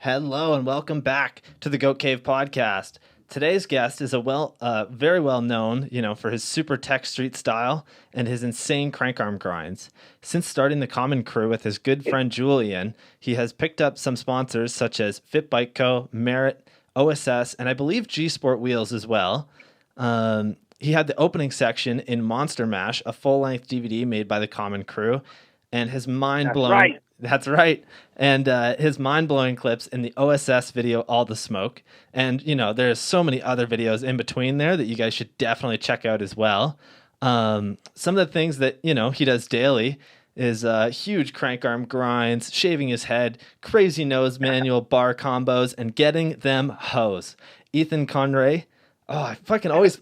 Hello and welcome back to the Goat Cave podcast. Today's guest is very well known, for his super tech street style and his insane crank arm grinds. Since starting the Common Crew with his good friend Julian, he has picked up some sponsors such as Fit Bike Co., Merit, OSS, and I believe G Sport Wheels as well. He had the opening section in Monster Mash, a full-length DVD made by the Common Crew, and his mind-blowing... That's right. And his mind-blowing clips in the OSS video, All the Smoke. And, there's so many other videos in between there that you guys should definitely check out as well. Some of the things that, he does daily is huge crank arm grinds, shaving his head, crazy nose manual bar combos, and getting them hoes. Ethan Conray. Oh,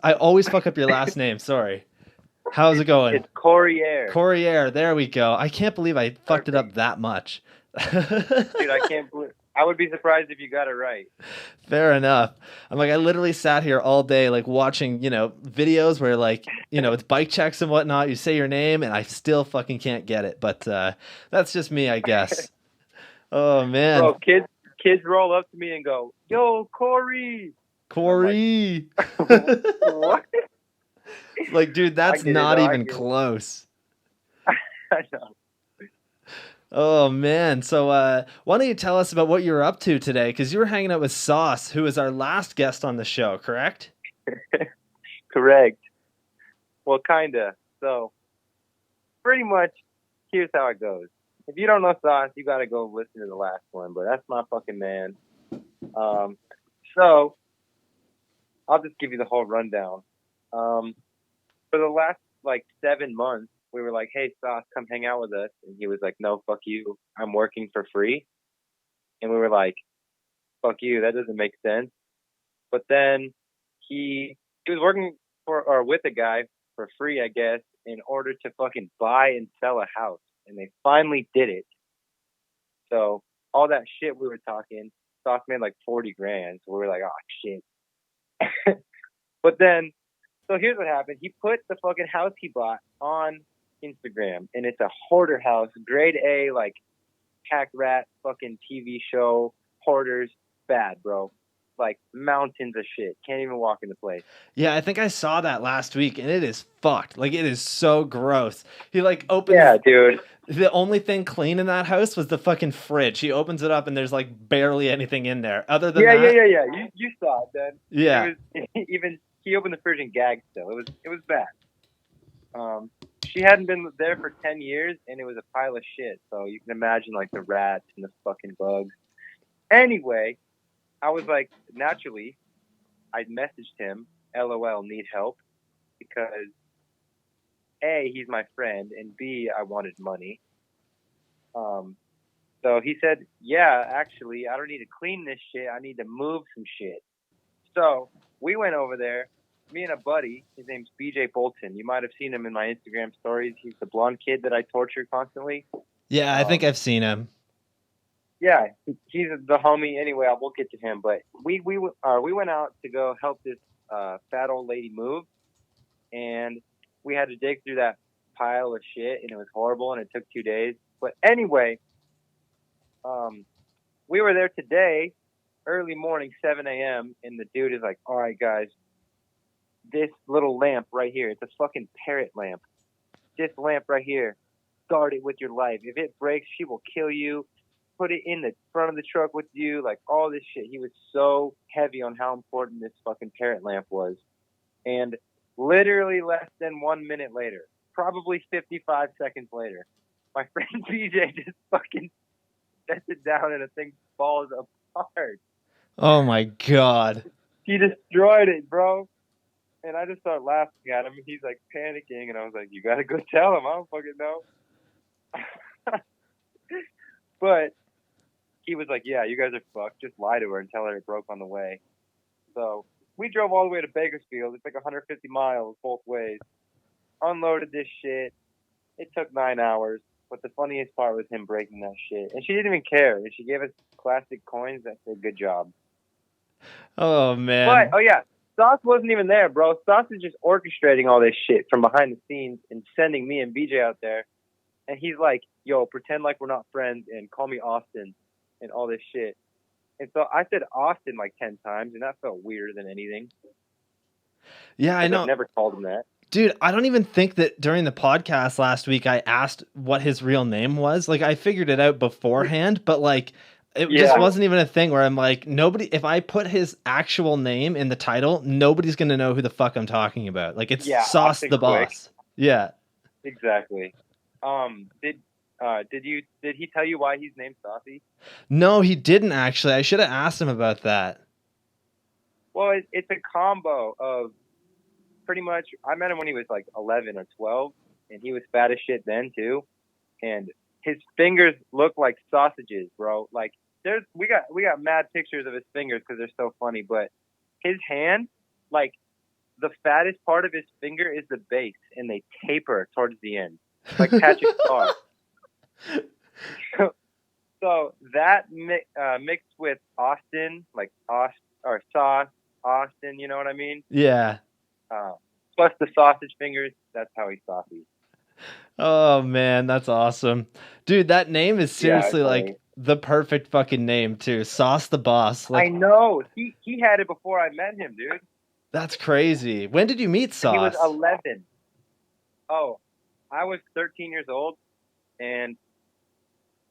I always fuck up your last name. Sorry. How's it going? It's Corriere. Corriere, there we go. I can't believe I fucked it up that much. Dude, I can't believe... I would be surprised if you got it right. Fair enough. I literally sat here all day, watching, videos where, it's bike checks and whatnot. You say your name, and I still fucking can't get it. But that's just me, I guess. Oh, man. Bro, kids roll up to me and go, "Yo, Corey!" Corey! What? Dude, that's not even close. I know. Oh, man. So why don't you tell us about what you were up to today? Because you were hanging out with Sauce, who was our last guest on the show, correct? Correct. Well, kind of. So, pretty much, here's how it goes. If you don't know Sauce, you got to go listen to the last one, but that's my fucking man. So, I'll just give you the whole rundown. For the last 7 months, we were like, "Hey, Sauce, come hang out with us." And he was like, "No, fuck you. I'm working for free." And we were like, "Fuck you. That doesn't make sense." But then he was working with a guy for free, I guess, in order to fucking buy and sell a house. And they finally did it. So all that shit we were talking, Sauce made like 40 grand. So we were like, "Oh, shit." But then, so here's what happened. He put the fucking house he bought on Instagram, and it's a hoarder house, grade A, pack rat fucking TV show, hoarders, bad, bro. Mountains of shit. Can't even walk in the place. Yeah, I think I saw that last week, and it is fucked. It is so gross. He opens... Yeah, dude. The only thing clean in that house was the fucking fridge. He opens it up, and there's barely anything in there. Other than that... Yeah. You saw it then. Yeah. He opened the fridge and gagged still. It was bad. She hadn't been there for 10 years, and it was a pile of shit. So you can imagine, the rats and the fucking bugs. Anyway, I was naturally, I messaged him, LOL, need help, because A, he's my friend, and B, I wanted money. So he said, "Yeah, actually, I don't need to clean this shit. I need to move some shit." So we went over there. Me and a buddy, his name's BJ Bolton. You might have seen him in my Instagram stories. He's the blonde kid that I torture constantly. Yeah, I think I've seen him. Yeah, he's the homie. Anyway, we'll get to him. But we went out to go help this fat old lady move, and we had to dig through that pile of shit, and it was horrible, and it took 2 days. But anyway, we were there today, early morning, 7 a.m., and the dude is like, "All right, guys, this little lamp right here, it's a fucking parrot lamp. This lamp right here, guard it with your life. If it breaks, she will kill you. Put it in the front of the truck with you," all this shit. He was so heavy on how important this fucking parrot lamp was. And literally less than 1 minute later, probably 55 seconds later, my friend BJ just fucking sets it down and the thing falls apart. Oh my God. He destroyed it, bro. And I just started laughing at him. He's panicking, and I was like, "You gotta go tell him. I don't fucking know." But he was like, "Yeah, you guys are fucked. Just lie to her and tell her it broke on the way." So we drove all the way to Bakersfield. It's 150 miles both ways. Unloaded this shit. It took 9 hours. But the funniest part was him breaking that shit. And she didn't even care. And she gave us plastic coins. That's a good job. Oh, man. But, oh, yeah. Sauce wasn't even there, bro. Sauce is just orchestrating all this shit from behind the scenes and sending me and BJ out there. And he's like, "Yo, pretend like we're not friends and call me Austin," and all this shit. And so I said Austin like 10 times, and that felt weirder than anything. Yeah, I Because I've know. never called him that. Dude, I don't even think that during the podcast last week I asked what his real name was. Like I figured it out beforehand, but like it just Yeah. wasn't even a thing where I'm like, nobody, if I put his actual name in the title, nobody's going to know who the fuck I'm talking about. Like it's Sauce Austin the Quick. Boss. Yeah. Exactly. Did he tell you why he's named Saucy? No, he didn't actually. I should have asked him about that. Well, it's a combo of pretty much. I met him when he was like 11 or 12, and he was fat as shit then too. And his fingers look like sausages, bro. Like we got mad pictures of his fingers because they're so funny. But his hand, like the fattest part of his finger is the base, and they taper towards the end, like Patrick Star. So that mixed with Austin, like Sauce, Austin, you know what I mean? Yeah. Plus the sausage fingers, that's how he's saucy. Oh man, that's awesome. Dude, that name is seriously Yeah, like the perfect fucking name too. Sauce the Boss. Like I know. He had it before I met him, dude. that's crazy. When did you meet Sauce? He was 11. Oh, I was 13 years old, and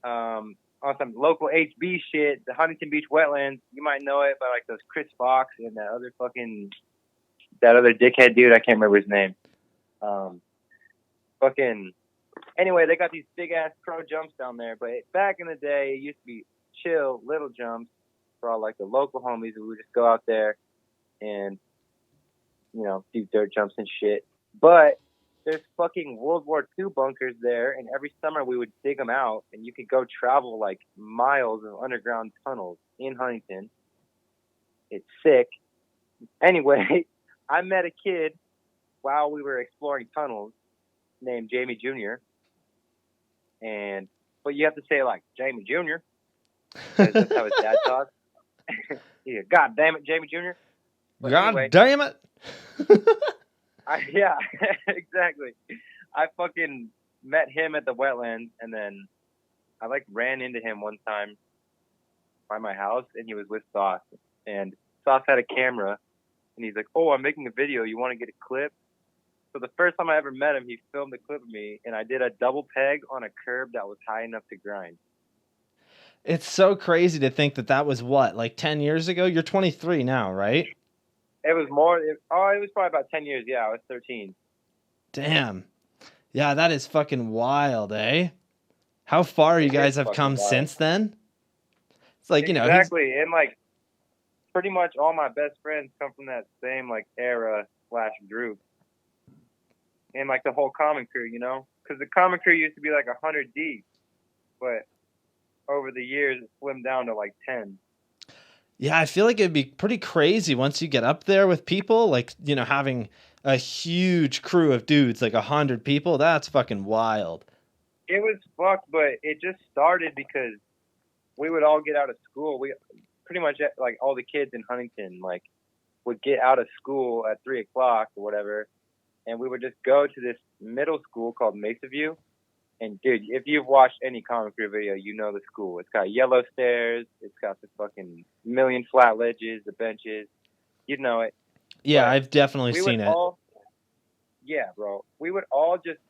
on some local HB shit, the Huntington Beach wetlands. You might know it by like those Chris Fox and that other dickhead dude. I can't remember his name. Anyway, they got these big ass pro jumps down there. But back in the day, it used to be chill little jumps for all like the local homies. We would just go out there and do dirt jumps and shit. But there's fucking World War II bunkers there, and every summer we would dig them out, and you could go travel like miles of underground tunnels in Huntington. It's sick. Anyway, I met a kid while we were exploring tunnels named Jamie Jr. But you have to say like Jamie Jr. because that's how his dad talks. Yeah, God damn it, Jamie Jr. But God damn it. Yeah, exactly. I fucking met him at the wetlands, and then I like ran into him one time by my house, and he was with Sauce. And Sauce had a camera, and he's like, "Oh, I'm making a video. You want to get a clip?" So the first time I ever met him, he filmed a clip of me, and I did a double peg on a curb that was high enough to grind. It's so crazy to think that was what, like 10 years ago? You're 23 now, right? It was more. It was probably about 10 years. Yeah, I was 13. Damn. Yeah, that is fucking wild, eh? How far you guys have come since then? It's like, Exactly. And like pretty much all my best friends come from that same like era / group. And like the whole Common Crew, because the Common Crew used to be like 100 deep, but over the years it slimmed down to like 10. Yeah, I feel like it'd be pretty crazy once you get up there with people, like, having a huge crew of dudes, like 100 people. That's fucking wild. It was fucked, but it just started because we would all get out of school. We pretty much like all the kids in Huntington like would get out of school at 3:00 or whatever, and we would just go to this middle school called Mesa View. And dude, if you've watched any Common Crew video, you know the school. It's got yellow stairs. It's got the fucking million flat ledges, the benches. You know it. Yeah, but I've definitely seen it. Yeah, bro. We would all just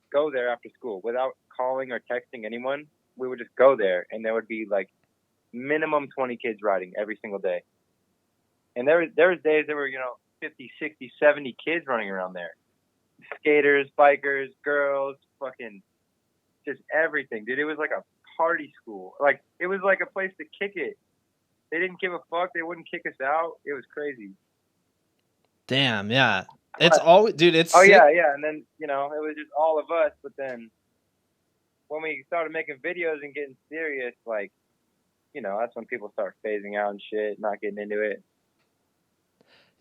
go there after school without calling or texting anyone. We would just go there, and there would be like minimum 20 kids riding every single day. And there was days there were 50, 60, 70 kids running around there. Skaters, bikers, girls, fucking just everything, dude. It was like a party school. Like it was like a place to kick it. They didn't give a fuck. They wouldn't kick us out. It was crazy. Damn, yeah. It's always, dude. It's sick. Yeah. And then it was just all of us. But then when we started making videos and getting serious, like that's when people start phasing out and shit, not getting into it.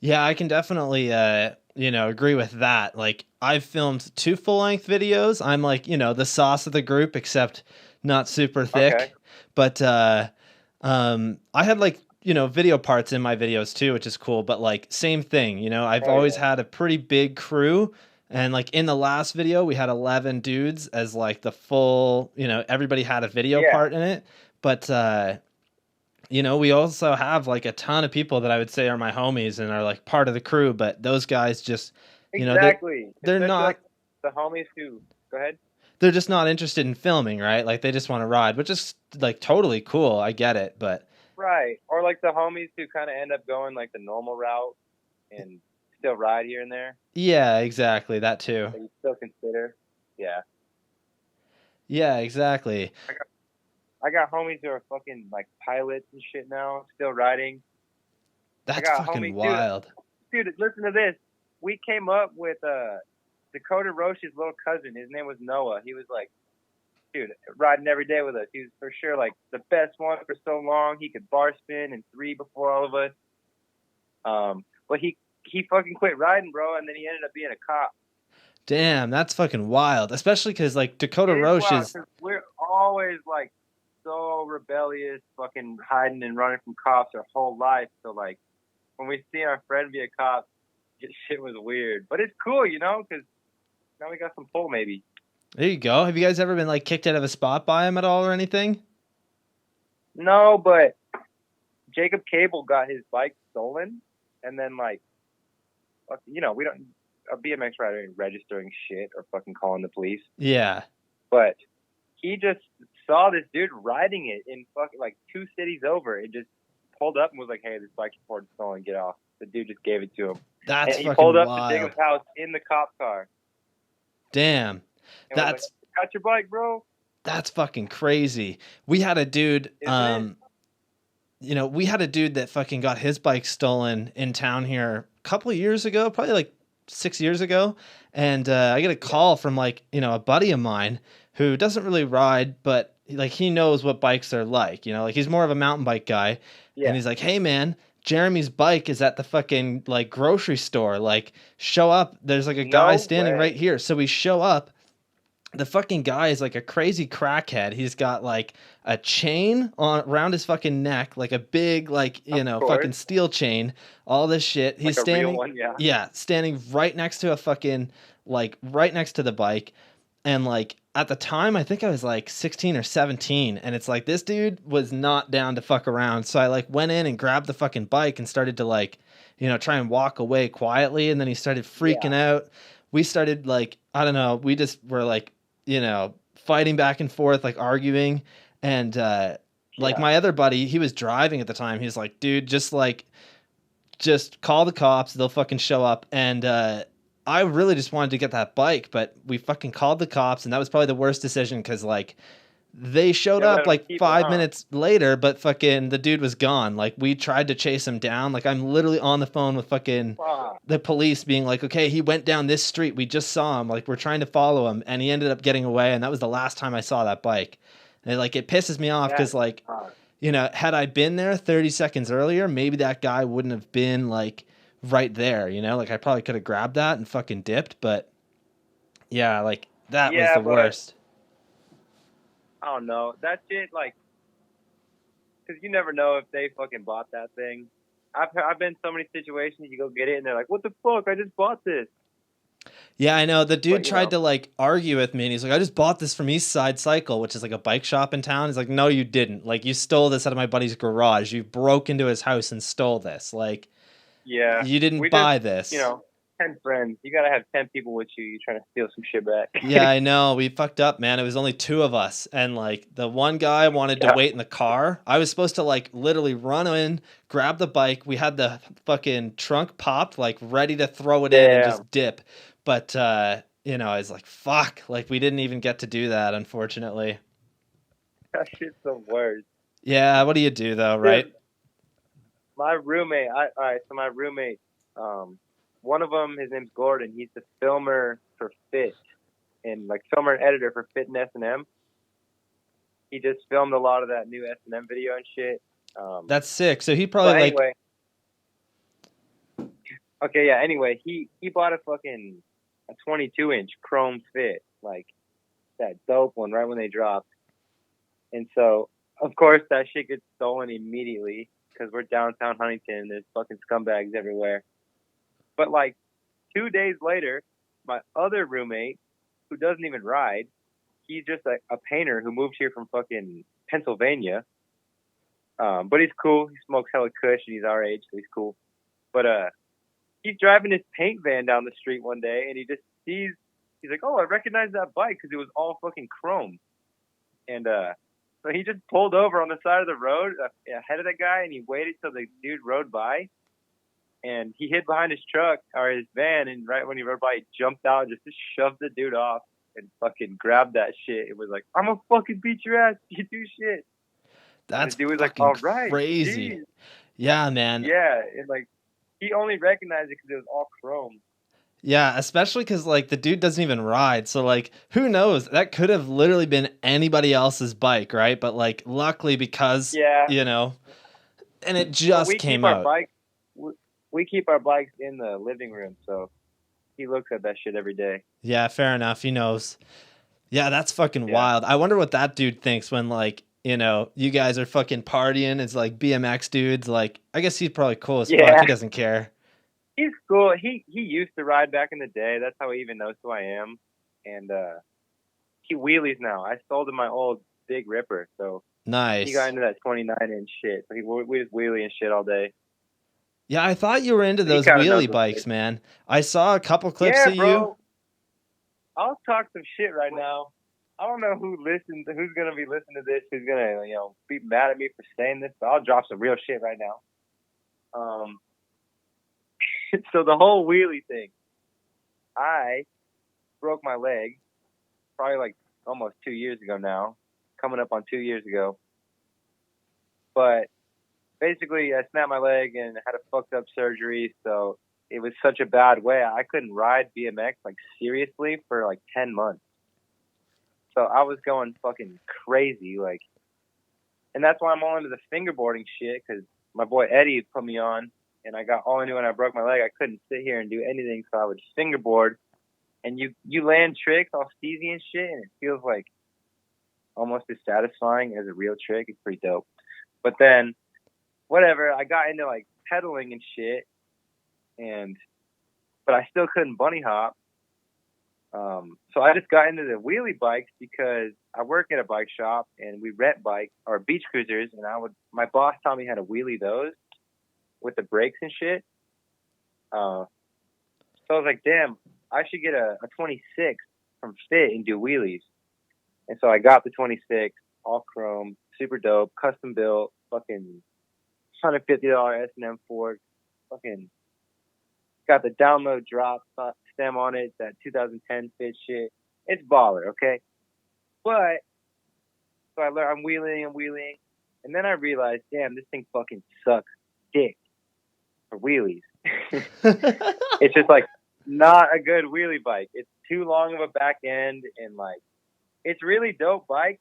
Yeah, I can definitely, agree with that. Like, I've filmed 2 full-length videos. I'm like, the sauce of the group, except not super thick. Okay. But I had like, video parts in my videos too, which is cool. But like, same thing. I've always had a pretty big crew. And like in the last video, we had 11 dudes as like the full, everybody had a video part in it. But you know, we also have like a ton of people that I would say are my homies and are like part of the crew, but those guys just, you know, Exactly. they're Especially not like the homies who go ahead. they're just not interested in filming, right? Like they just want to ride, which is like totally cool. I get it, but Right. Or like the homies who kind of end up going like the normal route and still ride here and there. yeah, exactly, that too. That you still consider. Yeah. Yeah, exactly. I got homies who are fucking like pilots and shit now, still riding. I That's got fucking homies, dude. wild. Dude, listen to this. We came up with Dakota Roche's little cousin. His name was Noah. He was like, dude, riding every day with us. He was for sure like the best one for so long. He could bar spin and three before all of us. But he fucking quit riding, bro, and then he ended up being a cop. Damn, that's fucking wild. Especially because like Dakota It is Roche wild is because we're always like so rebellious, fucking hiding and running from cops our whole life. So like when we see our friend be a cop, shit was weird. But it's cool, you know, because now we got some pull maybe. there you go. Have you guys ever been like kicked out of a spot by him at all or anything? No, but Jacob Cable got his bike stolen, and then like, you know, we don't a BMX rider ain't registering shit or fucking calling the police. Yeah. But he just saw this dude riding it in fucking like 2 cities over. It just pulled up and was like, "Hey, this bike's reported stolen. Get off." The dude just gave it to him, That's and he fucking pulled up wild. to Jacob's house in the cop car. Damn. And was That's like, "Got your bike, bro?" that's fucking crazy. We had a dude Isn't it? you know, we had a dude that fucking got his bike stolen in town here a couple of years ago, probably like 6 years ago. And I get a call from like, you know, a buddy of mine who doesn't really ride, but like he knows what bikes are like, you know, like he's more of a mountain bike guy. And Yeah. he's like, hey man, Jeremy's bike is at the fucking like grocery store. Like, show up. There's like a guy No standing right way. here. So we show up. The fucking guy is like a crazy crackhead. He's got like a chain on around his fucking neck, like a big, like, Of you know, course. fucking steel chain, all this shit. He's Like a real standing, one, yeah. yeah, standing right next to a fucking, like, right next to the bike. And like at the time, I think I was like 16 or 17. And it's like this dude was not down to fuck around. So I like went in and grabbed the fucking bike and started to like, you know, try and walk away quietly. And then he started freaking out. We started like, I don't know, we just were like, you know, fighting back and forth, like arguing. And like Yeah. my other buddy, he was driving at the time. He was like, dude, just call the cops. They'll fucking show up. And I really just wanted to get that bike, but we fucking called the cops, and that was probably the worst decision because like they showed They let up him like keep it, 5 minutes later, but fucking the dude was gone. Like we tried to chase him down. Like I'm literally on the phone with fucking Fuck. the police being like, okay, he went down this street. We just saw him. Like we're trying to follow him, and he ended up getting away. And that was the last time I saw that bike. And like it pisses me off because That's like, fuck. you know, had I been there 30 seconds earlier, maybe that guy wouldn't have been like right there, you know? Like I probably could have grabbed that and fucking dipped, but yeah, like that was Yeah, the but worst. I don't know. That shit, like, because you never know if they fucking bought that thing. I've been in so many situations. You go get it, and they're like, "What the fuck? I just bought this." Yeah, I know. The dude But you tried know, to like argue with me and he's like, I just bought this from East Side Cycle, which is like a bike shop in town. He's like, no, you didn't. Like you stole this out of my buddy's garage. You broke into his house and stole this. Like yeah, you didn't we just, buy this. you know, 10 friends. You gotta have 10 people with you. You're trying to steal some shit back. Yeah, I know. We fucked up, man. It was only two of us. And like the one guy wanted to Yeah. wait in the car. I was supposed to like literally run in, grab the bike. We had the fucking trunk popped, like ready to throw it in and Damn. just dip. But you know, I was like, fuck. Like we didn't even get to do that, unfortunately. That shit's the worst. Yeah, what do you do though, right? Dude, my roommate. All right. So my roommate. One of them, his name's Gordon. He's the filmer for Fit, and like filmer and editor for Fit and S&M. He just filmed a lot of that new S&M video and shit. That's sick. So he probably But like anyway, okay, yeah. Anyway, he bought a fucking 22-inch chrome Fit, like that dope one, right when they dropped. And so, of course, that shit gets stolen immediately because we're downtown Huntington. There's fucking scumbags everywhere. But like 2 days later, my other roommate, who doesn't even ride, he's just a painter who moved here from fucking Pennsylvania. But he's cool. He smokes hella kush, and he's our age, so he's cool. But he's driving his paint van down the street one day, and he just sees. He's like, "Oh, I recognize that bike because it was all fucking chrome." And so he just pulled over on the side of the road ahead of the guy, and he waited till the dude rode by, and he hid behind his truck or his van, and right when he rode by, he jumped out and just shoved the dude off and fucking grabbed that shit. It was like, "I'm gonna fucking beat your ass if you do shit." That's And the dude was like, fucking "All right, crazy. geez." Yeah, man. Yeah, and like he only recognized it because it was all chrome. Yeah, especially because like the dude doesn't even ride, so like who knows? That could have literally been anybody else's bike, right? But like luckily because Yeah. and it Well, just we came keep our out. bikes. We keep our bikes in the living room, so he looks at that shit every day. Yeah, fair enough. He knows. Yeah, that's fucking Yeah. wild. I wonder what that dude thinks when like you guys are fucking partying. It's like BMX dudes. Like, I guess he's probably cool as fuck. Yeah. He doesn't care. He's cool. He used to ride back in the day. That's how he even knows who I am. And he wheelies now. I sold him my old Big Ripper, so Nice. he got into that 29-inch shit. So we just wheelie and shit all day. Yeah, I thought you were into those kinda knows wheelie what's bikes, good. man. I saw a couple clips Yeah, of bro. you. I'll talk some shit right now. I don't know who's gonna be listening to this, who's gonna be mad at me for saying this, but I'll drop some real shit right now. So the whole wheelie thing, I broke my leg probably like almost 2 years ago now, coming up on 2 years ago. But basically, I snapped my leg and had a fucked up surgery, so it was such a bad way. I couldn't ride BMX like seriously for like 10 months. So I was going fucking crazy, like, and that's why I'm all into the fingerboarding shit, because my boy Eddie put me on, and I got all into it. When I broke my leg, I couldn't sit here and do anything, so I would fingerboard, and you land tricks all steezy and shit, and it feels like almost as satisfying as a real trick. It's pretty dope. But then, whatever, I got into like pedaling and shit, but I still couldn't bunny hop. So I just got into the wheelie bikes because I work at a bike shop and we rent bikes or beach cruisers, and my boss taught me how to wheelie those with the brakes and shit. So I was like, damn, I should get a 26 from Fit and do wheelies. And so I got the 26, all chrome, super dope, custom built, fucking $150 S&M fork, fucking got the download drop stem on it, that 2010 Fit shit. It's baller, okay? But so I'm wheeling, and then I realized, damn, this thing fucking sucks dick for wheelies. It's just like not a good wheelie bike. It's too long of a back end, and like it's really dope bike.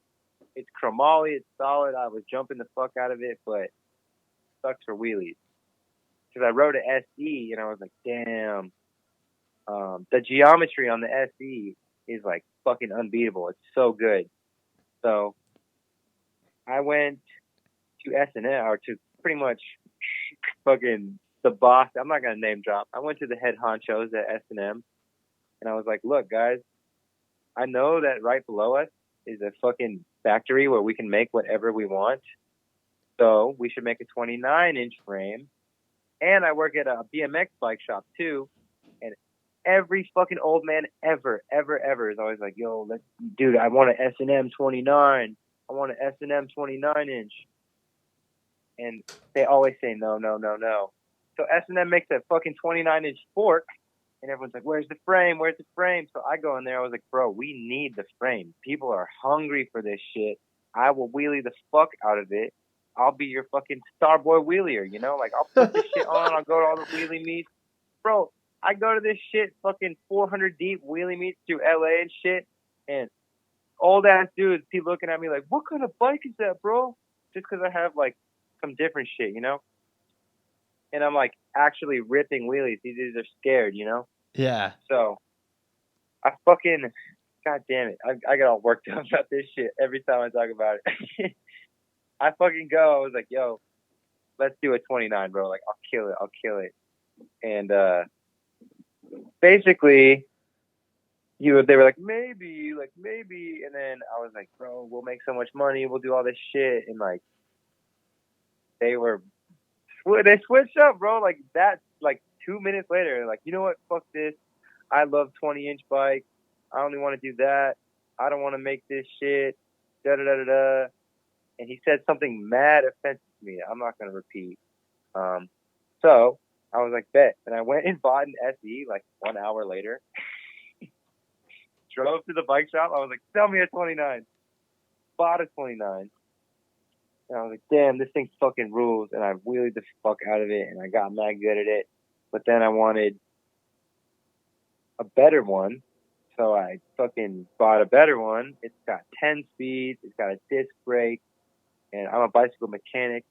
It's chromoly, it's solid. I was jumping the fuck out of it, but it sucks for wheelies. Because I rode an SE, and I was like, damn. The geometry on the SE is like fucking unbeatable. It's so good. So I went to S&M, or to pretty much fucking the boss. I'm not gonna name drop. I went to the head honchos at S&M, and I was like, look, guys, I know that right below us is a fucking factory where we can make whatever we want. So we should make a 29-inch frame. And I work at a BMX bike shop too. And every fucking old man ever is always like, yo, dude, I want an S&M 29. I want an S&M 29-inch. And they always say no. So S&M makes a fucking 29-inch fork, and everyone's like, where's the frame? So I go in there, I was like, bro, we need the frame. People are hungry for this shit. I will wheelie the fuck out of it. I'll be your fucking Starboy wheelier, like I'll put this shit on, I'll go to all the wheelie meets. Bro, I go to this shit fucking 400 deep wheelie meets through LA and shit, and old ass dudes keep looking at me like, what kind of bike is that, bro? Just because I have like some different shit, And I'm like actually ripping wheelies. These dudes are scared, Yeah. So I fucking, god damn it, I get all worked up about this shit every time I talk about it. I fucking go. I was like, yo, let's do a 29, bro. Like, I'll kill it. And basically, they were like, maybe. And then I was like, bro, we'll make so much money. We'll do all this shit. And like, they switched up, bro. Like that, like 2 minutes later, like, you know what? Fuck this. I love 20-inch bikes. I only want to do that. I don't want to make this shit. Da da da da da. And he said something mad offensive to me that I'm not gonna repeat. So I was like, bet. And I went and bought an SE like 1 hour later. Drove to the bike shop. I was like, sell me a 29. Bought a 29. And I was like, damn, this thing fucking rules. And I wheelied the fuck out of it, and I got mad good at it. But then I wanted a better one. So I fucking bought a better one. It's got 10 speeds. It's got a disc brake. And I'm a bicycle mechanic.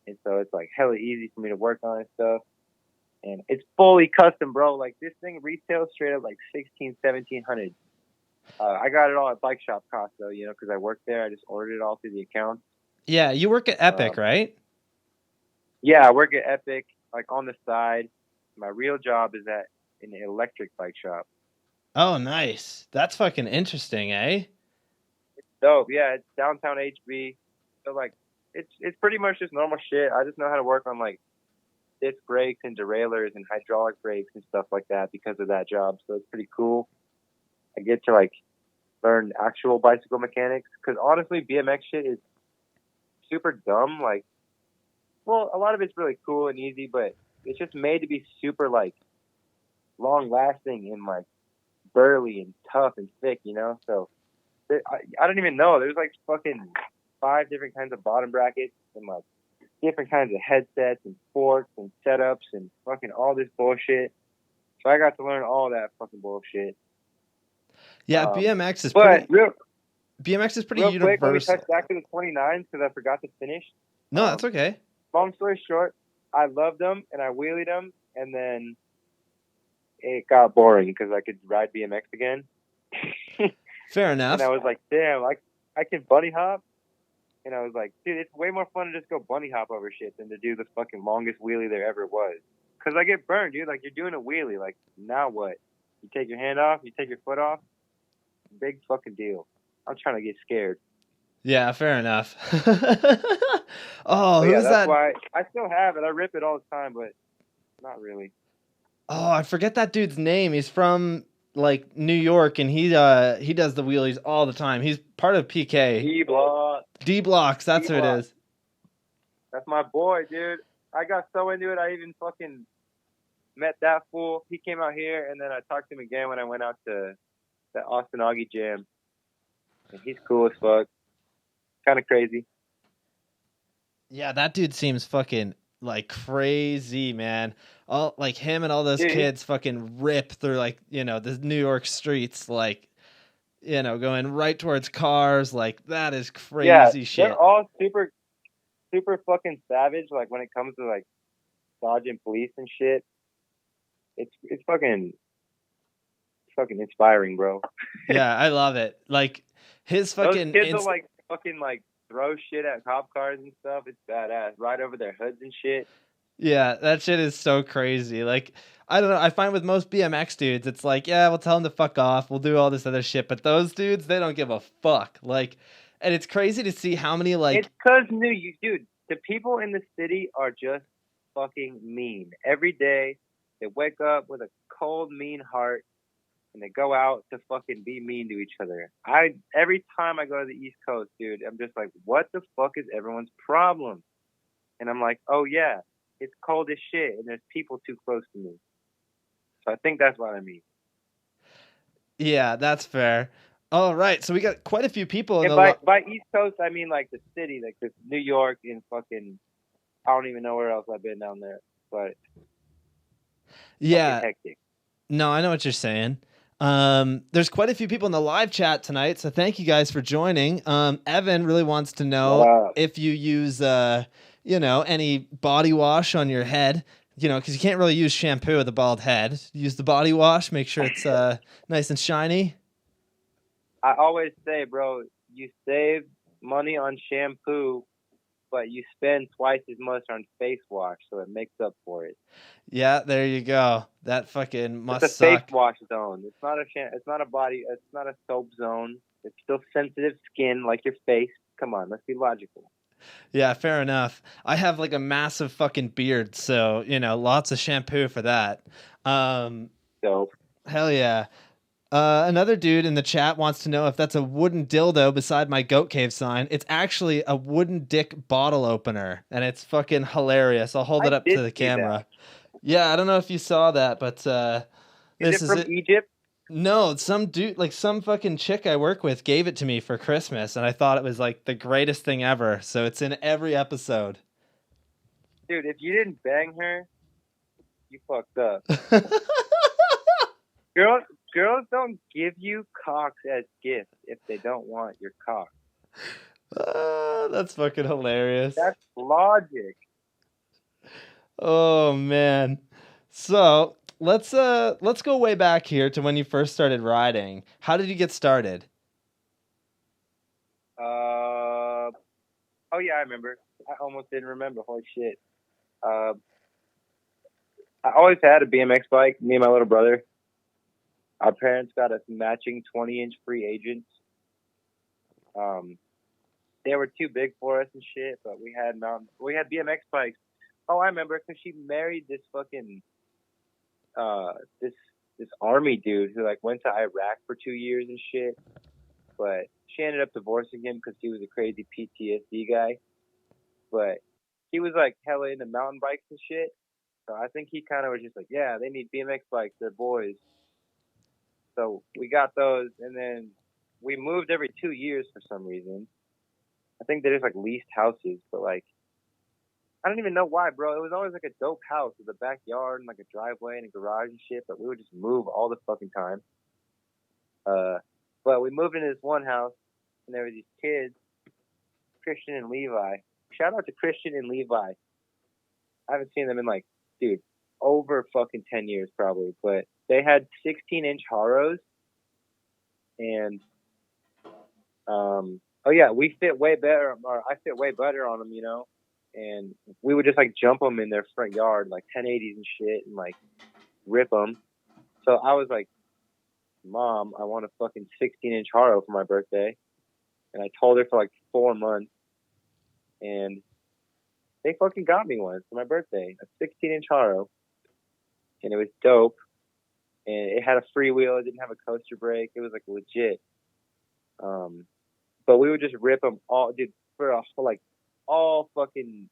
And so it's like hella easy for me to work on and stuff. And it's fully custom, bro. Like this thing retails straight up like $1,600-1,700. I got it all at bike shop cost though, you know, because I work there. I just ordered it all through the account. Yeah, you work at Epic, right? Yeah, I work at Epic, like on the side. My real job is at an electric bike shop. Oh, nice. That's fucking interesting, eh? It's dope. Yeah, it's downtown HB. So like, it's pretty much just normal shit. I just know how to work on like disc brakes and derailleurs and hydraulic brakes and stuff like that because of that job. So it's pretty cool. I get to like learn actual bicycle mechanics because honestly, BMX shit is super dumb. Like, well, a lot of it's really cool and easy, but it's just made to be super like long lasting and like burly and tough and thick, you know? So I don't even know. There's like fucking 5 different kinds of bottom brackets and like different kinds of headsets and forks and setups and fucking all this bullshit. So I got to learn all that fucking bullshit. Yeah, BMX is pretty universal. Quick, let me touch back to the 29s because I forgot to finish. No, that's okay. Long story short, I loved them and I wheelied them, and then it got boring because I could ride BMX again. Fair enough. And I was like, damn, I can bunny hop. And I was like, dude, it's way more fun to just go bunny hop over shit than to do the fucking longest wheelie there ever was. Because I get burned, dude. Like, you're doing a wheelie. Like, now what? You take your hand off, you take your foot off. Big fucking deal. I'm trying to get scared. Yeah, fair enough. Who's that's why I still have it. I rip it all the time, but not really. Oh, I forget that dude's name. He's from like New York, and he does the wheelies all the time. He's part of PK. D-Blocks, that's who it is. That's my boy, dude. I got so into it, I even fucking met that fool. He came out here, and then I talked to him again when I went out to the Austin Augie Jam. And he's cool as fuck. Kind of crazy. Yeah, that dude seems fucking like crazy, man. All like him and all those kids fucking rip through like, you know, the New York streets, like, you know, going right towards cars. Like, that is crazy shit. They're all super, super fucking savage. Like when it comes to like dodging police and shit, it's fucking inspiring, bro. Yeah, I love it. Like his fucking those kids will like fucking like throw shit at cop cars and stuff. It's badass. Ride over their hoods and shit. Yeah, that shit is so crazy. Like, I don't know. I find with most BMX dudes, it's like, yeah, we'll tell them to fuck off. We'll do all this other shit. But those dudes, they don't give a fuck. Like, and it's crazy to see how many like. It's because dude. The people in the city are just fucking mean. Every day, they wake up with a cold, mean heart, and they go out to fucking be mean to each other. Every time I go to the East Coast, dude, I'm just like, what the fuck is everyone's problem? And I'm like, oh yeah, it's cold as shit, and there's people too close to me. So I think that's what I mean. Yeah, that's fair. All right, so we got quite a few people. By East Coast, I mean like the city, like this New York and fucking, I don't even know where else I've been down there, but yeah, hectic. No, I know what you're saying. There's quite a few people in the live chat tonight, so thank you guys for joining. Evan really wants to know if you use, you know, any body wash on your head, you know, because you can't really use shampoo with a bald head. Use the body wash, make sure it's nice and shiny. I always say, bro, you save money on shampoo, but you spend twice as much on face wash, so it makes up for it. Yeah, there you go. That fucking must it's a suck. Face wash zone. It's not a body. It's not a soap zone. It's still sensitive skin like your face. Come on, let's be logical. Yeah, fair enough. I have like a massive fucking beard, so lots of shampoo for that. Um, So Hell yeah. Another dude in the chat wants to know if that's a wooden dildo beside my goat cave sign. It's actually a wooden dick bottle opener, and it's fucking hilarious. I'll hold I it up to did the see that. camera. Yeah, I don't know if you saw that, but Is this it is from it. Egypt? No, some dude, like some fucking chick I work with, gave it to me for Christmas, and I thought it was like the greatest thing ever. So it's in every episode. Dude, if you didn't bang her, you fucked up. Girls, girls don't give you cocks as gifts if they don't want your cock. That's fucking hilarious. That's logic. Oh man. So let's go way back here to when you first started riding. How did you get started? Oh yeah, I remember. I almost didn't remember. Holy shit. Uh, I always had a BMX bike. Me and my little brother. Our parents got us matching 20-inch free agents. Um, they were too big for us and shit, but we had BMX bikes. Oh, I remember because she married this fucking uh this this army dude who like went to Iraq for 2 years and shit. But she ended up divorcing him because he was a crazy PTSD guy. But he was like hella into mountain bikes and shit. So I think he kind of was just like, yeah, they need BMX bikes. They're boys. So we got those, and then we moved every 2 years for some reason. I think they just like leased houses, but like I don't even know why, bro. It was always like a dope house with a backyard and like a driveway and a garage and shit. But we would just move all the fucking time. But we moved into this one house, and there were these kids, Christian and Levi. Shout out to Christian and Levi. I haven't seen them in like, dude, over fucking 10 years probably. But they had 16-inch Haros, and oh yeah, we fit way better, or I fit way better on them, you know. And we would just like jump them in their front yard, like 1080s and shit, and like rip them. So I was like, Mom, I want a fucking 16-inch Haro for my birthday. And I told her for like 4 months, and they fucking got me one for my birthday, a 16-inch Haro, and it was dope. And it had a freewheel. It didn't have a coaster brake. It was like legit. But we would just rip them all, dude, for like all fucking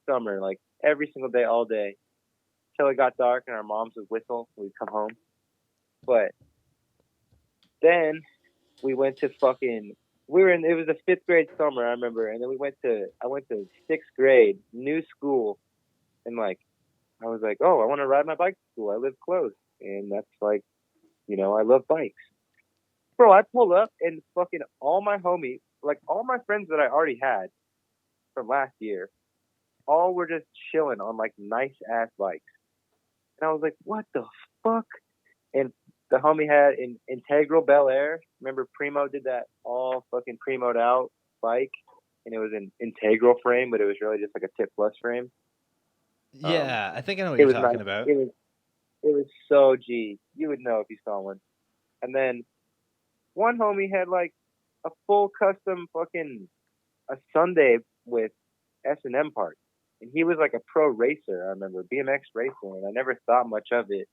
summer, like every single day, all day, till it got dark and our moms would whistle when we'd come home. But then we went to fucking. It was the 5th grade summer, I remember, and then I went to 6th grade, new school, and like, I was like, oh, I want to ride my bike to school. I live close, and that's like, I love bikes. Bro, I pulled up and fucking all my homies, like all my friends that I already had from last year, all were just chilling on like nice ass bikes. And I was like, what the fuck? And the homie had an Integral Bel Air. Remember Primo did that all fucking Primo'd out bike? And it was an Integral frame, but it was really just like a Tip Plus frame. Yeah, I think I know what It you're was talking nice. about. It was so G. You would know if you saw one. And then one homie had like a full custom fucking a Sunday with S&M parts. And he was like a pro racer, I remember, BMX racer, and I never thought much of it.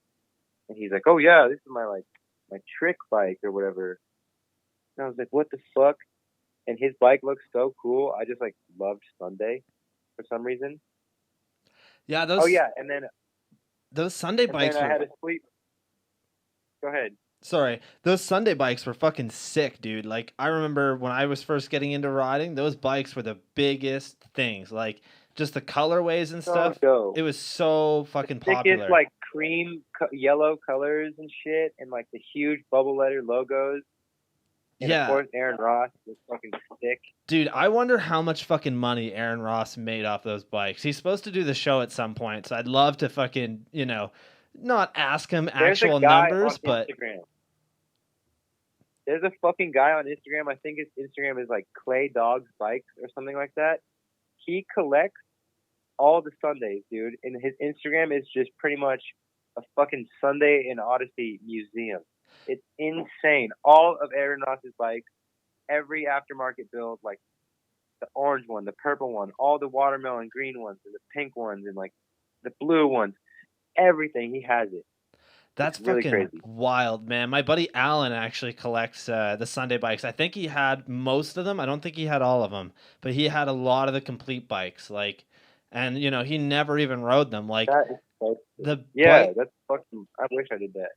And he's like, oh yeah, this is my trick bike or whatever. And I was like, what the fuck? And his bike looks so cool. I just like loved Sunday for some reason. Yeah, Oh yeah, and those Sunday bikes I were. had to sleep. Go ahead. Sorry, those Sunday bikes were fucking sick, dude. Like I remember when I was first getting into riding, those bikes were the biggest things. Like just the colorways and So stuff. dope. It was so fucking Thickest popular. like cream yellow colors and shit, and like the huge bubble letter logos. And of course, Aaron Ross was fucking sick. Dude, I wonder how much fucking money Aaron Ross made off those bikes. He's supposed to do the show at some point, so I'd love to fucking, not ask him actual numbers, but Instagram. There's a fucking guy on Instagram. I think his Instagram is like Clay Dogs Bikes or something like that. He collects all the Sundays, dude, and his Instagram is just pretty much a fucking Sunday in Odyssey museum. It's insane. All of Aaron Ross's bikes, every aftermarket build, like the orange one, the purple one, all the watermelon green ones, and the pink ones, and like the blue ones. Everything, he has it. That's It's really fucking crazy. wild, man. My buddy Alan actually collects the Sunday bikes. I think he had most of them. I don't think he had all of them, but he had a lot of the complete bikes. Like, and he never even rode them. Like That is so cool. the Yeah, bike, that's fucking. I wish I did that.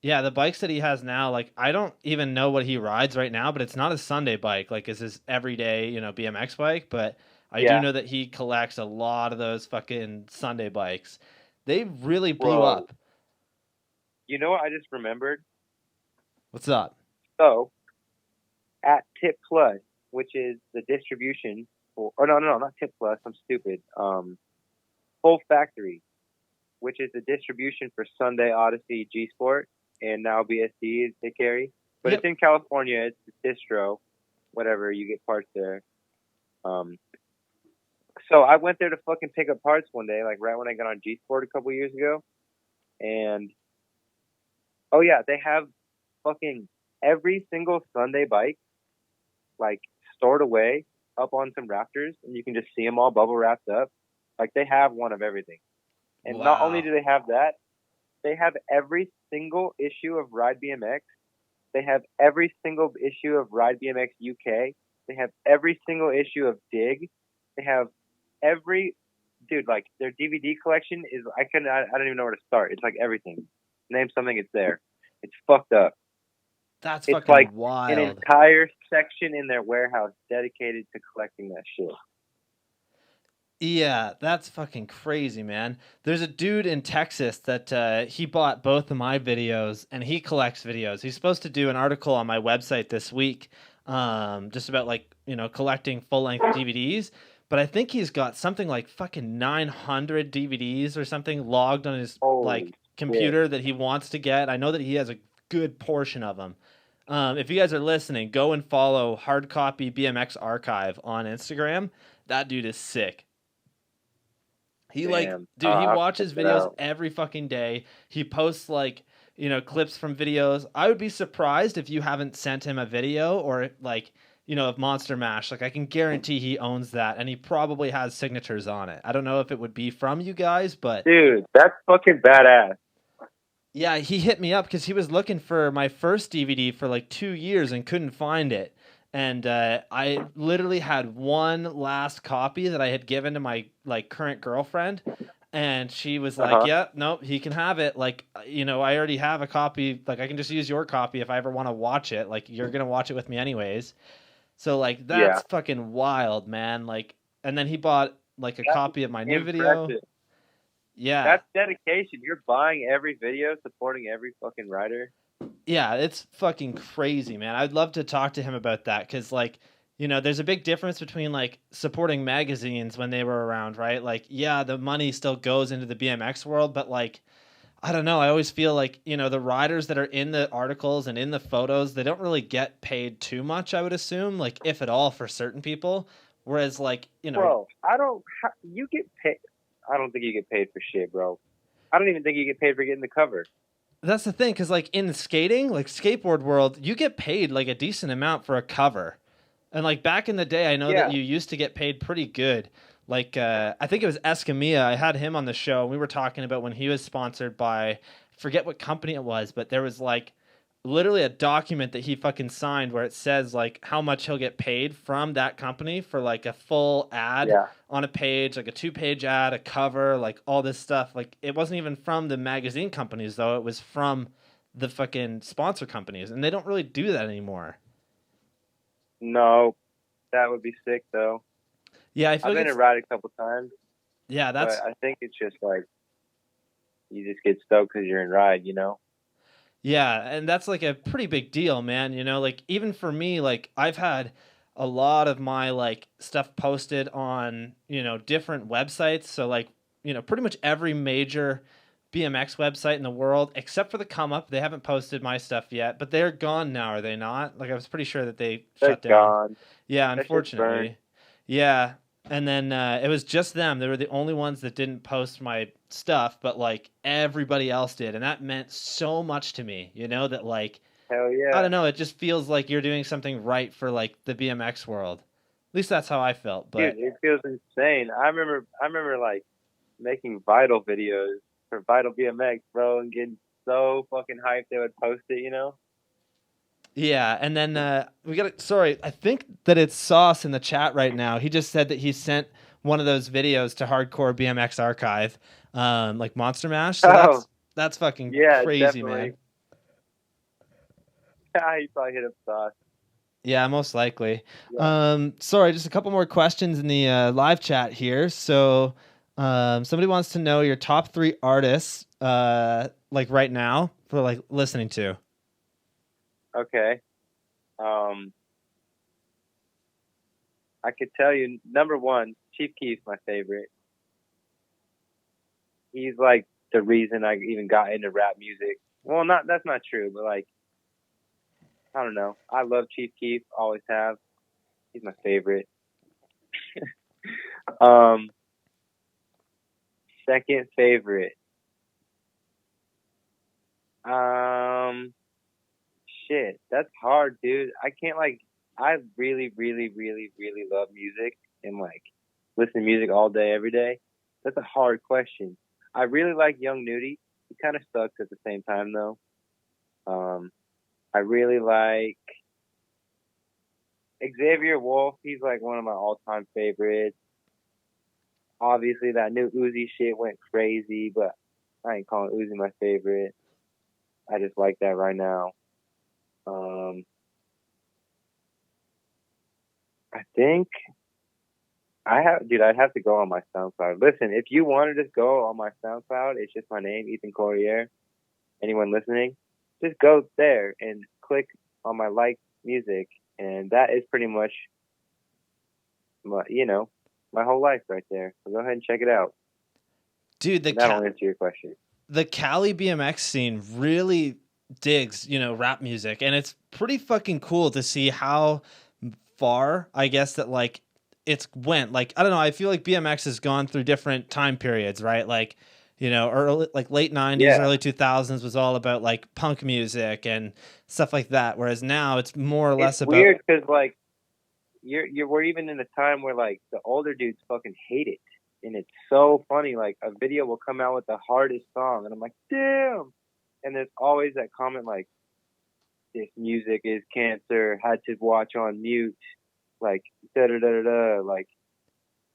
yeah, the bikes that he has now. Like, I don't even know what he rides right now, but it's not a Sunday bike. Like, it's his everyday, BMX bike. But I do Yeah, know that he collects a lot of those fucking Sunday bikes. They really blew bro. up. You know what I just remembered? What's up? So at Tip Plus, which is the distribution for, or no, not Tip Plus. I'm stupid. Full Factory, which is the distribution for Sunday Odyssey G Sport and now BSD they carry. But Yep. it's in California. It's the distro, whatever. You get parts there. So I went there to fucking pick up parts one day, like right when I got on G Sport a couple years ago, and oh yeah, they have fucking every single Sunday bike, like stored away up on some rafters, and you can just see them all bubble wrapped up. Like they have one of everything. And not only Wow. do they have that, they have every single issue of Ride BMX. They have every single issue of Ride BMX UK. They have every single issue of Dig. They have every dude, like their DVD collection is I don't even know where to start. It's like everything. Name something, it's there. It's fucked up. That's It's fucking like an wild. entire section in their warehouse dedicated to collecting that shit. Yeah, that's fucking crazy, man. There's a dude in Texas that he bought both of my videos and he collects videos. He's supposed to do an article on my website this week, just about like, collecting full-length DVDs. But I think he's got something like fucking 900 DVDs or something logged on his Holy shit. computer that he wants to get. I know that he has a good portion of them. If you guys are listening, go and follow Hard Copy BMX Archive on Instagram. That dude is sick. He Damn. dude, he I'll watches check it videos out. every fucking day. He posts clips from videos. I would be surprised if you haven't sent him a video or of Monster Mash. Like I can guarantee he owns that and he probably has signatures on it. I don't know if it would be from you guys, but Dude, that's fucking badass. yeah, he hit me up because he was looking for my first DVD for like 2 years and couldn't find it. And I literally had one last copy that I had given to my current girlfriend, and she was like, "Yeah, nope, he can have it. Like, I already have a copy. Like, I can just use your copy if I ever want to watch it. Like, you're gonna watch it with me anyways." So like, that's fucking wild, man. Like, and then he bought like a copy of my new video. Yeah. That's dedication. You're buying every video, supporting every fucking rider. Yeah, it's fucking crazy, man. I'd love to talk to him about that because, there's a big difference between supporting magazines when they were around, right? Like, yeah, the money still goes into the BMX world, but I don't know. I always feel like, the riders that are in the articles and in the photos, they don't really get paid too much, I would assume, like, if at all, for certain people. Whereas, Bro, you get paid. I don't think you get paid for shit, bro. I don't even think you get paid for getting the cover. That's the thing, because in the skating, skateboard world, you get paid a decent amount for a cover. And back in the day, I know that you used to get paid pretty good. I think it was Escamilla. I had him on the show. We were talking about when he was sponsored by, I forget what company it was, but there was literally a document that he fucking signed where it says how much he'll get paid from that company for a full ad on a page, a 2-page ad, a cover, all this stuff. It wasn't even from the magazine companies though. It was from the fucking sponsor companies, and they don't really do that anymore. No, that would be sick though. Yeah, I've been to ride a couple times. Yeah, but I think it's just you just get stoked because you're in ride, Yeah, and that's a pretty big deal, man. Even for me, I've had a lot of my stuff posted on, different websites. So pretty much every major BMX website in the world, except for the Come Up. They haven't posted my stuff yet, but they're gone now, are they not? I was pretty sure that they're shut down. Gone. Yeah, unfortunately. Yeah. And then it was just them. They were the only ones that didn't post my stuff, but everybody else did. And that meant so much to me, that Hell yeah. I don't know. It just feels like you're doing something right for the BMX world. least that's how I felt. But Dude, it feels insane. I remember like making Vital videos for Vital BMX, bro, and getting so fucking hyped they would post it, you know? yeah, and then we got it. Sorry, I think that it's Sauce in the chat right now. He just said that he sent one of those videos to Hardcore BMX Archive, like Monster Mash. So Oh, that's fucking yeah, crazy, definitely. man. He probably hit up Sauce. Yeah, most likely. Yeah. Sorry, just a couple more questions in the live chat here. So, somebody wants to know your top 3 artists, like right now, for like listening to. Okay. Um, I could tell you, number one, Chief Keef's my favorite. He's like the reason I even got into rap music. Well, that's not true, but like, I don't know. I love Chief Keef, always have. He's my favorite. um, Second favorite. Shit, that's hard, dude. I can't like. I really, really, really, really love music and like listen to music all day, every day. That's a hard question. I really like Young Nudie. He kind of sucks at the same time though. I really like Xavier Wolf. He's like one of my all-time favorites. Obviously, that new Uzi shit went crazy, but I ain't calling Uzi my favorite. I just like that right now. I think dude, I'd have to go on my SoundCloud. Listen, if you want to just go on my SoundCloud, it's just my name, Ethan Corriere. Anyone listening, just go there and click on my like music, and that is pretty much my whole life right there. So go ahead and check it out. Dude, That'll answer your question. The Cali BMX scene really digs, rap music, and it's pretty fucking cool to see how far, I guess, that like it's went. Like, I don't know, I feel like BMX has gone through different time periods, right? Like, early, like late 90s, Yeah. early 2000s was all about like punk music and stuff like that, whereas now it's more or less about. It's weird because like we're even in a time where like the older dudes fucking hate it, and it's so funny. Like a video will come out with the hardest song, and I'm like, damn. And there's always that comment like, this music is cancer, had to watch on mute, like da da da da. Like,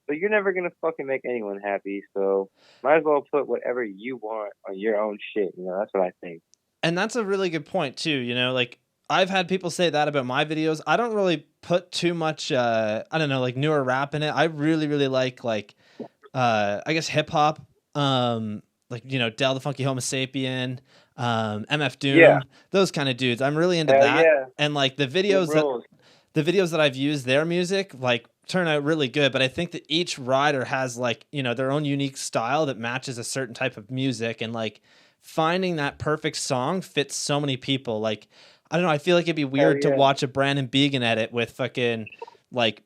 so you're never gonna fucking make anyone happy. So might as well put whatever you want on your own shit. That's what I think. And that's a really good point too. Like I've had people say that about my videos. I don't really put too much, I don't know, like newer rap in it. I really, really like, I guess hip hop. Like, Del the Funky Homo Sapien, MF Doom, Yeah. those kind of dudes. I'm really into Hell that. yeah. And like the videos that I've used their music, like turn out really good. But I think that each rider has like, their own unique style that matches a certain type of music, and like finding that perfect song fits so many people. Like, I don't know, I feel like it'd be weird to watch a Brandon Began edit with fucking like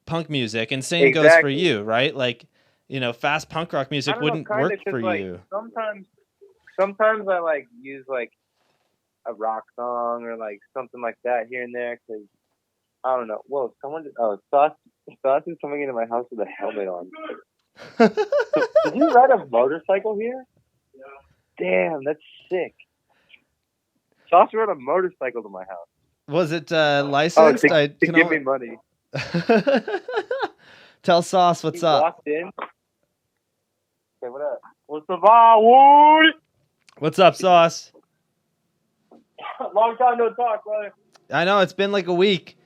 punk music, and same goes for you, right? Like, fast punk rock music wouldn't work for like, you. Sometimes I like use like a rock song or like something like that here and there because I don't know. Whoa, Sauce is coming into my house with a helmet on. Did you ride a motorcycle here? Yeah. Damn, that's sick. Sauce rode a motorcycle to my house. Was it licensed? To give me money. Tell Sauce what's up. Walked in. Okay, what up? What's the vibe? What's up, Sauce? Long time no talk, brother. I know, it's been like a week.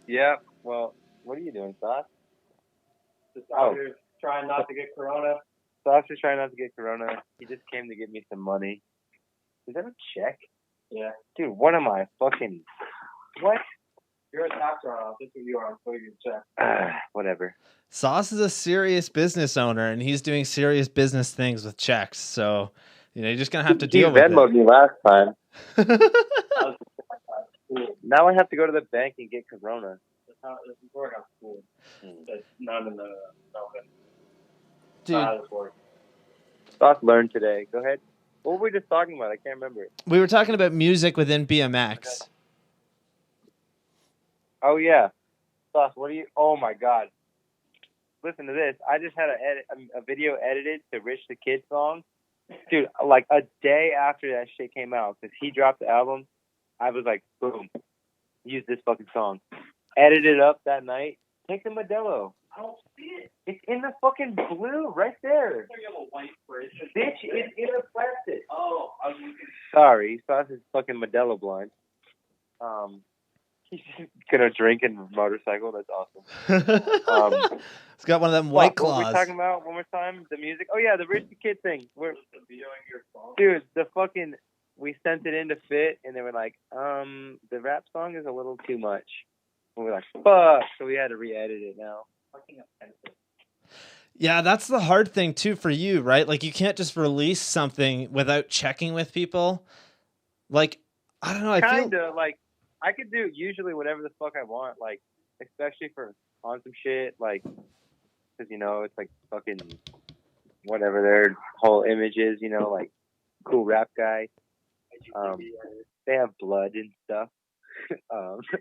Yeah, well, what are you doing, Sauce? Just out here trying not to get corona. Sauce is trying not to get corona. He just came to give me some money. Is that a check? Yeah. Dude, what am I? Fucking... What? You're a tax write-off. That's what you are. I'm going to check. Whatever. Sauce is a serious business owner, and he's doing serious business things with checks. So, you're just going to have to deal with it. He Venmo'd me last time. Now I have to go to the bank and get corona. This is work at school. It's not in the Dude. Sauce learned today. Go ahead. What were we just talking about? I can't remember. We were talking about music within BMX. Oh yeah, Sauce. What do you? Oh my God! Listen to this. I just had a video edited to Rich the Kid song, dude. Like a day after that shit came out, because he dropped the album, I was like, boom, use this fucking song. Edited it up that night. Take the Modelo. I don't see it. It's in the fucking blue right there. Bitch, it's in the plastic. Oh, sorry. Sauce is fucking Modelo blind. He's just gonna drink and motorcycle. That's awesome. It's got one of them White Claws. What were we talking about one more time? The music? Oh, yeah, the Rich the Kid thing. Dude, the fucking... We sent it in to fit, and they were like, the rap song is a little too much. And we were like, fuck. So we had to re-edit it now. Fucking offensive. Yeah, that's the hard thing, too, for you, right? Like, you can't just release something without checking with people. Like, I don't know. I feel like I could do usually whatever the fuck I want, like, especially for on some shit, like, because, you know, it's like fucking whatever their whole image is, you know, like, cool rap guy. They have blood and stuff.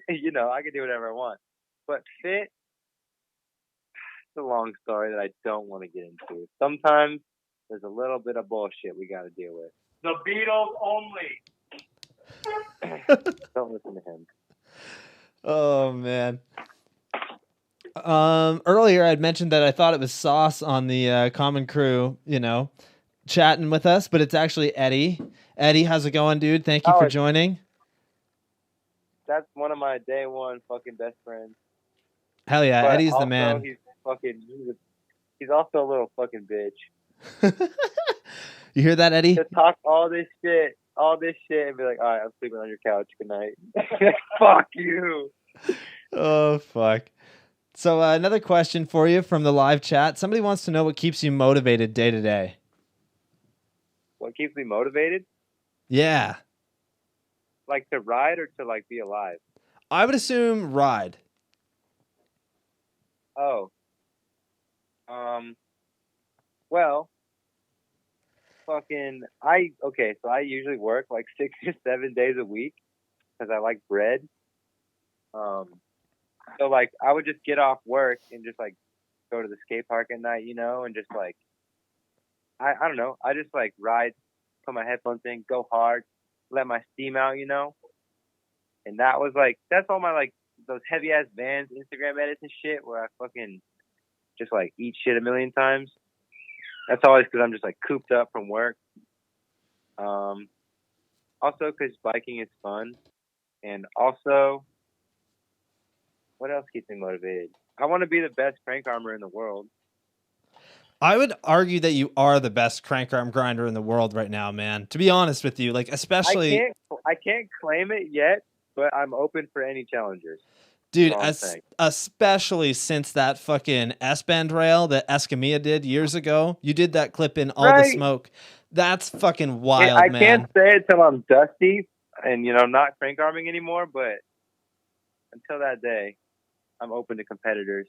You know, I can do whatever I want. But fit, it's a long story that I don't want to get into. Sometimes there's a little bit of bullshit we got to deal with. The Beatles only. Don't listen to him. Oh, man. Earlier I'd mentioned that I thought it was Sauce on the Common Crew, you know, chatting with us, but it's actually Eddie. Eddie, how's it going, dude? Thank you for joining. That's one of my day one fucking best friends. Hell yeah, but Eddie's also, the man. He's also a little fucking bitch. You hear that, Eddie? To talk all this shit, and be like, all right, I'm sleeping on your couch. Good night. Fuck you. Oh, fuck. So another question for you from the live chat. Somebody wants to know what keeps you motivated day to day. What keeps me motivated? Yeah. Like to ride or to like be alive? I would assume ride. Oh. Well, so I usually work like 6 or 7 days a week because I like bread. So like I would just get off work and just like go to the skate park at night, you know, and just like I don't know, I just like ride, put my headphones in, go hard, let my steam out, you know. And that was like, that's all my like those heavy ass Vans Instagram edits and shit where I fucking just like eat shit a million times. That's always because I'm just like cooped up from work. Also because biking is fun, and also what else keeps me motivated? I want to be the best crank armor in the world. I would argue that you are the best crank arm grinder in the world right now, man. To be honest with you, like especially I can't claim it yet, but I'm open for any challengers. Dude, especially since that fucking S-bend rail that Escamilla did years ago. You did that clip in All the Smoke. That's fucking wild, man. I can't say it till I'm dusty and, you know, not crank arming anymore, but until that day, I'm open to competitors.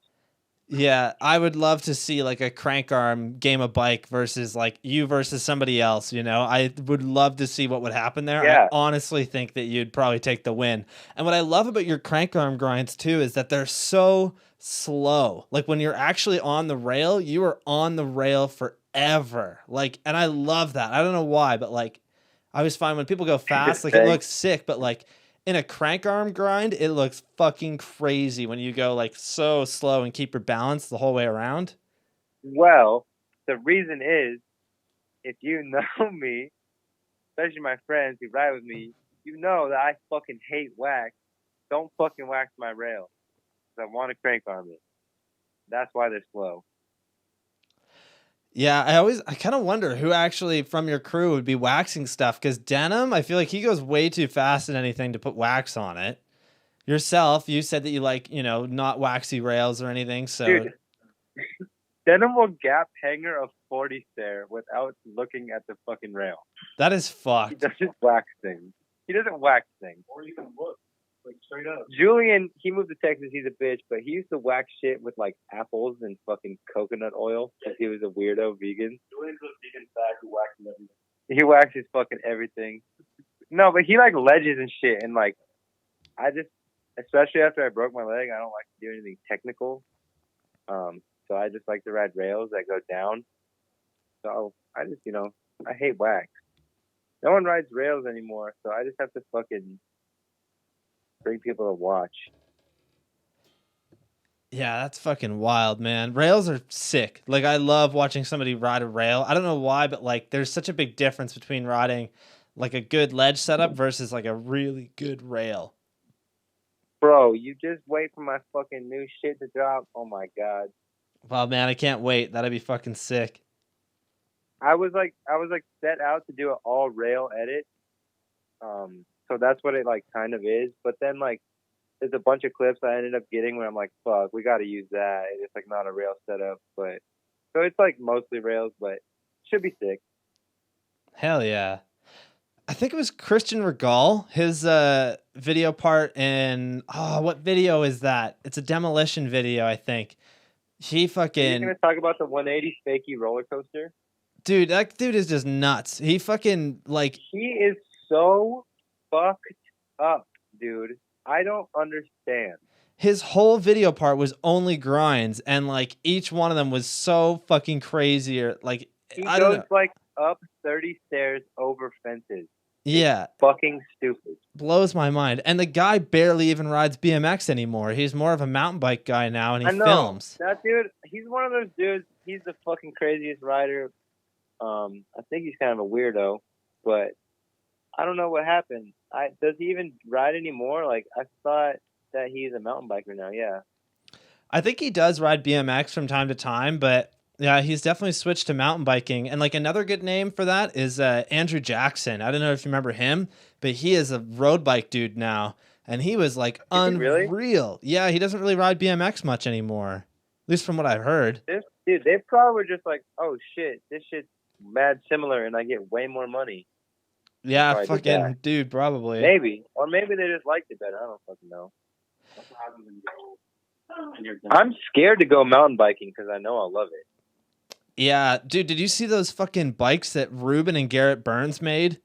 Yeah, I would love to see like a crank arm game of bike versus like you versus somebody else, you know? I would love to see what would happen there. Yeah. I honestly think that you'd probably take the win. And what I love about your crank arm grinds too is that they're so slow. Like when you're actually on the rail, you are on the rail forever. Like, and I love that. I don't know why, but like I always find when people go fast, like it looks sick, but like in a crank arm grind, it looks fucking crazy when you go like so slow and keep your balance the whole way around. Well, the reason is, if you know me, especially my friends who ride with me, you know that I fucking hate wax. Don't fucking wax my rail. Because I want to crank arm it. That's why they're slow. Yeah, I kind of wonder who actually from your crew would be waxing stuff, because Denim, I feel like he goes way too fast at anything to put wax on it. Yourself, you said that you like, you know, not waxy rails or anything, so... Dude, Denim will gap hanger a 40 stair without looking at the fucking rail. That is fucked. He doesn't wax things. Or you can look. Like straight up. Julian, he moved to Texas. He's a bitch, but he used to wax shit with like apples and fucking coconut oil because he was a weirdo vegan. Julian's a vegan fag who waxes everything. He waxes fucking everything. No, but he like ledges and shit, and like, that's especially after I broke my leg, I don't like to do anything technical. So I just like to ride rails that go down. So I just, I hate wax. No one rides rails anymore, so I just have to fucking bring people to watch. Yeah, that's fucking wild, man. Rails are sick. Like, I love watching somebody ride a rail. I don't know why, but like, there's such a big difference between riding like a good ledge setup versus like a really good rail. Bro, you just wait for my fucking new shit to drop. Oh my god. Wow, man, I can't wait. That'd be fucking sick. I was like set out to do an all rail edit. So that's what it like kind of is. But then like there's a bunch of clips I ended up getting where I'm like, fuck, we got to use that. It's like not a rail setup, but so it's like mostly rails, but should be sick. Hell yeah. I think it was Christian Regal, his video part in, what video is that? It's a demolition video, I think. He fucking. Are you gonna talk about the 180 fakey roller coaster? Dude, that dude is just nuts. He fucking like. He is so fucked up, dude. I don't understand. His whole video part was only grinds, and like each one of them was so fucking crazy. Or like he I don't goes know. like up 30 stairs over fences. Yeah, it's fucking stupid. Blows my mind. And the guy barely even rides BMX anymore. He's more of a mountain bike guy now, and he films. That dude, he's one of those dudes. He's the fucking craziest rider. I think he's kind of a weirdo, but I don't know what happened. Does he even ride anymore? Like, I thought that he's a mountain biker now. Yeah. I think he does ride BMX from time to time, but yeah, he's definitely switched to mountain biking. And like another good name for that is Andrew Jackson. I don't know if you remember him, but he is a road bike dude now. And he was like unreal. Really? Yeah, he doesn't really ride BMX much anymore, at least from what I've heard. Dude, they probably were just like, oh shit, this shit's mad similar and I get way more money. Yeah, fucking dude, probably. Maybe. Or maybe they just liked it better. I don't fucking know. I'm scared to go mountain biking because I know I'll love it. Yeah, dude, did you see those fucking bikes that Ruben and Garrett Burns made?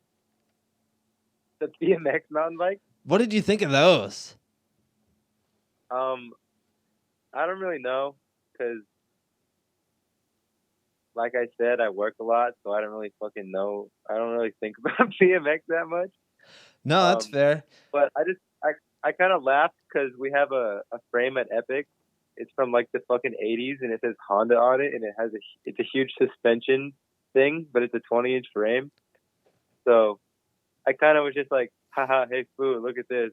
The BMX mountain bike? What did you think of those? I don't really know because, like I said, I work a lot, so I don't really fucking know. I don't really think about BMX that much. No, that's fair. But I kind of laughed because we have a frame at Epic. It's from like the fucking 80s, and it says Honda on it, and it's a huge suspension thing, but it's a 20-inch frame. So I kind of was just like, haha, hey, Foo, look at this.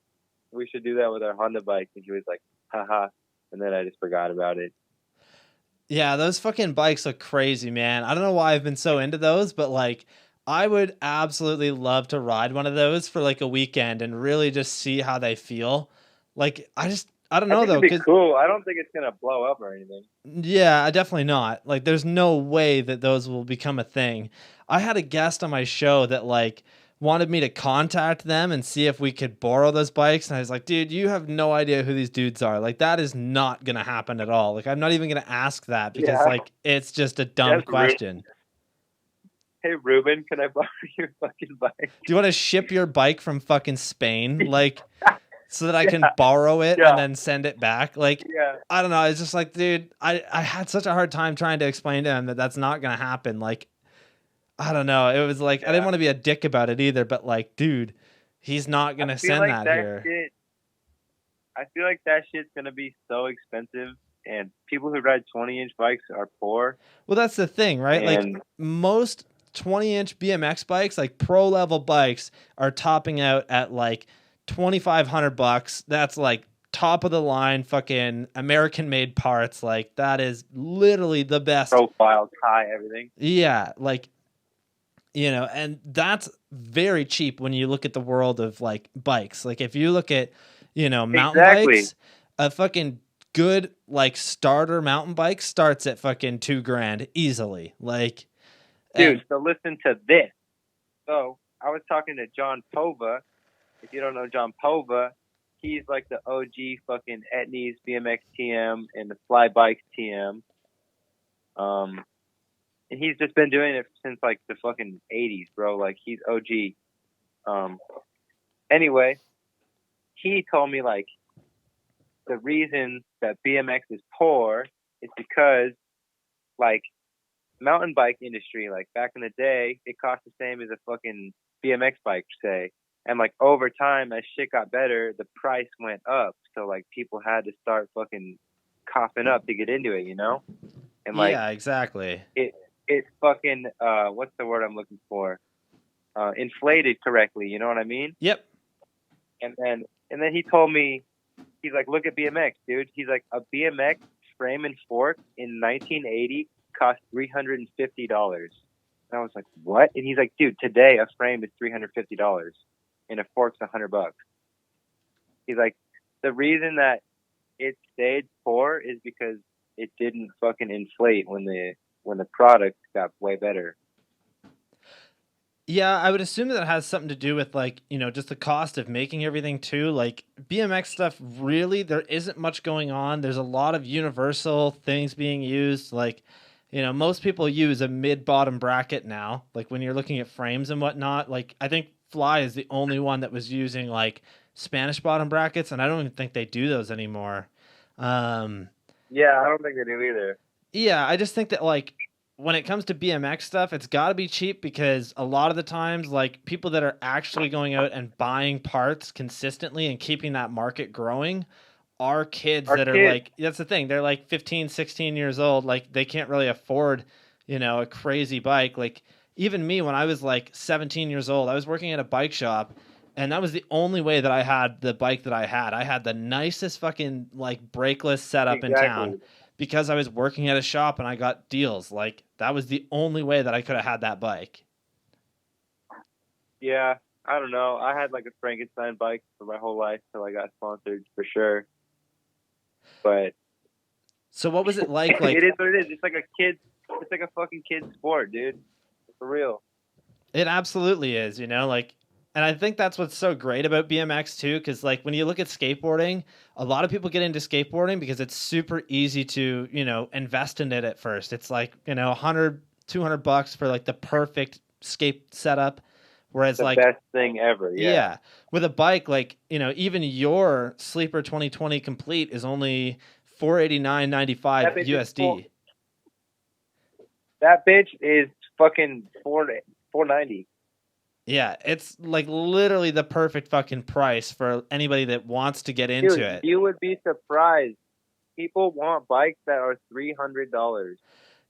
We should do that with our Honda bike. And he was like, haha. And then I just forgot about it. Yeah, those fucking bikes look crazy, man. I don't know why I've been so into those, but like I would absolutely love to ride one of those for like a weekend and really just see how they feel. Like I don't know though. It'd be cool. I don't think it's gonna blow up or anything. Yeah, definitely not. Like there's no way that those will become a thing. I had a guest on my show that like wanted me to contact them and see if we could borrow those bikes. And I was like, dude, you have no idea who these dudes are. Like that is not going to happen at all. Like I'm not even going to ask that because like, it's just a dumb question. Hey, Ruben, can I borrow your fucking bike? Do you want to ship your bike from fucking Spain? Like so that I can borrow it and then send it back? Like, I don't know. It's just like, dude, I had such a hard time trying to explain to him that that's not going to happen. Like, I don't know. It was like, I didn't want to be a dick about it either, but like, dude, he's not going to send that here. I feel like that shit's going to be so expensive, and people who ride 20-inch bikes are poor. Well, that's the thing, right? Like most 20-inch BMX bikes, like pro level bikes, are topping out at like $2,500. That's like top of the line, fucking American made parts. Like that is literally the best. Profile, tie, everything. Yeah. Like, you know, and that's very cheap when you look at the world of like bikes. Like if you look at, you know, mountain bikes, a fucking good like starter mountain bike starts at fucking $2,000 easily. Like, dude, so listen to this. So I was talking to John Pova. If you don't know John Pova, he's like the OG fucking Etnies BMX TM and the Fly Bikes TM. And he's just been doing it since like the fucking 80s, bro. Like he's OG. Anyway, he told me like the reason that BMX is poor is because, like, mountain bike industry, like back in the day, it cost the same as a fucking BMX bike, say. And like over time, as shit got better, the price went up. So like people had to start fucking coughing up to get into it, you know? And like Yeah, exactly. it fucking what's the word I'm looking for? Inflated correctly, you know what I mean? Yep. And then he told me, he's like, look at BMX, dude. He's like, a BMX frame and fork in 1980 cost $350. And I was like, what? And he's like, dude, today a frame is $350 and a fork's $100. He's like, the reason that it stayed poor is because it didn't fucking inflate when the product got way better. Yeah, I would assume that has something to do with like, just the cost of making everything too. Like BMX stuff, really, there isn't much going on. There's a lot of universal things being used. Like, most people use a mid-bottom bracket now. Like when you're looking at frames and whatnot, like I think Fly is the only one that was using like Spanish bottom brackets, and I don't even think they do those anymore. Yeah, I don't think they do either. Yeah, I just think that like when it comes to BMX stuff, it's got to be cheap because a lot of the times, like people that are actually going out and buying parts consistently and keeping that market growing are kids that are like, that's the thing. They're like 15, 16 years old. Like they can't really afford, a crazy bike. Like even me, when I was like 17 years old, I was working at a bike shop and that was the only way that I had the bike that I had. I had the nicest fucking like brakeless setup in town because I was working at a shop and I got deals. Like that was the only way that I could have had that bike. Yeah, I don't know. I had like a Frankenstein bike for my whole life till I got sponsored for sure. But so what was it like? Like it is what it is. It's like a kid. It's like a fucking kid sport, dude. For real. It absolutely is. Like. And I think that's what's so great about BMX too, because like when you look at skateboarding, a lot of people get into skateboarding because it's super easy to, invest in it at first. It's like, $100, $200 for like the perfect skate setup. Whereas the like best thing ever. Yeah. With a bike, like, even your Sleeper 2020 complete is only $489.95 USD. That bitch is fucking $490. Yeah, it's like literally the perfect fucking price for anybody that wants to get into it. You would be surprised. People want bikes that are $300.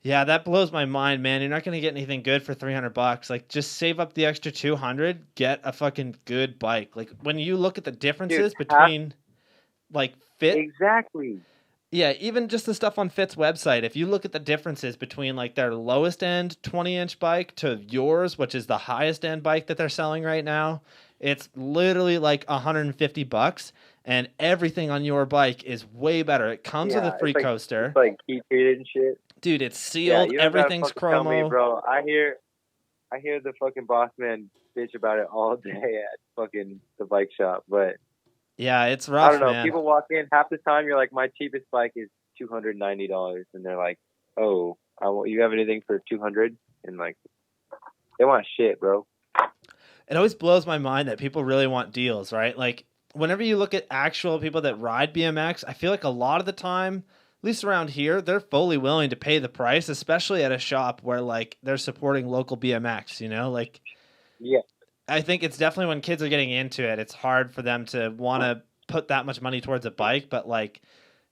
Yeah, that blows my mind, man. You're not going to get anything good for $300. Like just save up the extra 200, get a fucking good bike. Like when you look at the differences between like fit. Exactly. Yeah, even just the stuff on Fit's website, if you look at the differences between like their lowest end 20-inch bike to yours, which is the highest end bike that they're selling right now, it's literally like $150 and everything on your bike is way better. It comes with a free coaster. It's like heat treated and shit. Dude, it's sealed, everything's chromo. Tell me, bro. I hear the fucking boss man bitch about it all day at fucking the bike shop, but yeah, it's rough. I don't know. Man. People walk in half the time. You're like, my cheapest bike is $290, and they're like, "Oh, you have anything for $200?" And like, they want shit, bro. It always blows my mind that people really want deals, right? Like, whenever you look at actual people that ride BMX, I feel like a lot of the time, at least around here, they're fully willing to pay the price, especially at a shop where like they're supporting local BMX. Like, yeah. I think it's definitely when kids are getting into it, it's hard for them to want to put that much money towards a bike, but like,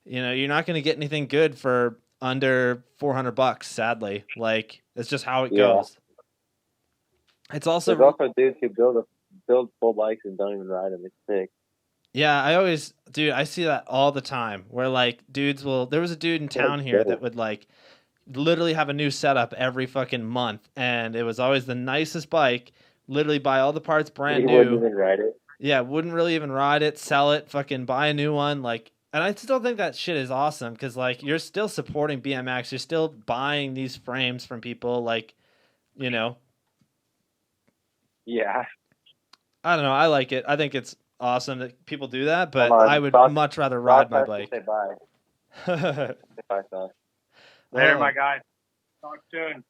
you're not going to get anything good for under $400, sadly. Like, it's just how it goes. It's also there's also dudes who build full bikes and don't even ride them. It's sick. Yeah, I see that all the time where like there was a dude in town here that would like literally have a new setup every fucking month, and it was always the nicest bike. Literally buy all the parts brand new. Wouldn't even ride it. Yeah, wouldn't really even ride it, sell it, fucking buy a new one. Like, and I still think that shit is awesome because like you're still supporting BMX, you're still buying these frames from people, like, Yeah. I don't know. I like it. I think it's awesome that people do that, but I would much rather ride my bike. Say bye. Later, my guy. Talk soon.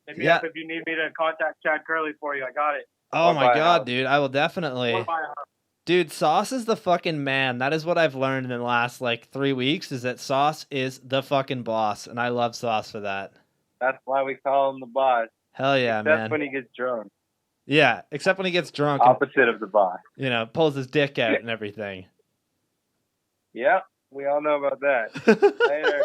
Hit me up if you need me to contact Chad Curley for you. I got it. Oh my God, dude. I will definitely. Dude, Sauce is the fucking man. That is what I've learned in the last like 3 weeks is that Sauce is the fucking boss, and I love Sauce for that. That's why we call him the boss. Hell yeah, Except man. when he gets drunk. Yeah, except when he gets drunk and, Opposite of the boss. pulls his dick out and everything. Yep, we all know about that. Later.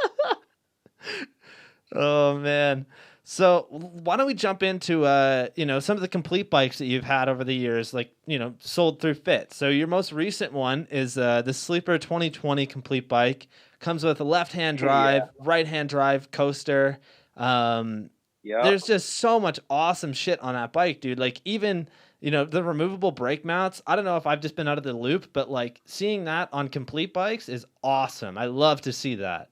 Oh man. So why don't we jump into some of the complete bikes that you've had over the years, like sold through Fit. So your most recent one is the Sleeper 2020 complete bike. Comes with a left-hand drive, right-hand drive coaster. There's just so much awesome shit on that bike, dude. Like even the removable brake mounts. I don't know if I've just been out of the loop, but like seeing that on complete bikes is awesome. I love to see that.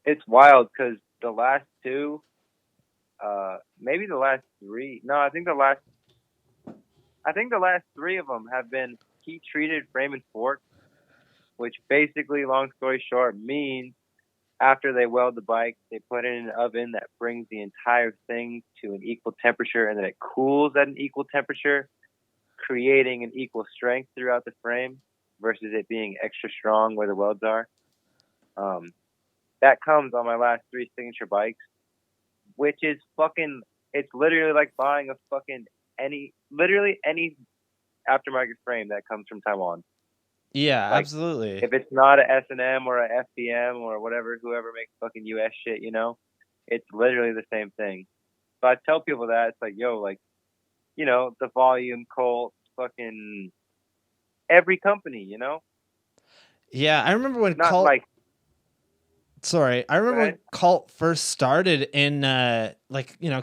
It's wild because the last two, maybe the last three. No, I think the last three of them have been heat treated frame and fork, which basically, long story short, means after they weld the bike, they put it in an oven that brings the entire thing to an equal temperature, and then it cools at an equal temperature, creating an equal strength throughout the frame versus it being extra strong where the welds are. That comes on my last three signature bikes, which is fucking, it's literally like buying a fucking any aftermarket frame that comes from Taiwan. Yeah, like, absolutely. If it's not a S&M or a FBM or whoever makes fucking US shit, it's literally the same thing. So I tell people that, it's like, yo, like, the Volume, Colt, fucking every company, Yeah, I remember when Not Colt... like... Sorry, I remember when Colt first started in a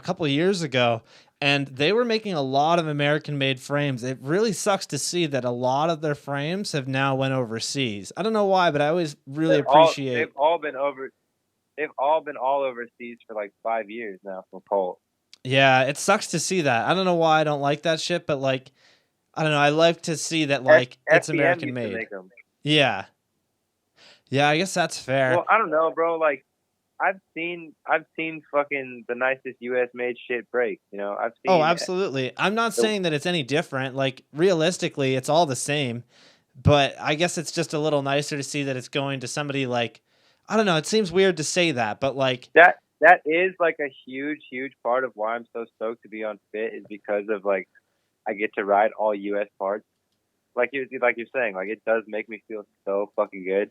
couple of years ago, and they were making a lot of American-made frames. It really sucks to see that a lot of their frames have now went overseas. I don't know why, but I always really appreciate. They've all been all overseas for like 5 years now from Colt. Yeah, it sucks to see that. I don't know why I don't like that shit, but like, I don't know. I like to see that like it's American made. Yeah. Yeah, I guess that's fair. Well, I don't know, bro. Like, I've seen fucking the nicest U.S. made shit break. I've seen. Oh, absolutely. I'm not saying that it's any different. Like, realistically, it's all the same. But I guess it's just a little nicer to see that it's going to somebody like, I don't know. It seems weird to say that, but like that is like a huge part of why I'm so stoked to be on Fit is because of like I get to ride all U.S. parts. Like you're saying, like it does make me feel so fucking good.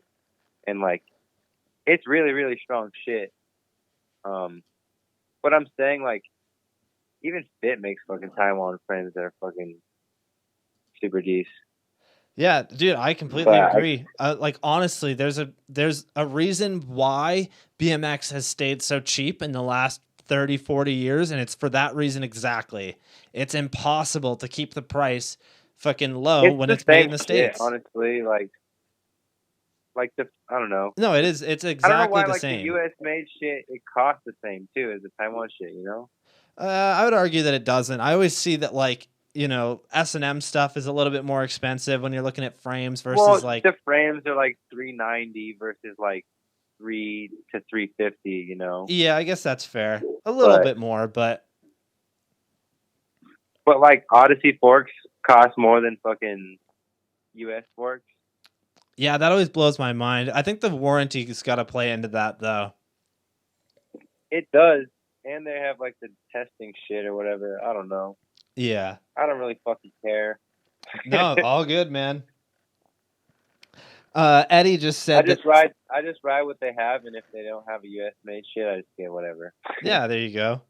And like, it's really, really strong shit. But I'm saying, like, even Fit makes fucking Taiwan frames that are fucking super decent. Yeah, dude, I completely agree. Like, honestly, there's a reason why BMX has stayed so cheap in the last 30, 40 years, and it's for that reason exactly. It's impossible to keep the price fucking low when it's made in the States. Honestly, I don't know. No, it is. It's exactly I don't know why, the like, same. the U.S. made shit, it costs the same too as the Taiwan shit. I would argue that it doesn't. I always see that like S&M stuff is a little bit more expensive when you're looking at frames versus like the frames are like $390 versus like $300 to $350. Yeah, I guess that's fair. A little bit more, but like Odyssey forks cost more than fucking U.S. forks. Yeah, that always blows my mind. I think the warranty's got to play into that, though. It does. And they have, like, the testing shit or whatever. I don't know. Yeah. I don't really fucking care. No, all good, man. Eddie just said I just ride what they have, and if they don't have a U.S.-made shit, I just get whatever. Yeah, there you go.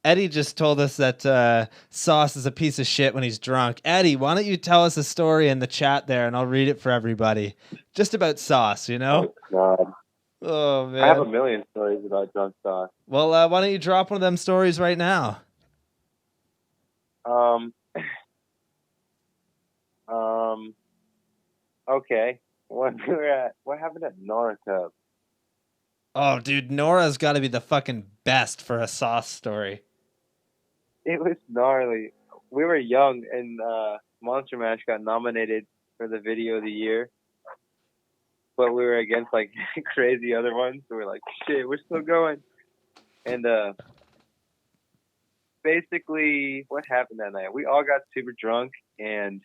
Eddie just told us that Sauce is a piece of shit when he's drunk. Eddie, why don't you tell us a story in the chat there, and I'll read it for everybody. Just about Sauce, Oh, God. Oh, man. I have a million stories about drunk Sauce. Well, why don't you drop one of them stories right now? Okay. What happened at Nora Cup? Oh, dude, Nora's got to be the fucking best for a Sauce story. It was gnarly. We were young, and Monster Mash got nominated for the video of the year. But we were against, like, crazy other ones. So we're like, shit, we're still going. And basically, what happened that night? We all got super drunk, and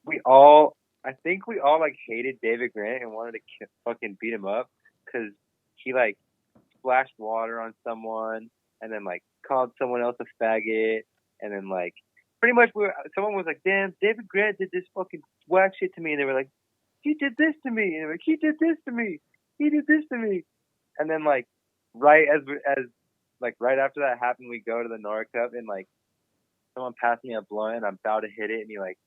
I think we all like hated David Grant and wanted to fucking beat him up because he like splashed water on someone and then like called someone else a faggot and then like pretty much someone was like, damn, David Grant did this fucking whack shit to me, and they were like, he did this to me, and they were like, he did this to me, he did this to me, and then like right right after that happened, we go to the Nora Cup and like someone passed me a blunt and I'm about to hit it and he like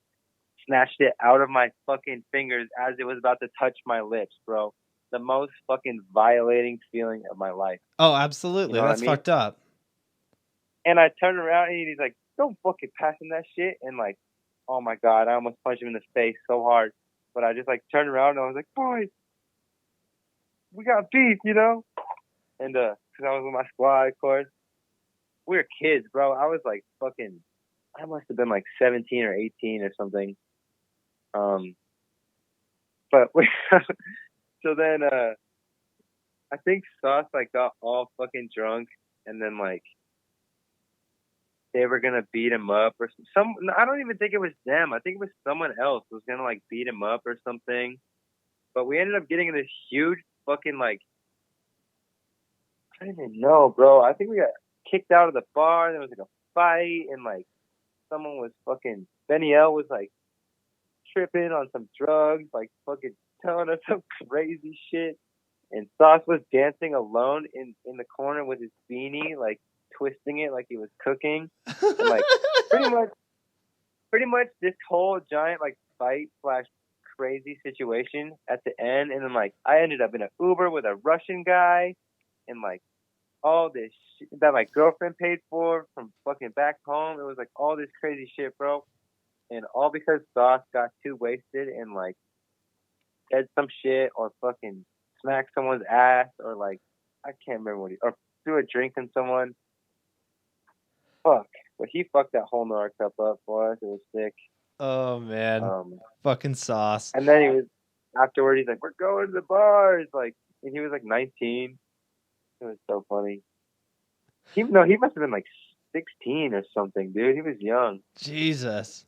snatched it out of my fucking fingers as it was about to touch my lips, bro. The most fucking violating feeling of my life. Oh, absolutely. You know That's fucked up. And I turned around and he's like, don't fucking pass him that shit. And like, oh my God, I almost punched him in the face so hard. But I just like turned around and I was like, boys, we got beef, you know? And because I was with my squad, of course. We were kids, bro. I was like fucking, I must have been like 17 or 18 or something. But so then I think Sauce like got all fucking drunk and then like they were gonna beat him up or some. I don't even think it was them. I think it was someone else was gonna like beat him up or something. But we ended up getting in this huge fucking like, I don't even know, bro. I think we got kicked out of the bar and there was like a fight and like someone was fucking, Benny L was like tripping on some drugs, like fucking telling us some crazy shit. And Sauce was dancing alone in the corner with his beanie, like twisting it like he was cooking. And like pretty much this whole giant like fight / crazy situation at the end. And then like I ended up in an Uber with a Russian guy and like all this shit that my girlfriend paid for from fucking back home. It was like all this crazy shit, bro. And all because Sauce got too wasted and like said some shit or fucking smacked someone's ass or like, I can't remember what or threw a drink on someone. Fuck. But he fucked that whole Nora Cup up for us. It was sick. Oh man. Fucking Sauce. And then he was, afterward, he's like, we're going to the bars. Like, and he was like 19. It was so funny. He must have been like 16 or something, dude. He was young. Jesus.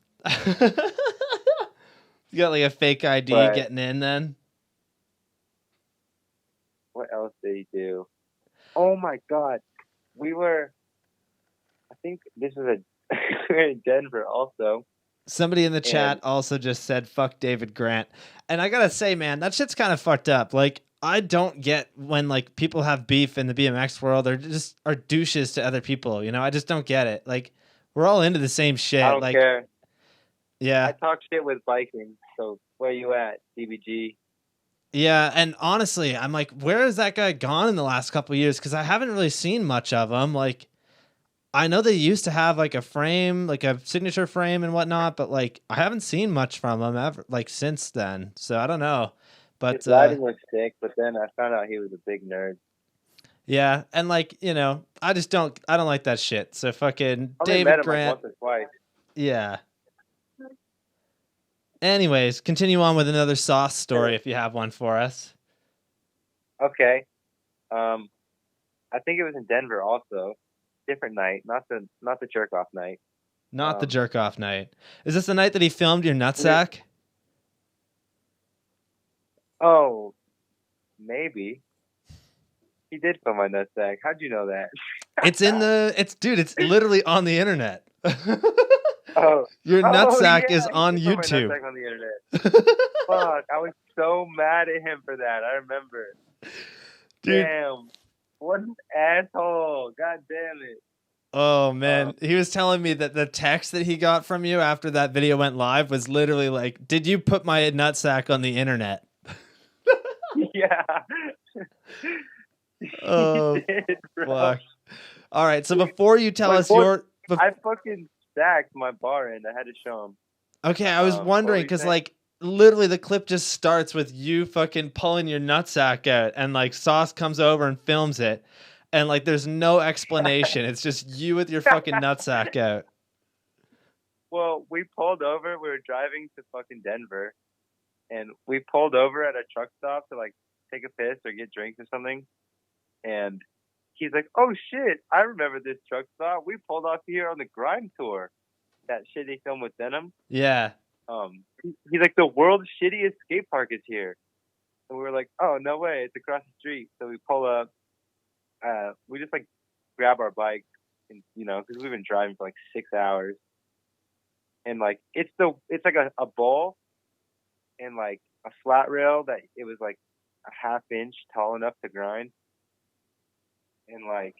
You got like a fake ID getting in then? What else did he do? Oh my God. I think this was we were in Denver also. Somebody in the chat also just said, fuck David Grant. And I gotta say, man, that shit's kind of fucked up. Like, I don't get when like people have beef in the BMX world or just are douches to other people. You know, I just don't get it. Like, we're all into the same shit. I don't like, care. Yeah. I talk shit with biking. So where you at, DBG? Yeah, and honestly, I'm like, where has that guy gone in the last couple of years? Because I haven't really seen much of him. Like, I know they used to have like a frame, like a signature frame and whatnot, but like I haven't seen much from him ever, like since then. So I don't know. But his riding was sick, but then I found out he was a big nerd. Yeah, and like, you know, I don't like that shit. So fucking I David met him Grant. like once or twice. Yeah. Anyways, continue on with another Sauce story if you have one for us. Okay. I think it was in Denver also. Different night, not the jerk off night. Not the jerk off night. Is this the night that he filmed your nutsack? Oh, maybe. He did film my nutsack. How'd you know that? It's literally on the internet. Your nutsack is on YouTube. My nutsack on the internet. Fuck, I was so mad at him for that. I remember. Dude. Damn. What an asshole. God damn it. Oh, man. He was telling me that the text that he got from you after that video went live was literally like, did you put my nutsack on the internet? Yeah. Oh, did, fuck. All right. So before you tell us I fucking stacked my bar end. I had to show him. Okay. I was wondering because like literally the clip just starts with you fucking pulling your nutsack out and like Sauce comes over and films it. And like there's no explanation. It's just you with your fucking nutsack out. Well, we pulled over. We were driving to fucking Denver. And we pulled over at a truck stop to like take a piss or get drinks or something. And he's like, oh shit, I remember this truck stop. We pulled off here on the Grime Tour. That shit he filmed with Denim. Yeah. he's like, the world's shittiest skate park is here. And we were like, oh, no way, it's across the street. So we pull up. We just like grab our bike, and because we've been driving for like 6 hours, and like it's like a bowl and like a flat rail that it was like a half inch tall enough to grind, and like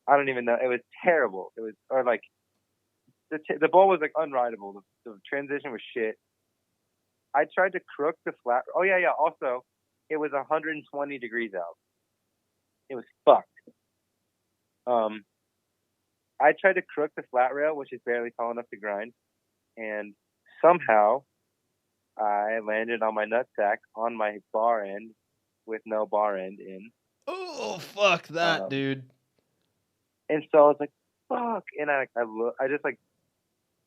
I don't even know. It was terrible. It was or like the bowl was like unrideable. The transition was shit. I tried to crook the flat. Oh yeah. Also, it was 120 degrees out. It was fucked. I tried to crook the flat rail, which is barely tall enough to grind, and somehow I landed on my nutsack on my bar end with no bar end in. Oh, fuck that, dude. And so I was like, fuck. And I just like,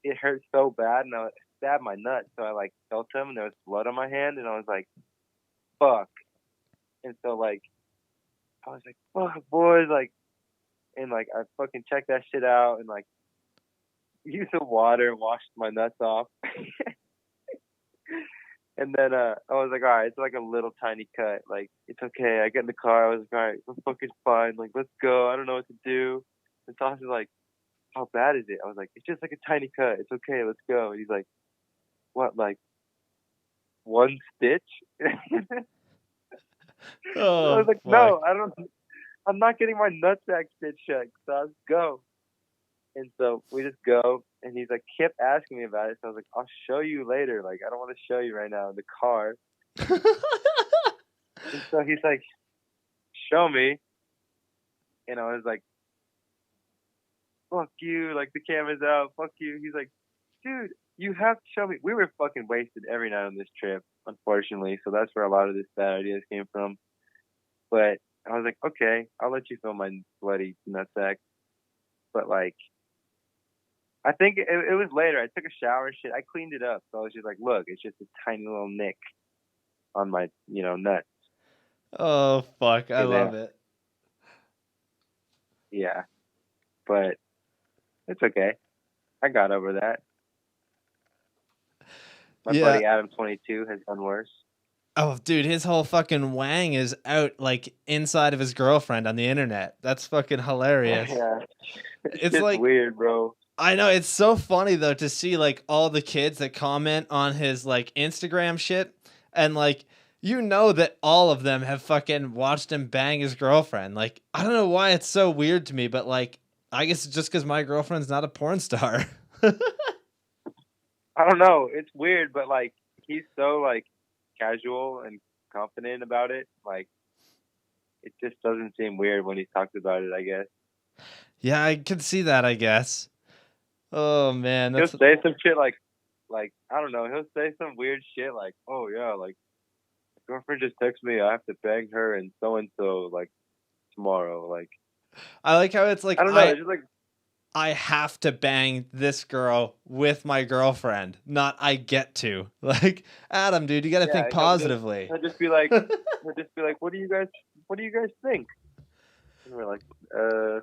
it hurt so bad, and I stabbed my nut. So I like felt him, and there was blood on my hand, and I was like, fuck. And so like, I was like, fuck, boys, like, and like I fucking checked that shit out and like used some water and washed my nuts off. And then I was like, all right, it's like a little tiny cut. Like, it's okay. I get in the car. I was like, all right, it's fucking fine. Like, let's go. I don't know what to do. And Sasha's like, how bad is it? I was like, it's just like a tiny cut. It's okay. Let's go. And he's like, what, like one stitch? Oh, I was like, fuck. no, I'm not getting my nutsack stitch shut. So let's go. And so we just go, and he's like kept asking me about it. So I was like, I'll show you later. Like, I don't want to show you right now in the car. And so he's like, show me. And I was like, fuck you. Like, the camera's out. Fuck you. He's like, dude, you have to show me. We were fucking wasted every night on this trip, unfortunately. So that's where a lot of this bad ideas came from. But I was like, okay, I'll let you film my bloody nutsack. But like, I think it was later. I took a shower and shit. I cleaned it up. So I was just like, look, it's just a tiny little nick on my, nuts. Oh, fuck. I love it. Yeah. But it's okay. I got over that. My buddy Adam 22 has done worse. Oh, dude, his whole fucking wang is out like inside of his girlfriend on the internet. That's fucking hilarious. Yeah. It's like weird, bro. I know, it's so funny though to see like all the kids that comment on his like Instagram shit, and like that all of them have fucking watched him bang his girlfriend. Like, I don't know why it's so weird to me, but like I guess it's just because my girlfriend's not a porn star. I don't know. It's weird, but like he's so like casual and confident about it. Like, it just doesn't seem weird when he talks about it, I guess. Yeah, I can see that, I guess. Oh man, he'll say some shit like I don't know. He'll say some weird shit like, "Oh yeah, like my girlfriend just texted me. I have to bang her and so like tomorrow." Like, I like how it's like I don't know. It's just like I have to bang this girl with my girlfriend, not I get to. Like, Adam, dude, you got to think positively. He'll just be like, "What do you guys think?" And we're like, I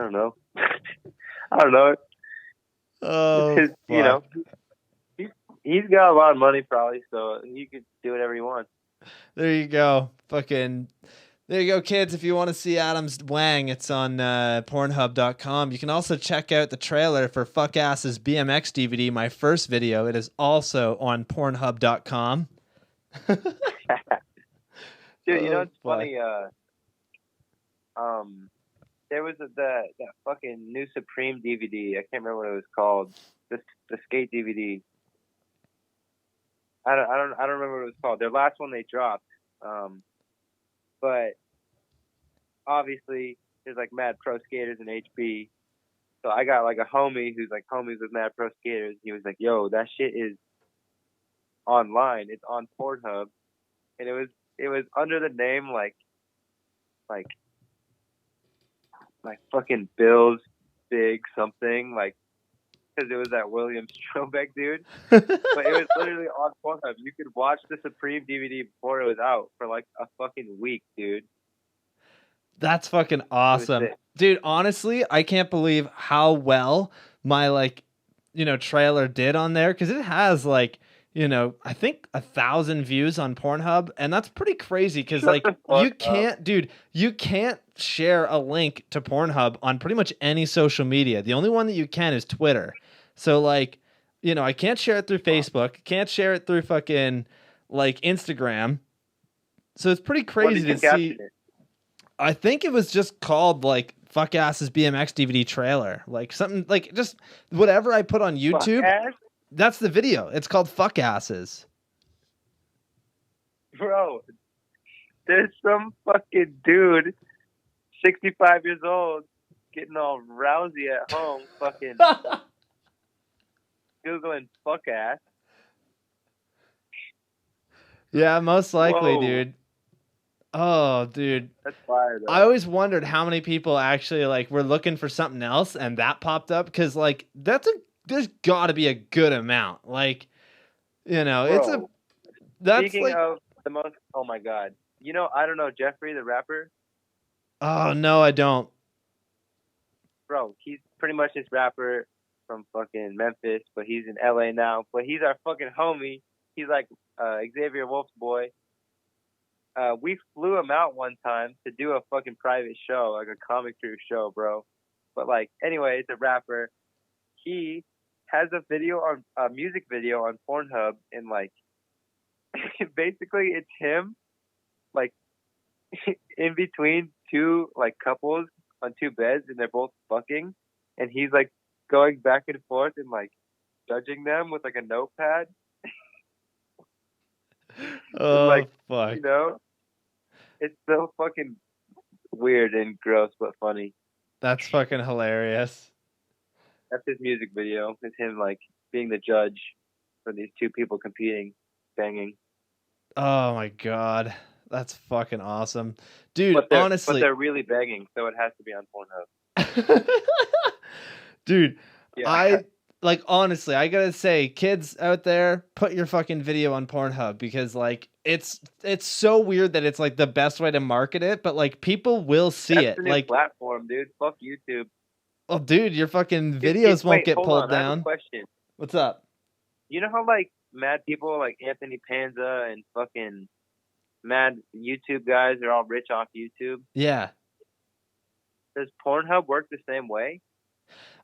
don't know. I don't know. Oh, he's got a lot of money probably, so he could do whatever he wants. There you go. There you go, kids. If you want to see Adam's wang, it's on Pornhub.com. You can also check out the trailer for Fuck Ass's BMX DVD, my first video. It is also on Pornhub.com. Dude, it's funny. There was that fucking new Supreme DVD. I can't remember what it was called. The skate DVD. I don't remember what it was called. Their last one they dropped. But obviously there's like mad pro skaters in HB. So I got like a homie who's like homies with mad pro skaters. He was like, "Yo, that shit is online. It's on Pornhub." And it was under the name like fucking Bill's Big something, like, because it was that William Strobeck dude. But it was literally on Pornhub. You could watch the Supreme DVD before it was out for like a fucking week, dude. That's fucking awesome. Dude, honestly, I can't believe how well my like trailer did on there, because it has like, I think 1,000 views on Pornhub, and that's pretty crazy because Shut like the fuck up. you can't share a link to Pornhub on pretty much any social media. The only one that you can is Twitter. So like, I can't share it through Facebook, can't share it through fucking like Instagram. So it's pretty What did crazy you to caption see. it? I think it was just called like Fuck Ass's BMX DVD trailer. Like something like just whatever I put on Fuck YouTube. ass? That's the video. It's called Fuck Asses. Bro, there's some fucking dude, 65 years old, getting all rousy at home, fucking Googling fuck ass. Yeah, most likely, Whoa. dude. Oh, dude. That's fire, though. I always wondered how many people actually like were looking for something else and that popped up, because like there's got to be a good amount. Like, Bro, that's speaking like, of the most, oh my god. I don't know Jeffrey, the rapper? oh no, I don't. Bro, he's pretty much this rapper from fucking Memphis, but he's in LA now. But he's our fucking homie. He's like Xavier Wolf's boy. We flew him out one time to do a fucking private show, like a comic crew show, bro. But like, anyway, it's a rapper. He has a music video on Pornhub, and like, basically it's him, like, in between two like couples on two beds, and they're both fucking, and he's like going back and forth and like judging them with like a notepad. Oh, like, fuck. It's so fucking weird and gross, but funny. That's fucking hilarious. That's his music video. It's him like being the judge for these two people competing, banging. Oh my god. That's fucking awesome. Dude, But honestly. they're really banging, so it has to be on Pornhub. Dude, Yeah. honestly, I gotta say, kids out there, put your fucking video on Pornhub, because like it's so weird that it's like the best way to market it, but like people will see That's it. the new Like, platform, dude. Fuck YouTube. well, dude, your fucking videos won't Wait, get hold pulled on. I have down. a question. What's up? You know how like mad people like Anthony Panza and fucking mad YouTube guys are all rich off YouTube? Yeah. Does Pornhub work the same way?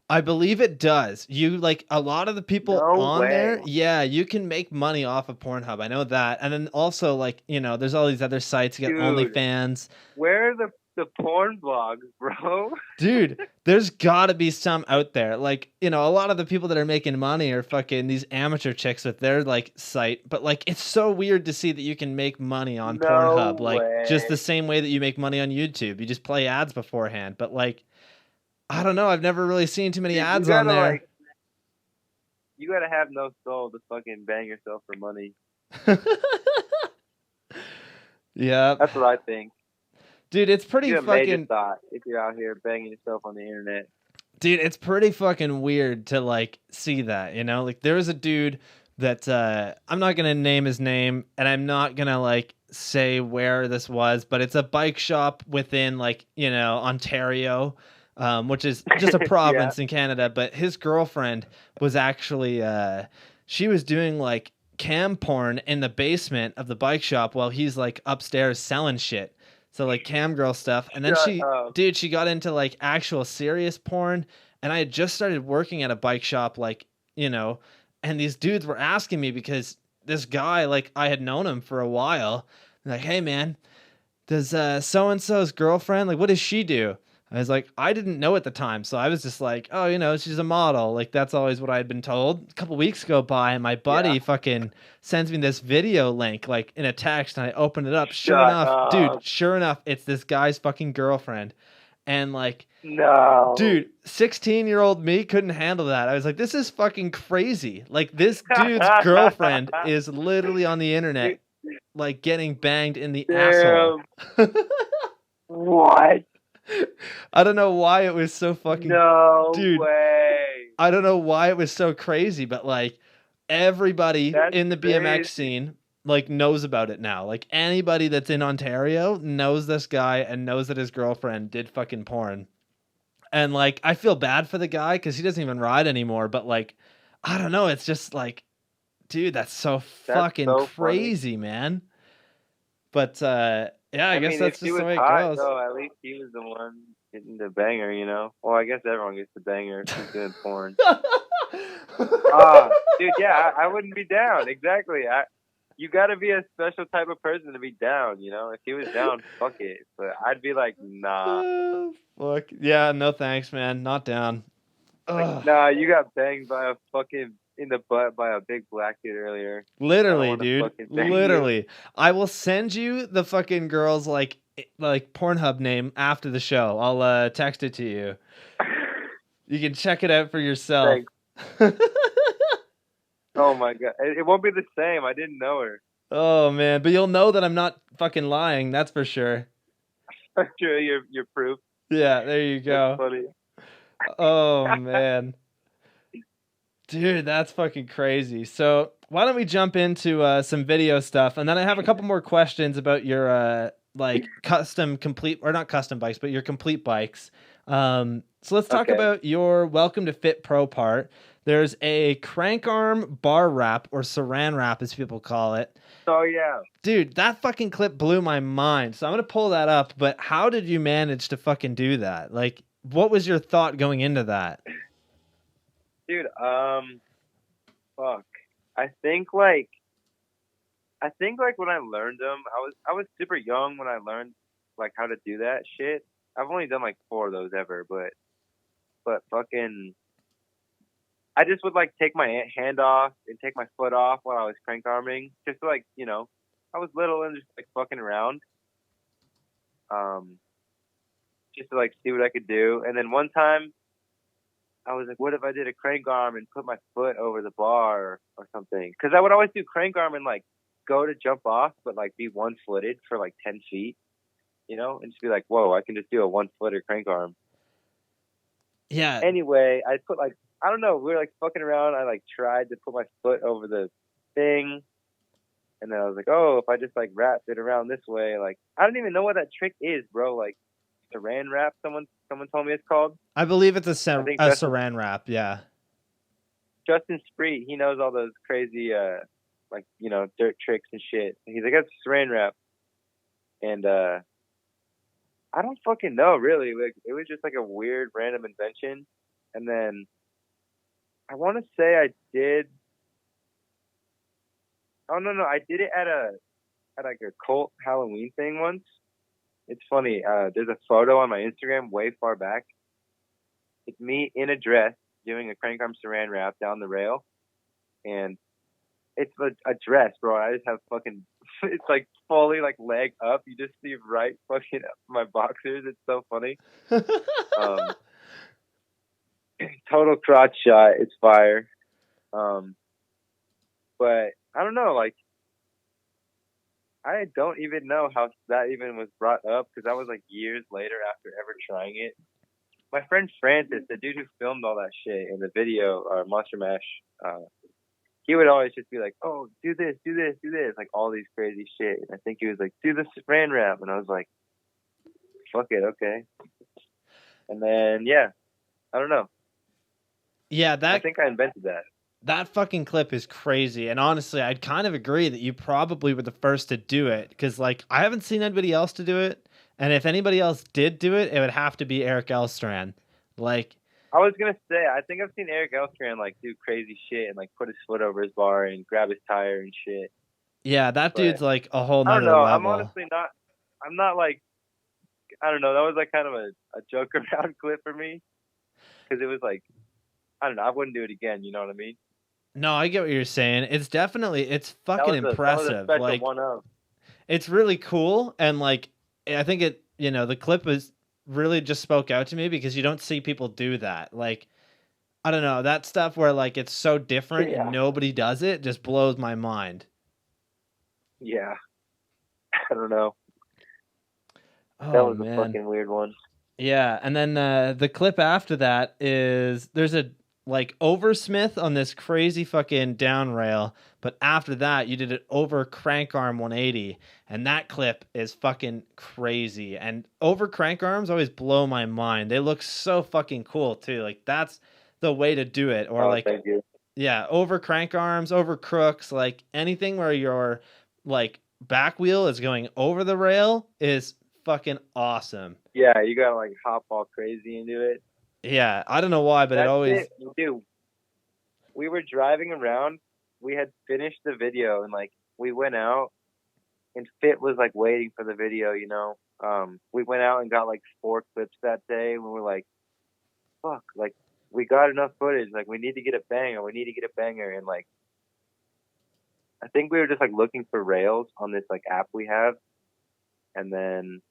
I believe it does. You like a lot of the people No on way. there. Yeah, you can make money off of Pornhub. I know that. And then also like, there's all these other sites. You got Dude. OnlyFans. Where are the porn vlogs, bro? Dude, there's got to be some out there. Like, a lot of the people that are making money are fucking these amateur chicks with their like site. But like, it's so weird to see that you can make money on No Pornhub. Like, just way. the same way that you make money on YouTube. You just play ads beforehand. But like, I don't know. I've never really seen too many Dude, ads on there. like, you gotta have no soul to fucking bang yourself for money. Yeah. That's what I think. Dude, it's pretty You have a major fucking thought if you're out here banging yourself on the internet. Dude, it's pretty fucking weird to like see that, Like there was a dude that I'm not going to name his name, and I'm not going to like say where this was, but it's a bike shop within like, Ontario, which is just a province in Canada, but his girlfriend was actually she was doing like cam porn in the basement of the bike shop while he's like upstairs selling shit. So like cam girl stuff. And then she got into like actual serious porn. And I had just started working at a bike shop, like, and these dudes were asking me, because this guy, like, I had known him for a while. Like, hey man, does so-and-so's girlfriend, like, what does she do? I was like, I didn't know at the time. So I was just like, oh, she's a model. Like, that's always what I had been told. A couple weeks go by, and my buddy fucking sends me this video link, like, in a text, and I open it up. Sure enough, it's this guy's fucking girlfriend. And, like, no. Dude, 16-year-old me couldn't handle that. I was like, this is fucking crazy. Like, this dude's girlfriend is literally on the internet, like, getting banged in the asshole. What? I don't know why it was so fucking... No Dude, way. I don't know why it was so crazy, but, like, everybody in the BMX crazy. scene, like, knows about it now. Like, anybody that's in Ontario knows this guy and knows that his girlfriend did fucking porn. And, like, I feel bad for the guy because he doesn't even ride anymore, but, like, I don't know. It's just like, dude, that's so That's fucking so funny. crazy, man. But yeah, I guess mean, that's if he just the was way it hot, goes. though, at least he was the one getting the banger, you know? Well, I guess everyone gets the banger if he's doing porn. Dude, yeah, I wouldn't be down. Exactly. You got to be a special type of person to be down, you know? If he was down, fuck it. But I'd be like, nah. Fuck. Yeah, no thanks, man. Not down. Like, nah, you got banged by a fucking in the butt by a big black dude earlier. Literally, dude. Literally. You. I will send you the fucking girl's like Pornhub name after the show. I'll text it to you. You can check it out for yourself. Oh my god. It won't be the same. I didn't know her. Oh man, but you'll know that I'm not fucking lying, that's for sure. Sure, you're proof. Yeah, there you go. That's funny. Oh man. Dude, that's fucking crazy. So why don't we jump into some video stuff, and then I have a couple more questions about your like custom complete, or not custom bikes, but your complete bikes. So let's talk about your Welcome to Fit Pro part. There's a crank arm bar wrap, or saran wrap as people call it. Oh yeah. Dude, that fucking clip blew my mind. So I'm gonna pull that up, but how did you manage to fucking do that? Like, what was your thought going into that? Dude, fuck. I think like when I learned them, I was super young when I learned like how to do that shit. I've only done like 4 of those ever, but fucking, I just would like take my hand off and take my foot off while I was crank arming, just to, like, you know, I was little and just like fucking around, just to like see what I could do. And then one time, I was like, what if I did a crank arm and put my foot over the bar or something? Because I would always do crank arm and like go to jump off, but like be one-footed for like 10 feet, you know, and just be like, whoa, I can just do a one-footer crank arm. Yeah. Anyway, I put like, I don't know, we were like fucking around. I like tried to put my foot over the thing. And then I was like, oh, if I just like wrapped it around this way, like, I don't even know what that trick is, bro. Like, saran wrap, someone told me it's called. I believe it's a saran wrap, yeah. Justin Spree, he knows all those crazy, like, you know, dirt tricks and shit. He's like, that's saran wrap. And I don't fucking know, really. Like, it was just like a weird, random invention. And then I want to say I did. Oh no, I did it at like a cult Halloween thing once. It's funny. There's a photo on my Instagram way far back. It's me in a dress doing a crank arm saran wrap down the rail, and it's a dress, bro. I just have fucking. It's like fully like leg up. You just see right fucking my boxers. It's so funny. Total crotch shot. It's fire. But I don't know. Like, I don't even know how that even was brought up, because that was like years later after ever trying it. My friend Francis, the dude who filmed all that shit in the video, Monster Mash, he would always just be like, oh, do this, like all these crazy shit. And I think he was like, do the saran wrap. And I was like, fuck it, okay. And then, yeah, I don't know. Yeah, I think I invented that. That fucking clip is crazy. And honestly, I'd kind of agree that you probably were the first to do it, because like I haven't seen anybody else to do it. And if anybody else did do it, it would have to be Eric Elstrand. Like, I was going to say, I think I've seen Eric Elstrand like do crazy shit and like put his foot over his bar and grab his tire and shit. Yeah, that dude's like a whole nother level. I don't know. level. I'm honestly not, I'm not like, I don't know. That was like kind of a joke around clip for me, because it was like, I don't know. I wouldn't do it again. You know what I mean? No, I get what you're saying. It's fucking impressive. That was a like, one-up. It's really cool. And like, I think it, you know, the clip was really just spoke out to me because you don't see people do that. Like, I don't know, that stuff where like it's so different and nobody does it just blows my mind. Yeah. I don't know. Oh, that was man. a fucking weird one. Yeah. And then the clip after that is there's a like oversmith on this crazy fucking down rail, but after that you did it over crank arm 180, and that clip is fucking crazy. And over crank arms always blow my mind. They look so fucking cool too. Like, that's the way to do it. Or like, thank you. Yeah, over crank arms, over crooks, like anything where your like back wheel is going over the rail is fucking awesome. Yeah, you gotta like hop all crazy into it. Yeah, I don't know why, but it That's always. it, dude. We were driving around. We had finished the video, and like we went out, and Fit was like waiting for the video. You know, we went out and got like 4 clips that day, and we were like, "Fuck!" Like we got enough footage. Like we need to get a banger. We need to get a banger, and like I think we were just like looking for rails on this like app we have, and then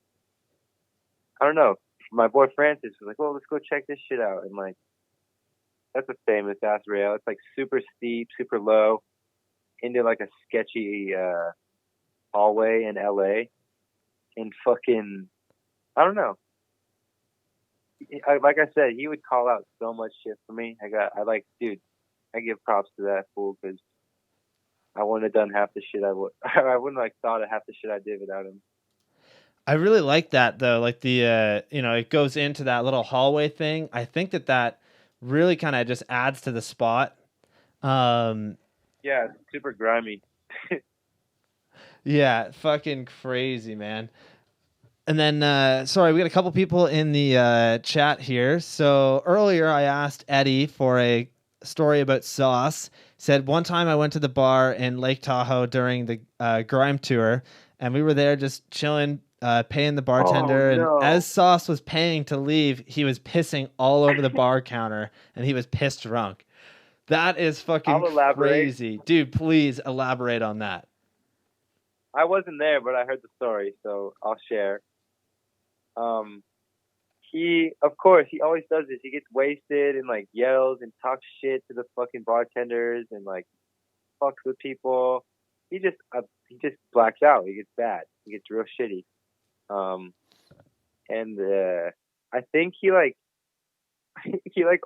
I don't know. My boy Francis was like, "Well, let's go check this shit out," and like. That's a famous ass rail. It's like super steep, super low, into like a sketchy hallway in LA. And fucking, I don't know. Like I said, he would call out so much shit for me. Dude, I give props to that fool because I wouldn't have done half the shit I would. I wouldn't have like thought of half the shit I did without him. I really like that though. Like the it goes into that little hallway thing. I think that really kind of just adds to the spot. Yeah, it's super grimy. Yeah, fucking crazy, man. And then, sorry, we got a couple people in the chat here. So earlier I asked Eddie for a story about Sauce. Said one time I went to the bar in Lake Tahoe during the Grime tour, and we were there just chilling, paying the bartender. Oh, no. And as Sauce was paying to leave, he was pissing all over the bar counter, and he was pissed drunk. That is fucking crazy. Dude, please elaborate on that. I wasn't there, but I heard the story, so I'll share. He always does this. He gets wasted and like yells and talks shit to the fucking bartenders and like fucks with people. He just blacks out. He gets bad. He gets real shitty. I think he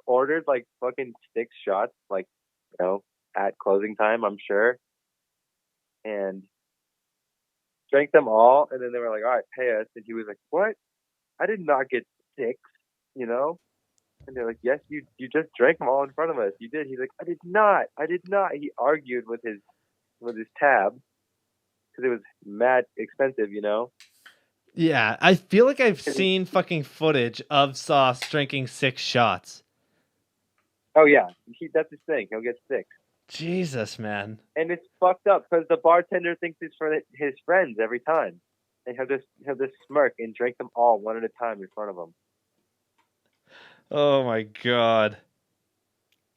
ordered like fucking 6 shots, like, you know, at closing time, I'm sure, and drank them all. And then they were like, "All right, pay us." And he was like, "What? I did not get 6, you know?" And they're like, "Yes, you just drank them all in front of us. You did." He's like, I did not. He argued with his tab because it was mad expensive, you know? Yeah, I feel like I've seen fucking footage of Sauce drinking 6 shots. Oh yeah, that's his thing. He'll get 6. Jesus, man. And it's fucked up because the bartender thinks it's for his friends every time, and he'll just smirk and drink them all one at a time in front of him. Oh my god.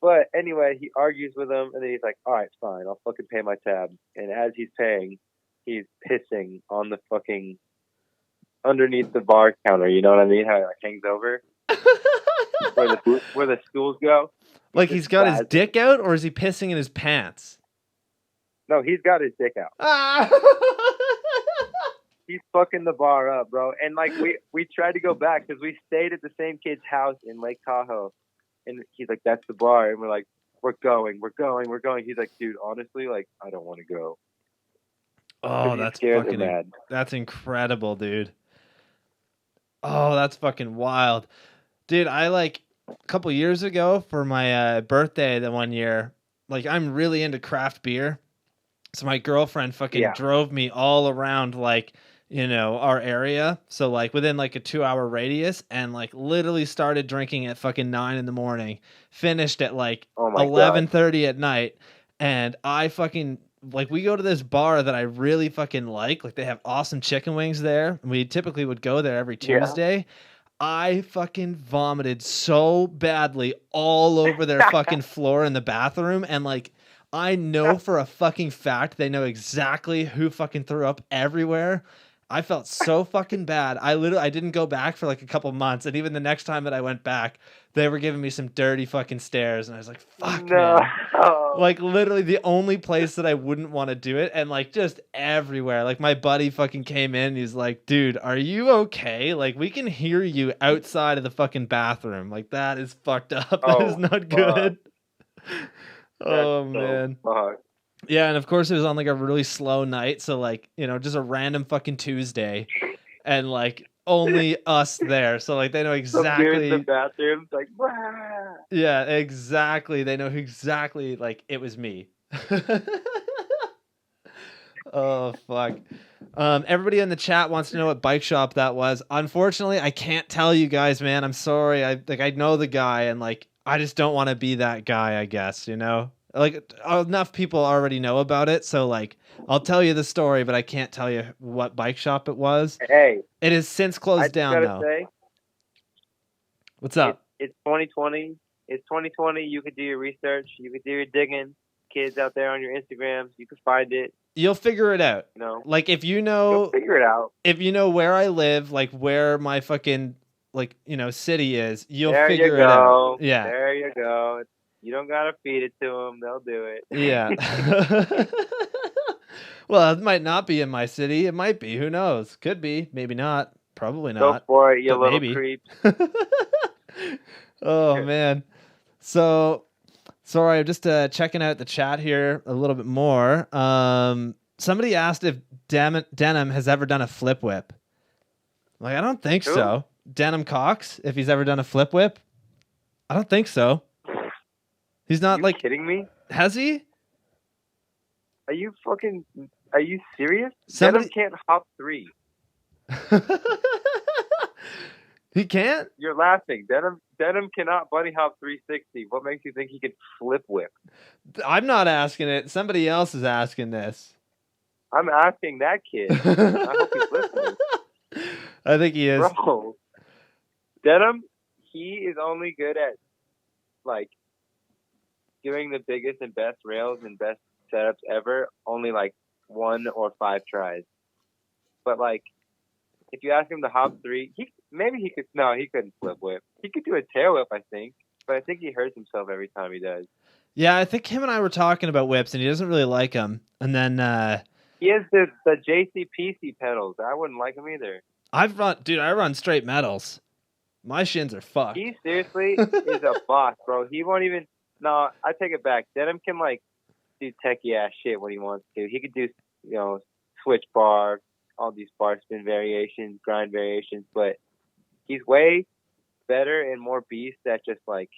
But anyway, he argues with him, and then he's like, "All right, fine, I'll fucking pay my tab." And as he's paying, he's pissing on the fucking underneath the bar counter. You know what I mean? How it like hangs over where the stools go. Like he's got his dick out, or is he pissing in his pants? No, he's got his dick out. He's fucking the bar up, bro. And like we tried to go back because we stayed at the same kid's house in Lake Tahoe, and he's like, "That's the bar," and we're like, "We're going." He's like, "Dude, honestly, like, I don't want to go." Oh, that's fucking mad. That's incredible, dude. Oh, that's fucking wild, dude. I like a couple years ago for my birthday that one year. Like, I'm really into craft beer, so my girlfriend fucking drove me all around, like, you know, our area. So like within like a 2-hour radius, and like literally started drinking at fucking 9 a.m, finished at like 11:30 at night. And I fucking like, we go to this bar that I really fucking like they have awesome chicken wings there. We typically would go there every Tuesday. Yeah. I fucking vomited so badly all over their fucking floor in the bathroom. And like, I know for a fucking fact they know exactly who fucking threw up everywhere. I felt so fucking bad. I didn't go back for like a couple months, and even the next time that I went back, they were giving me some dirty fucking stares, and I was like, "Fuck, man!" Like literally the only place that I wouldn't want to do it, and like just everywhere. Like my buddy fucking came in, and he's like, "Dude, are you okay? Like we can hear you outside of the fucking bathroom. Like that is fucked up. That is not good." Oh man. Yeah, and of course it was on like a really slow night, so like, you know, just a random fucking Tuesday, and like only us there, so like they know exactly. In the bathroom, like, Yeah, exactly. They know exactly, like, it was me. Oh, fuck. Everybody in the chat wants to know what bike shop that was. Unfortunately, I can't tell you guys, man. I'm sorry. I know the guy, and like I just don't want to be that guy, I guess, you know? Like enough people already know about it, so like I'll tell you the story, but I can't tell you what bike shop it was. Hey, It has since I closed just down gotta though. say, What's up? it's 2020. It's 2020. You could do your research. You could do your digging. Kids out there on your Instagrams, you could find it. You'll figure it out. You know, Like if you you'll know figure it out. if you know where I live, like where my fucking like, you know, city is, you'll There figure you it out. go. Yeah. There you go. You don't gotta feed it to them; they'll do it. Yeah. Well, it might not be in my city. It might be. Who knows? Could be. Maybe not. Probably Go not. for it, you But little maybe. creeps. Oh man. So sorry, I'm just checking out the chat here a little bit more. Somebody asked if Denim has ever done a flip whip. Like, I don't think Who? so. Denim Cox, if he's ever done a flip whip, I don't think so. He's not you like. kidding me? Has he? Are you serious? Somebody- Denim can't hop 3. He can't? You're laughing. Denim cannot bunny hop 360. What makes you think he could flip whip? I'm not asking it. Somebody else is asking this. I'm asking that kid. I hope he's listening. I think he is. Bro, Denim, he is only good at, like, doing the biggest and best rails and best setups ever, only, like, 1 or 5 tries. But, like, if you ask him to hop 3, he couldn't flip whip. He could do a tail whip, I think, but I think he hurts himself every time he does. Yeah, I think him and I were talking about whips, and he doesn't really like them. And then He has the JCPC pedals. I wouldn't like him either. I run straight metals. My shins are fucked. He seriously is a boss, bro. He won't even. No, I take it back. Denim can like do techie ass shit when he wants to. He could do, you know, switch bar, all these bar spin variations, grind variations, but he's way better and more beast at just like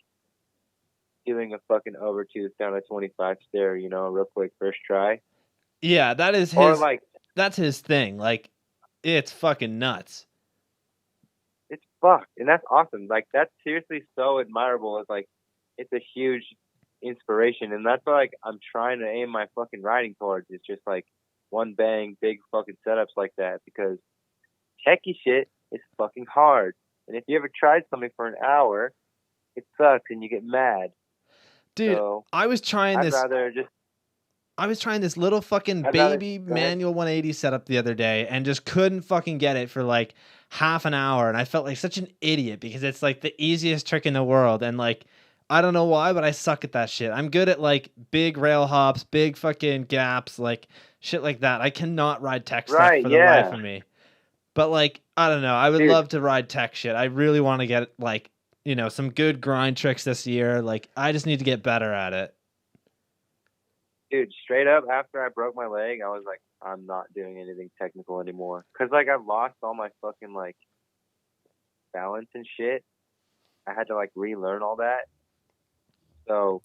doing a fucking overtooth down a 25 stair, you know, real quick first try. Yeah, that is his. Or like, that's his thing. Like, it's fucking nuts. it's fucked, and that's awesome. Like, that's seriously so admirable. It's like, it's a huge inspiration, and that's what, like, I'm trying to aim my fucking riding towards. It's just like one bang, big fucking setups like that, because techie shit is fucking hard. And if you ever tried something for an hour, it sucks and you get mad. Dude, So, I was trying I'd this. rather just. I was trying this little fucking I'd rather- baby go ahead. manual 180 setup the other day and just couldn't fucking get it for like half an hour. And I felt like such an idiot because it's like the easiest trick in the world. And like, I don't know why, but I suck at that shit. I'm good at like big rail hops, big fucking gaps, like shit like that. I cannot ride tech stuff Right, for the yeah. life of me. But like, I don't know. I would Dude. love to ride tech shit. I really want to get like, you know, some good grind tricks this year. Like, I just need to get better at it. Dude, straight up, after I broke my leg, I was like, I'm not doing anything technical anymore. Because, like, I lost all my fucking, like, balance and shit. I had to, like, relearn all that. So,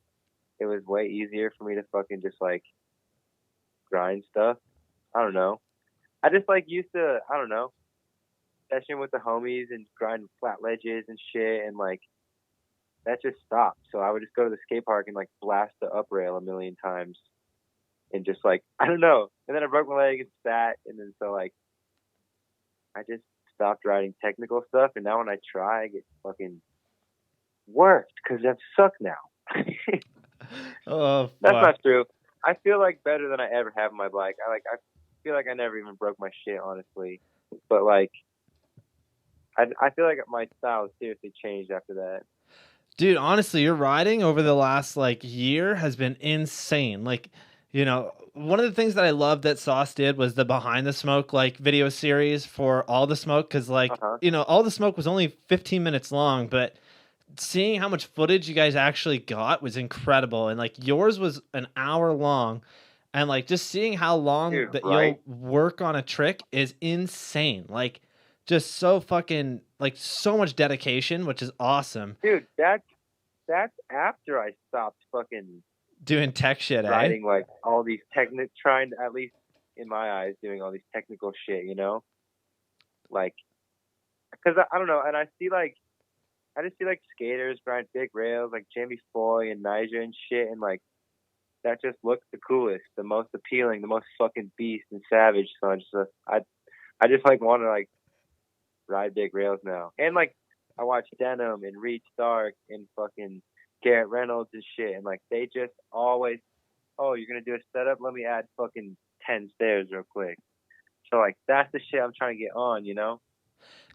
it was way easier for me to fucking just, like, grind stuff. I don't know. I just, like, used to, I don't know, session with the homies and grind flat ledges and shit. And, like, that just stopped. So, I would just go to the skate park and, like, blast the up rail a million times. And just like, I don't know. And then I broke my leg and sat. And then so like, I just stopped riding technical stuff. And now when I try, I get fucking worked because I suck now. Oh, fuck. That's not true. I feel like better than I ever have on my bike. I feel like I never even broke my shit, honestly. But like, I feel like my style has seriously changed after that. Dude, honestly, your riding over the last like year has been insane. Like, you know, one of the things that I loved that Sauce did was the Behind the Smoke like video series for All the Smoke, because like, you know, All the Smoke was only 15 minutes long, but seeing how much footage you guys actually got was incredible. And like yours was an hour long, and like just seeing how long Dude, you'll work on a trick is insane. Like, just so fucking like so much dedication, which is awesome. Dude, that's that's after I stopped fucking Doing tech shit, eh? riding like all these trying to, at least in my eyes, doing all these technical shit, you know? Like, because I don't know, and I just see like skaters ride big rails like Jamie Foy and Niger and shit, and like that just looks the coolest, the most appealing, the most fucking beast and savage. So I just like want to like ride big rails now, and like I watch Denim and Reed Stark and fucking Garrett Reynolds and shit, and like they just always, oh, you're gonna do a setup? Let me add fucking 10 stairs real quick. So like that's the shit I'm trying to get on, you know?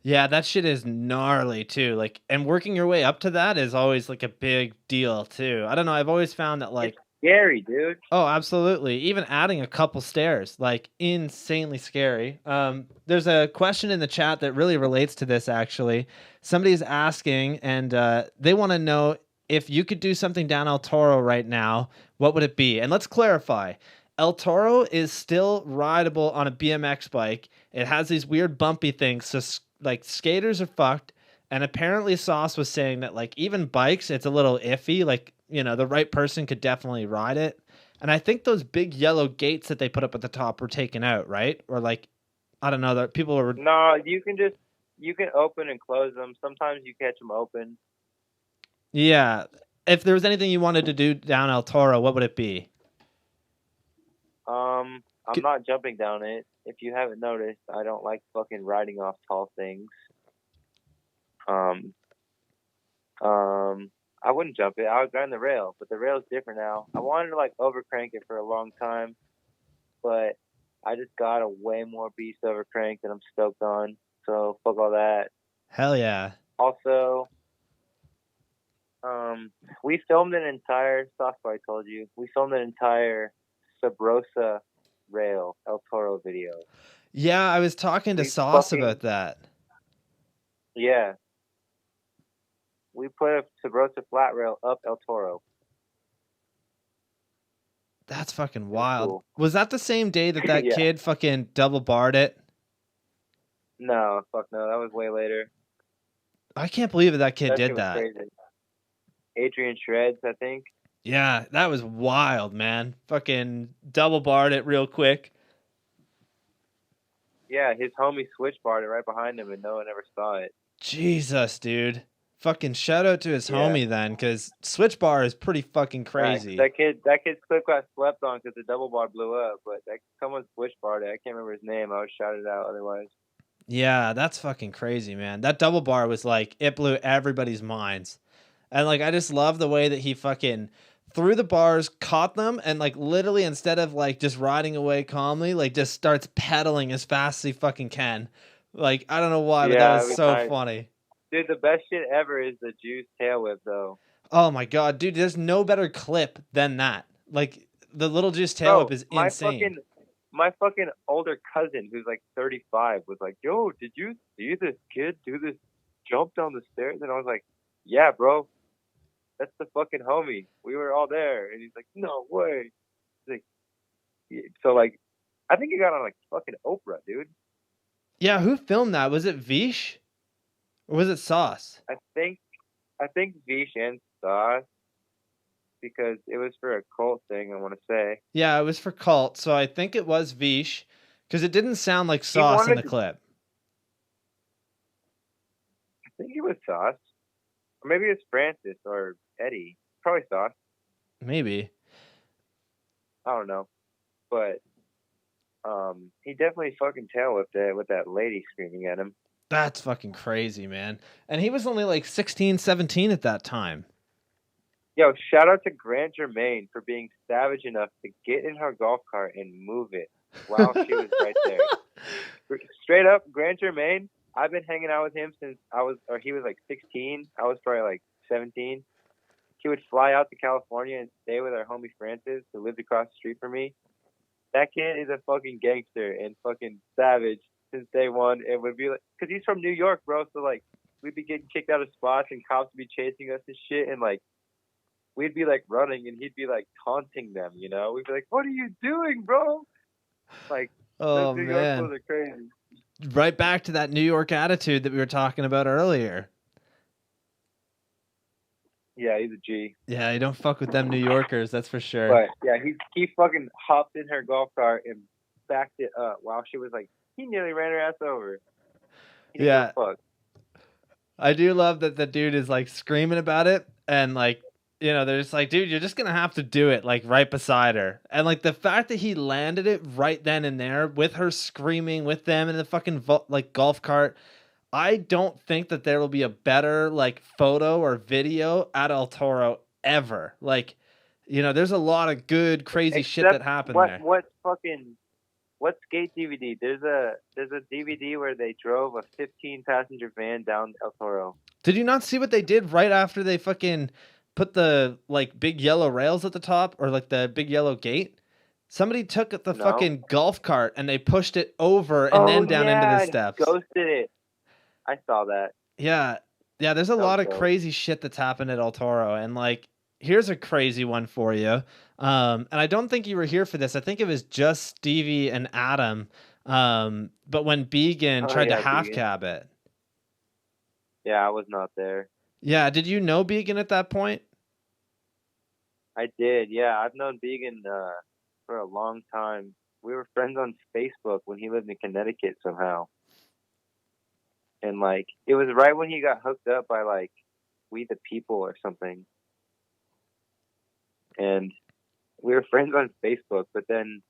Yeah, that shit is gnarly too. Like, and working your way up to that is always like a big deal too. I don't know. I've always found that like, it's scary, dude. oh, absolutely. Even adding a couple stairs, like insanely scary. There's a question in the chat that really relates to this actually. Somebody's asking and they want to know if you could do something down El Toro right now, what would it be? And let's clarify. El Toro is still rideable on a BMX bike. It has these weird bumpy things, so like skaters are fucked. And apparently Sauce was saying that like even bikes, it's a little iffy. Like, you know, the right person could definitely ride it. And I think those big yellow gates that they put up at the top were taken out, right? Or like, I don't know, that people were. No, you can open and close them. Sometimes you catch them open. Yeah. If there was anything you wanted to do down El Toro, what would it be? I'm not jumping down it. If you haven't noticed, I don't like fucking riding off tall things. I wouldn't jump it. I would grind the rail, but the rail's different now. I wanted to like overcrank it for a long time, but I just got a way more beast overcrank that I'm stoked on. So fuck all that. Hell yeah. Also, we filmed an entire software. I told you we filmed an entire Sabrosa rail El Toro video. Yeah, I was talking to Sauce about that. Yeah. We put a Sabrosa flat rail up El Toro. That's fucking wild. Cool. Was that the same day that Yeah. kid fucking double barred it? No, fuck no. That was way later. I can't believe that kid did shit was that. crazy. Adrian Shreds, I think. Yeah, that was wild, man. Fucking double barred it real quick. Yeah, his homie switch barred it right behind him, and no one ever saw it. Jesus, dude. Fucking shout out to his homie then, because switch bar is pretty fucking crazy. That kid's clip got slept on because the double bar blew up, but someone switch barred it. I can't remember his name. I would shout it out otherwise. Yeah, that's fucking crazy, man. That double bar was like, it blew everybody's minds. And like, I just love the way that he fucking threw the bars, caught them, and like literally instead of like just riding away calmly, like just starts pedaling as fast as he fucking can. Like, I don't know why, but that was so funny. Dude, the best shit ever is the juice tail whip though. Oh my god, dude, there's no better clip than that. Like, the little juice tail whip is insane. My fucking older cousin, who's like 35, was like, yo, did you see this kid do this jump down the stairs? And I was like, yeah, bro. That's the fucking homie. We were all there. And he's like, no way. He's like, so, like, I think he got on, like, fucking Oprah, dude. Yeah, who filmed that? Was it Vish? Or was it Sauce? I think Vish and Sauce, because it was for a cult thing, I want to say. Yeah, it was for cult, so I think it was Vish, because it didn't sound like Sauce in the clip. I think it was Sauce. Or maybe it's Francis or Eddie. Probably Sauce. Maybe. I don't know. But he definitely fucking tail whipped it with that lady screaming at him. That's fucking crazy, man. And he was only like 16, 17 at that time. Yo, shout out to Grant Germain for being savage enough to get in her golf cart and move it while she was right there. Straight up, Grant Germain, I've been hanging out with him since he was like 16. I was probably like 17. He would fly out to California and stay with our homie Francis, who lived across the street from me. That kid is a fucking gangster and fucking savage since day one. It would be like, cause he's from New York, bro. So like, we'd be getting kicked out of spots and cops would be chasing us and shit. And like, we'd be like running and he'd be like taunting them, you know? We'd be like, what are you doing, bro? Like, oh, New man. York are crazy. Right back to that New York attitude that we were talking about earlier. Yeah, he's a G. Yeah, you don't fuck with them New Yorkers, that's for sure. But yeah, he fucking hopped in her golf cart and backed it up while she was like, he nearly ran her ass over. He didn't Yeah. give a fuck. I do love that the dude is like screaming about it, and like, they're just like, dude, you're just gonna have to do it like right beside her. And like the fact that he landed it right then and there with her screaming with them in the fucking like golf cart. I don't think that there will be a better like photo or video at El Toro ever. Like, there's a lot of good crazy shit that happened there. What skate DVD? There's a DVD where they drove a 15-passenger van down El Toro. Did you not see what they did right after they fucking put the like big yellow rails at the top, or like the big yellow gate? Somebody took the fucking golf cart and they pushed it over and then down into the steps. Ghosted it. I saw that. Yeah. Yeah, there's a lot of crazy shit that's happened at El Toro, and like here's a crazy one for you. And I don't think you were here for this. I think it was just Stevie and Adam. But when Began tried to half cab it. Yeah, I was not there. Yeah, did you know Began at that point? I did. Yeah, I've known Began for a long time. We were friends on Facebook when he lived in Connecticut somehow. And like it was right when he got hooked up by like We the People or something. And we were friends on Facebook, but then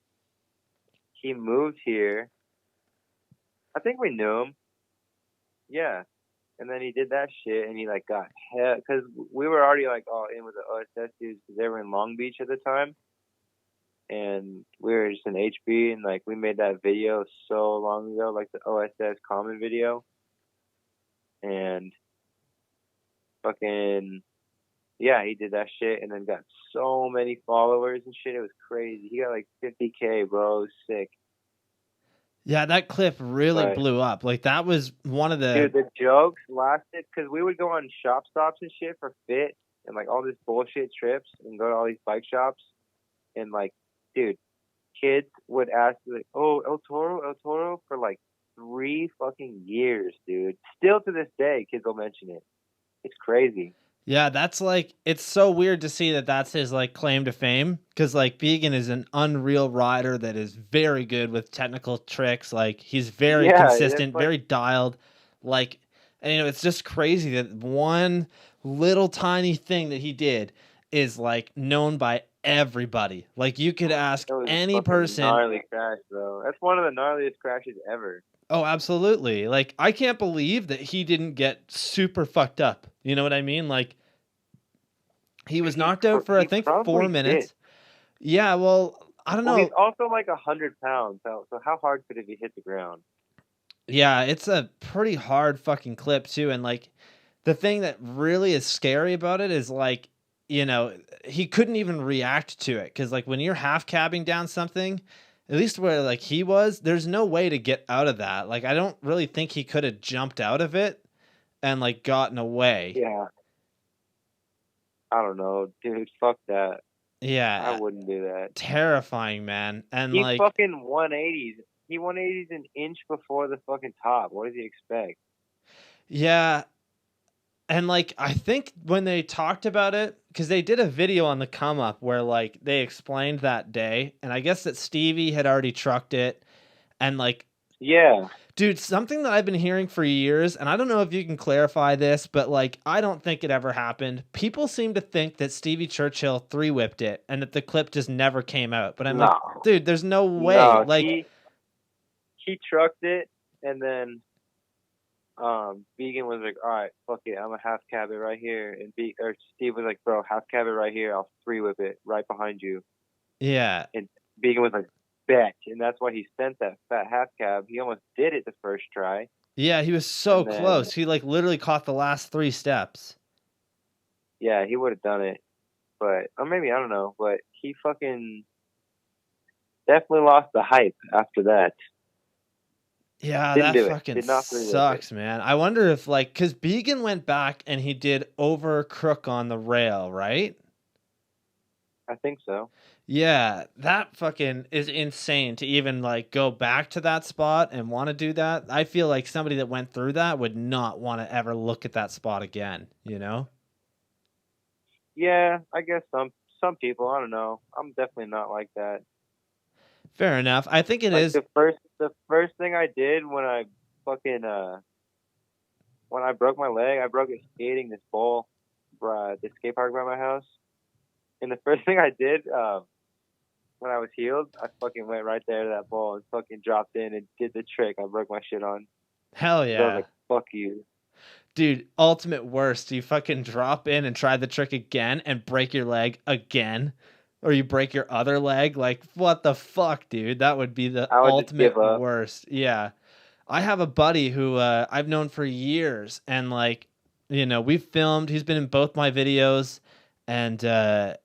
he moved here. I think we knew him. Yeah. And then he did that shit, and he like got hell, because we were already like all in with the OSS dudes, because they were in Long Beach at the time. And we were just in HB, and like we made that video so long ago, like the OSS common video. And fucking yeah, he did that shit and then got so many followers and shit. It was crazy. He got like 50K, bro. It was sick. Yeah, that clip really blew up. Like that was one of the dude. The jokes lasted because we would go on shop stops and shit for fit and like all this bullshit trips and go to all these bike shops and like, dude, kids would ask like, "Oh, El Toro," for like 3 fucking years, dude. Still to this day, kids will mention it. It's crazy. Yeah, that's like, it's so weird to see that that's his like claim to fame, because like Began is an unreal rider that is very good with technical tricks. Like he's very consistent, very dialed. Like, and it's just crazy that one little tiny thing that he did is like known by everybody. Like you could ask any person. Gnarly crash, bro. That's one of the gnarliest crashes ever. Oh, absolutely. Like, I can't believe that he didn't get super fucked up. You know what I mean? Like, he was knocked out for, I think, 4 minutes. Did. Yeah, well, I don't know. He's also like 100 pounds, so how hard could it be hit the ground? Yeah, it's a pretty hard fucking clip, too. And, like, the thing that really is scary about it is, like, he couldn't even react to it. Because, like, when you're half cabbing down something, at least where like he was, there's no way to get out of that. Like I don't really think he could have jumped out of it and like gotten away. Yeah. I don't know, dude. Fuck that. Yeah. I wouldn't do that. Terrifying, man. And he like fucking 180s. He 180s an inch before the fucking top. What does he expect? Yeah. And like I think when they talked about it, because they did a video on the come up where like they explained that day, and I guess that Stevie had already trucked it, and like yeah, dude, something that I've been hearing for years, and I don't know if you can clarify this, but like I don't think it ever happened. People seem to think that Stevie Churchill 3-whipped it and that the clip just never came out. But I'm like, dude, there's no way. No, like he trucked it, and then Began was like, all right, fuck it, I'm a half cab it right here, and Steve was like, bro, half cab it right here, I'll 3-whip it right behind you. Yeah. And Began was like, bet, and that's why he sent that fat half cab. He almost did it the first try. Yeah, he was so close. He like literally caught the last 3 steps. Yeah, he would have done it, but or maybe I don't know, but he fucking definitely lost the hype after that. Yeah, that fucking sucks, man. I wonder if, like, because Began went back and he did over crook on the rail, right? I think so. Yeah, that fucking is insane to even, like, go back to that spot and want to do that. I feel like somebody that went through that would not want to ever look at that spot again, you know? Yeah, I guess some people. I don't know. I'm definitely not like that. Fair enough. I think it Like is. the first thing I did when I fucking when I broke my leg, I broke it skating this bowl, the skate park by my house. And the first thing I did when I was healed, I fucking went right there to that bowl and fucking dropped in and did the trick I broke my shit on. Hell So I was yeah. like, fuck you. Dude, ultimate worst. You fucking drop in and try the trick again and break your leg again. Or you break your other leg. Like, what the fuck, dude? That would be the I would just give ultimate up. worst. Yeah. I have a buddy who I've known for years. And, like, we've filmed. He's been in both my videos. And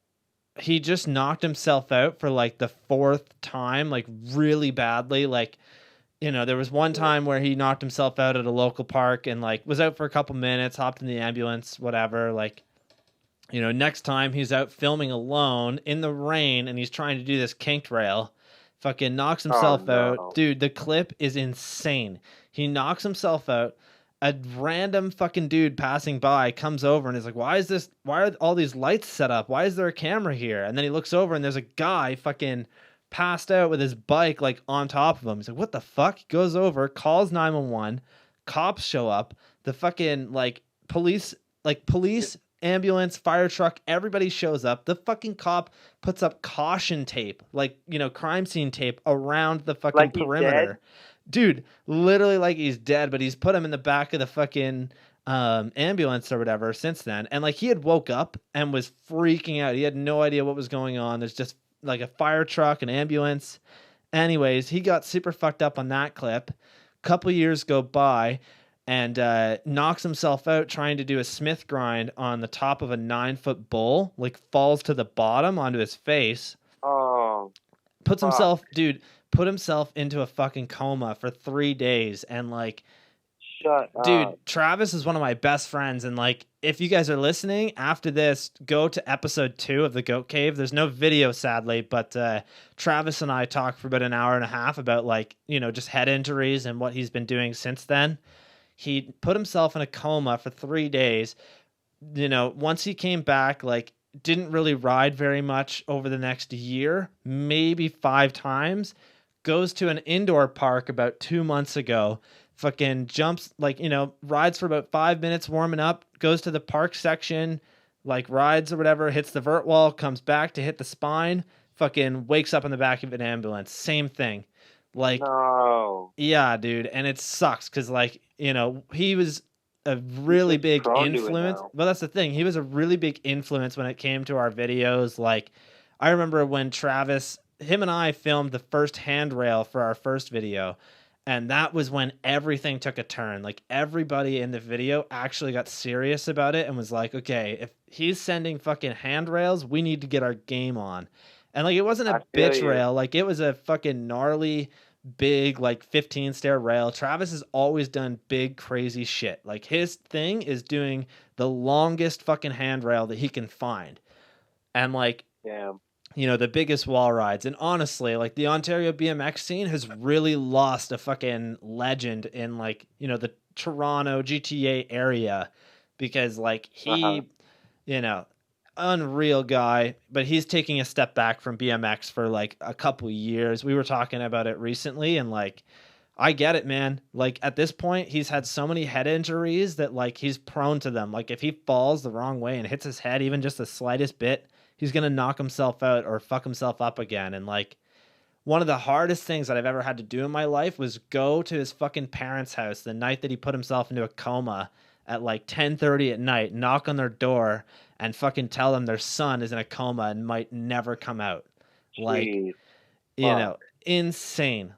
he just knocked himself out for, like, the fourth time, like, really badly. Like, there was one time where he knocked himself out at a local park and like was out for a couple minutes, hopped in the ambulance, whatever. Like, next time he's out filming alone in the rain and he's trying to do this kinked rail, fucking knocks Oh himself out. no. Dude, the clip is insane. He knocks himself out. A random fucking dude passing by comes over and is like, why are all these lights set up? Why is there a camera here? And then he looks over and there's a guy fucking passed out with his bike like on top of him. He's like, what the fuck? He goes over, calls 911, cops show up, the fucking police, ambulance, fire truck, everybody shows up. The fucking cop puts up caution tape, crime scene tape around the fucking Like he's perimeter. dead? Dude, literally like he's dead, but he's put him in the back of the fucking ambulance or whatever since then. And like he had woke up and was freaking out. He had no idea what was going on. There's just like a fire truck, an ambulance. Anyways, he got super fucked up on that clip. Couple years go by and knocks himself out trying to do a Smith grind on the top of a 9-foot bull, like falls to the bottom onto his face. Oh. Puts fuck. himself, dude, put himself into a fucking coma for 3 days. And like, Shut up. dude, Travis is one of my best friends. And like, if you guys are listening after this, go to episode 2 of the Goat Cave. There's no video, sadly, but Travis and I talked for about an hour and a half about like, just head injuries and what he's been doing since then. He put himself in a coma for 3 days. Once he came back, like, didn't really ride very much over the next year, maybe 5 times. Goes to an indoor park about 2 months ago. Fucking jumps, rides for about 5 minutes warming up, goes to the park section, rides or whatever, hits the vert wall, comes back to hit the spine, fucking wakes up in the back of an ambulance. Same thing. No. Yeah, dude. And it sucks because, he was a really big influence. Well, that's the thing. He was a really big influence when it came to our videos. Like, I remember when Travis, him and I filmed the first handrail for our first video. And that was when everything took a turn. Like, everybody in the video actually got serious about it and was like, okay, if he's sending fucking handrails, we need to get our game on. And, it wasn't a bitch rail. It was a fucking gnarly, big, 15-stair rail. Travis has always done big, crazy shit. His thing is doing the longest fucking handrail that he can find. And, damn. The biggest wall rides. And honestly, the Ontario BMX scene has really lost a fucking legend in the Toronto GTA area because he, unreal guy, but he's taking a step back from BMX for a couple years. We were talking about it recently and I get it, man. At this point, he's had so many head injuries that he's prone to them. If he falls the wrong way and hits his head even just the slightest bit, he's going to knock himself out or fuck himself up again. And one of the hardest things that I've ever had to do in my life was go to his fucking parents' house the night that he put himself into a coma at 10:30 at night, knock on their door and fucking tell them their son is in a coma and might never come out. Jeez. Insane.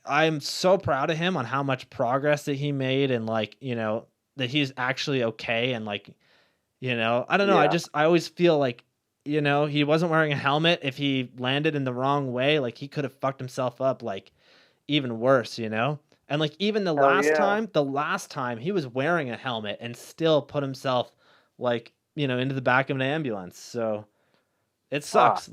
I'm so proud of him on how much progress that he made and that he's actually okay. And I don't know. Yeah. I always feel he wasn't wearing a helmet. If he landed in the wrong way, he could have fucked himself up even worse, And even the last time he was wearing a helmet and still put himself into the back of an ambulance. So it sucks.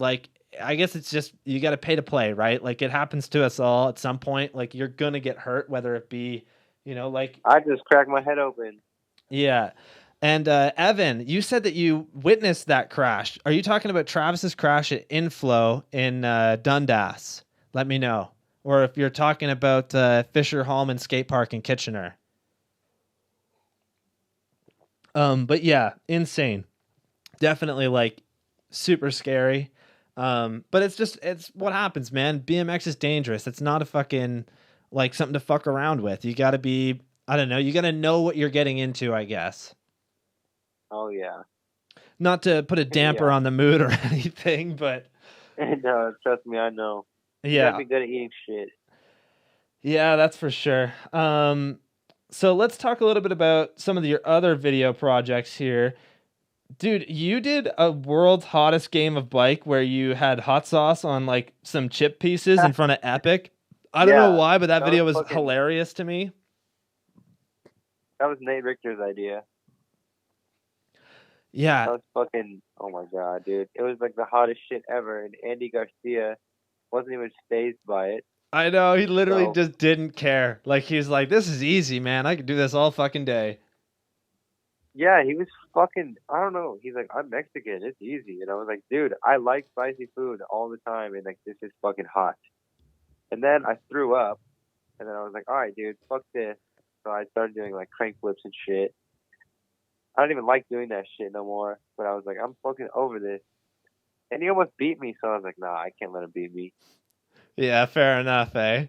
I guess it's just, you got to pay to play, right? It happens to us all at some point. You're going to get hurt, whether it be, I just cracked my head open. Yeah. And Evan, you said that you witnessed that crash. Are you talking about Travis's crash at Inflow in Dundas? Let me know. Or if you're talking about Fisher Hallman Skate Park in Kitchener. But yeah, insane. Definitely like super scary. But it's what happens, man. BMX is dangerous. It's not a fucking like something to fuck around with. You gotta be, I don't know, you gotta know what you're getting into, I guess. Oh yeah. Not to put a damper on the mood or anything, but no, trust me, I know. You yeah. gotta be good at eating shit. Yeah, that's for sure. So let's talk a little bit about some of your other video projects here. Dude, you did a world's hottest game of bike where you had hot sauce on like some chip pieces in front of Epic. I don't know why, but that video was hilarious to me. That was Nate Richter's idea. Yeah. That was fucking, oh my god, dude. It was like the hottest shit ever, and Andy Garcia wasn't even fazed by it. I know, he literally just didn't care. Like, he's like, this is easy, man. I could do this all fucking day. Yeah, he was fucking, I don't know. He's like, I'm Mexican. It's easy. And I was like, dude, I like spicy food all the time, and like, this is fucking hot. And then I threw up, and then I was like, all right, dude, fuck this. So I started doing like crank flips and shit. I don't even like doing that shit no more. But I was like, I'm fucking over this. And he almost beat me, so I was like, nah, I can't let him beat me. Yeah, fair enough, eh?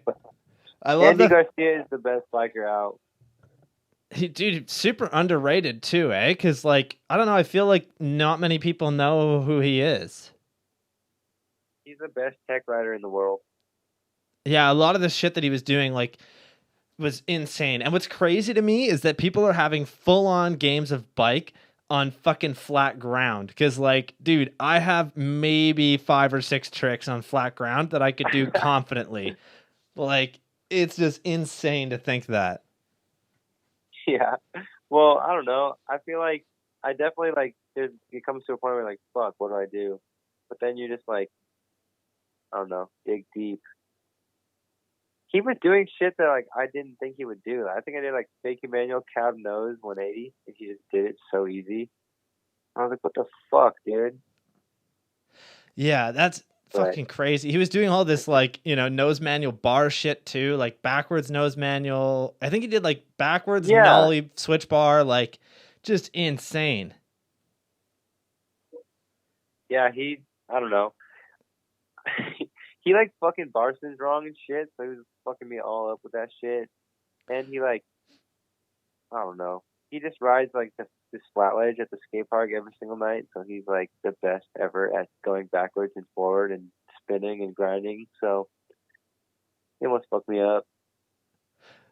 I love Andy Garcia is the best biker out. Dude, super underrated too, eh? Because, like, I don't know, I feel like not many people know who he is. He's the best tech rider in the world. Yeah, a lot of the shit that he was doing, like, was insane. And what's crazy to me is that people are having full-on games of bike on fucking flat ground. Because, like, dude, I have maybe 5 or 6 tricks on flat ground that I could do confidently. Like, it's just insane to think that. Yeah. Well, I don't know. I feel like I definitely, like, it comes to a point where, like, fuck, what do I do? But then you just, like, I don't know, dig deep. He was doing shit that, like, I didn't think he would do. I think I did, like, fake Emmanuel cab nose 180, and he just did it so easy. I was like, what the fuck, dude? Yeah, that's fucking crazy. He was doing all this, like, you know, nose manual bar shit, too. Like, backwards nose manual. I think he did, like, backwards nollie switch bar. Like, just insane. Yeah, I don't know. He like fucking bar spins wrong and shit, so he was fucking me all up with that shit. And he like, I don't know. He just rides like this flat ledge at the skate park every single night, so he's like the best ever at going backwards and forward and spinning and grinding. So he almost fucked me up.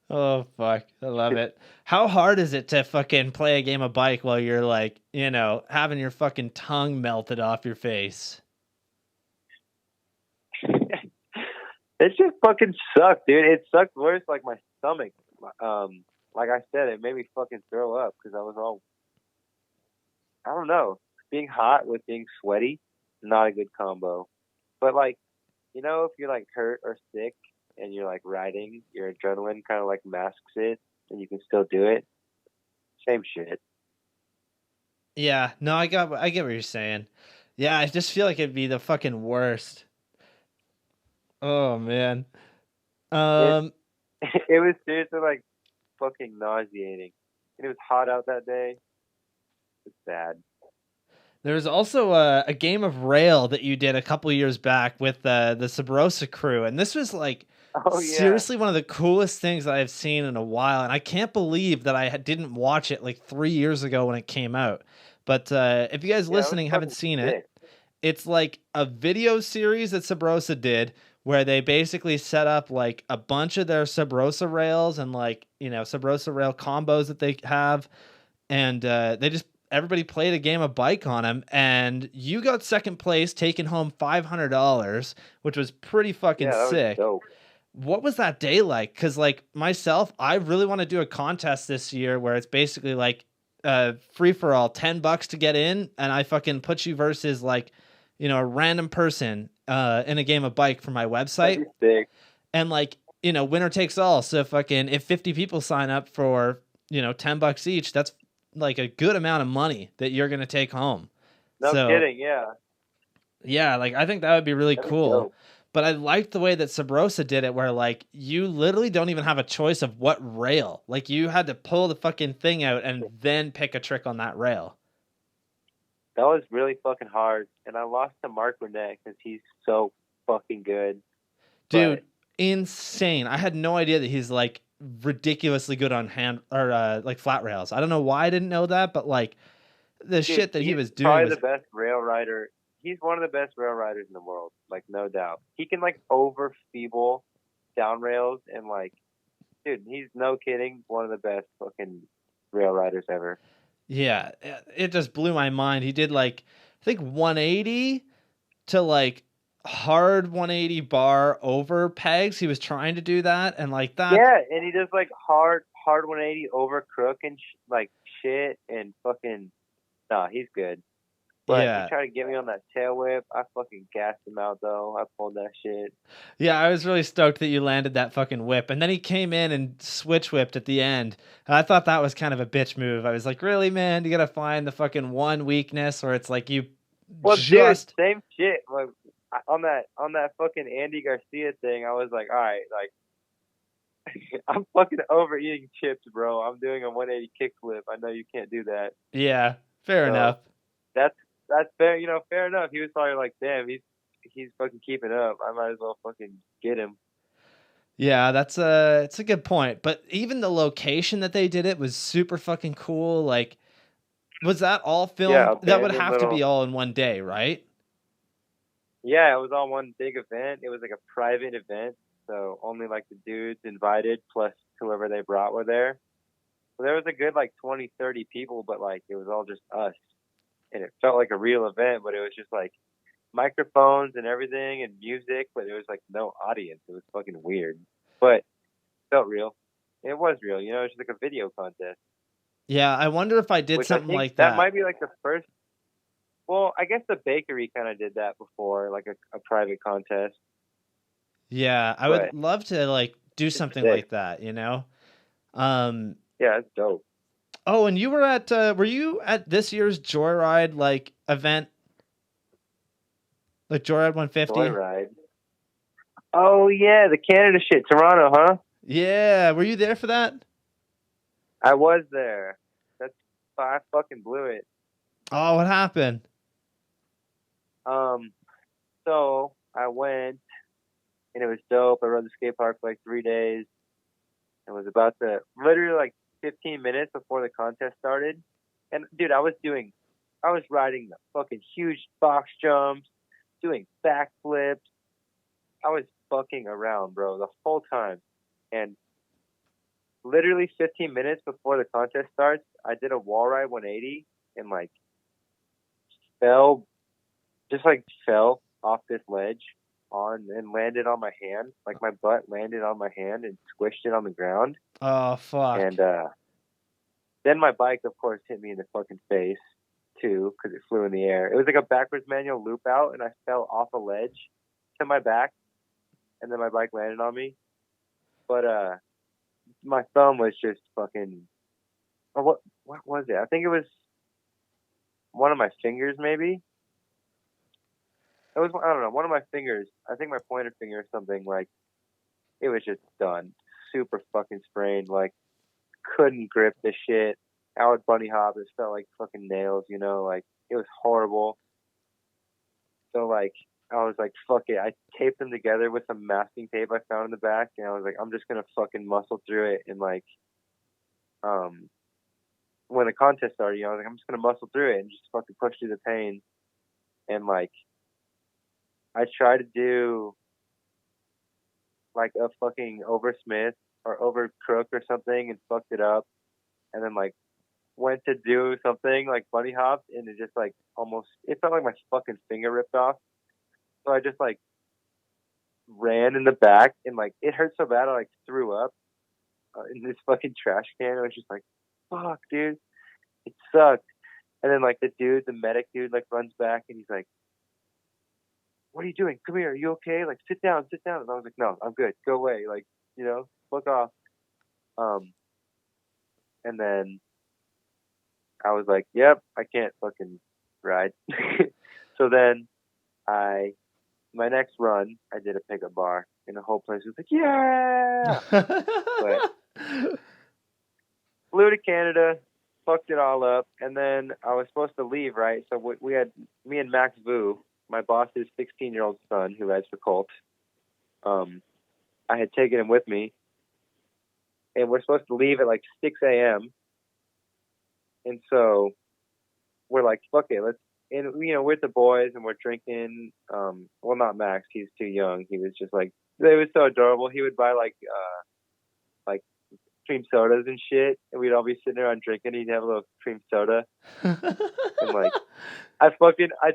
Oh fuck, I love it. How hard is it to fucking play a game of bike while you're like, you know, having your fucking tongue melted off your face? It just fucking sucked, dude. It sucked worse, like my stomach. Like I said, it made me fucking throw up because I was all, I don't know, being hot with being sweaty, not a good combo. But like, you know, if you're like hurt or sick and you're like riding, your adrenaline kind of like masks it and you can still do it. Same shit. Yeah, no, I get what you're saying. Yeah, I just feel like it'd be the fucking worst. Oh man. It was seriously like fucking nauseating. And it was hot out that day. It's bad. There was also a game of rail that you did a couple years back with the Sabrosa crew, and this was like seriously one of the coolest things that I've seen in a while. And I can't believe that I didn't watch it like 3 years ago when it came out. But if you guys listening haven't seen it, it's like a video series that Sabrosa did, where they basically set up like a bunch of their Sabrosa rails and like, you know, Sabrosa rail combos that they have. And everybody played a game of bike on them. And you got second place, taking home $500, which was pretty fucking sick. What was that day like? Because like myself, I really want to do a contest this year where it's basically like free for all, $10 to get in. And I fucking put you versus like, you know, a random person in a game of bike for my website. And like, you know, winner takes all. So fucking if 50 people sign up for, you know, $10 each, that's like a good amount of money that you're gonna take home. No So kidding. Yeah. yeah, like I think that would be really That'd be cool. dope. But I liked the way that Sabrosa did it, where like you literally don't even have a choice of what rail. Like you had to pull the fucking thing out and then pick a trick on that rail. That was really fucking hard. And I lost to Mark Burnett because he's so fucking good. Dude, insane. I had no idea that he's like ridiculously good on hand or like flat rails. I don't know why I didn't know that, but like the shit that he was doing probably was the best rail rider. He's one of the best rail riders in the world, like no doubt. He can like over feeble down rails and like, dude, he's no kidding, one of the best fucking rail riders ever. yeah, it just blew my mind. He did like I think 180 to like hard 180 bar over pegs. He was trying to do that and like that. Yeah, and he does like hard 180 over crook and like shit and fucking. Nah, he's good. But Yeah. he tried to get me on that tail whip. I fucking gassed him out though. I pulled that shit. Yeah, I was really stoked that you landed that fucking whip. And then he came in and switch whipped at the end. And I thought that was kind of a bitch move. I was like, really, man? You got to find the fucking one weakness where it's like you just. Dude, same shit. Like on that fucking Andy Garcia thing, I was like, all right, like I'm fucking overeating chips, bro. I'm doing a 180 kickflip. I know you can't do that. Yeah, fair enough. That's fair. You know, fair enough. He was probably like, damn, he's fucking keeping up. I might as well fucking get him. Yeah, it's a good point. But even the location that they did it was super fucking cool. Like, was that all filmed? Yeah, that would have to be all in one day, right? Yeah, it was all one big event. It was like a private event, so only like the dudes invited plus whoever they brought were there. So there was a good like 20, 30 people, but like it was all just us. And it felt like a real event, but it was just like microphones and everything and music, but there was like no audience. It was fucking weird, but it felt real. It was real, you know. It was just like a video contest. Yeah, I wonder if I did something like that. That might be like the first. Well, I guess the bakery kind of did that before, like a private contest. Yeah, I would love to like do something like that, you know. Yeah, it's dope. Oh, and you were you at this year's Joyride like event? Like Joyride 150? Joyride. Oh yeah, the Canada shit, Toronto, huh? Yeah, were you there for that? I was there. I fucking blew it. Oh, what happened? So I went and it was dope. I rode the skate park for like 3 days and was about to literally like 15 minutes before the contest started. And dude, I was riding the fucking huge box jumps, doing backflips. I was fucking around, bro, the whole time. And literally 15 minutes before the contest starts, I did a wall ride 180 and like fell off this ledge and landed on my hand. Like my butt landed on my hand and squished it on the ground. Oh fuck. And then my bike, of course, hit me in the fucking face too because it flew in the air. It was like a backwards manual loop out, and I fell off a ledge to my back, and then my bike landed on me. But my thumb was just fucking. Or what was it? I think it was one of my fingers, maybe. It was, I don't know, one of my fingers. I think my pointer finger or something. Like, it was just done. Super fucking sprained. Like, couldn't grip the shit. I would bunny hop. It felt like fucking nails, you know? Like, it was horrible. So, like, I was like, fuck it. I taped them together with some masking tape I found in the back. And I was like, I'm just going to fucking muscle through it. And, like, when the contest started, you know, I was like, I'm just going to muscle through it and just fucking push through the pain. And, like, I tried to do like a fucking over Smith or over crook or something and fucked it up. And then like went to do something like bunny hopped and it just like it felt like my fucking finger ripped off. So I just like ran in the back and like it hurt so bad I like threw up in this fucking trash can. I was just like, fuck, dude, it sucked. And then like the medic dude like runs back and he's like, what are you doing? Come here. Are you okay? Like, sit down. And I was like, no, I'm good. Go away. Like, you know, fuck off. And then I was like, yep, I can't fucking ride. So then my next run, I did a pickup bar, and the whole place was like, yeah. But flew to Canada, fucked it all up, and then I was supposed to leave, right? So we had me and Max Vu, my boss's 16-year-old son who rides for Colt. I had taken him with me, and we're supposed to leave at like 6 a.m. And so we're like, fuck it, let's. And we're with the boys and we're drinking. Well, not Max, he's too young. He was just like, it was so adorable. He would buy like cream sodas and shit, and we'd all be sitting around drinking. He'd have a little cream soda, and like, I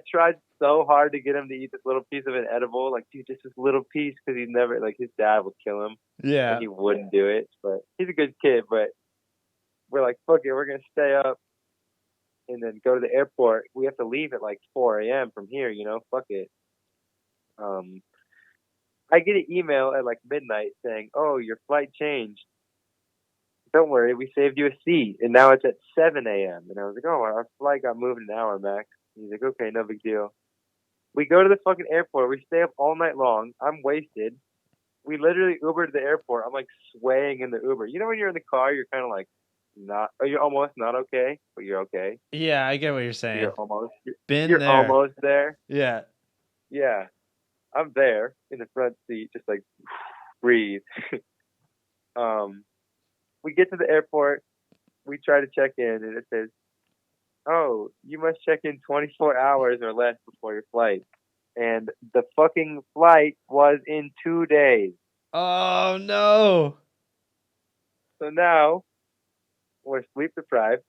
tried so hard to get him to eat this little piece of an edible, like, dude, just this little piece, because he'd never, like, his dad would kill him. Yeah. And he wouldn't do it, but he's a good kid. But we're like, fuck it, we're gonna stay up and then go to the airport. We have to leave at like 4 a.m. from here, fuck it. I get an email at like midnight saying, oh, your flight changed. Don't worry, we saved you a seat, and now it's at 7 a.m. And I was like, oh, our flight got moved an hour, Max. And he's like, okay, no big deal. We go to the fucking airport. We stay up all night long. I'm wasted. We literally Uber to the airport. I'm like swaying in the Uber. You know when you're in the car, you're kind of like you're almost not okay, but you're okay. Yeah, I get what you're saying. You're almost there. Yeah. Yeah. I'm there in the front seat, just like breathe. We get to the airport. We try to check in, and it says, oh, you must check in 24 hours or less before your flight. And the fucking flight was in 2 days. Oh, no. So now we're sleep deprived.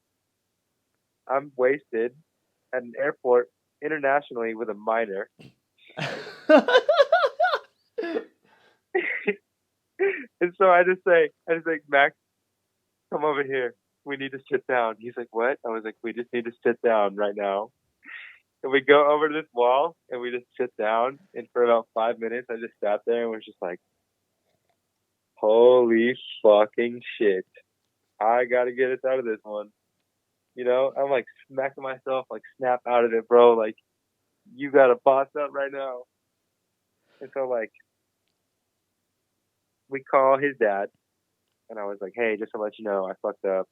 I'm wasted at an airport internationally with a minor. And so I just say, Max, come over here. We need to sit down. He's like, what? I was like, we just need to sit down right now. And we go over to this wall and we just sit down. And for about 5 minutes, I just sat there and was just like, holy fucking shit. I got to get us out of this one. I'm like smacking myself, like, snap out of it, bro. Like, you got to boss up right now. And so, like, we call his dad. And I was like, hey, just to let you know, I fucked up.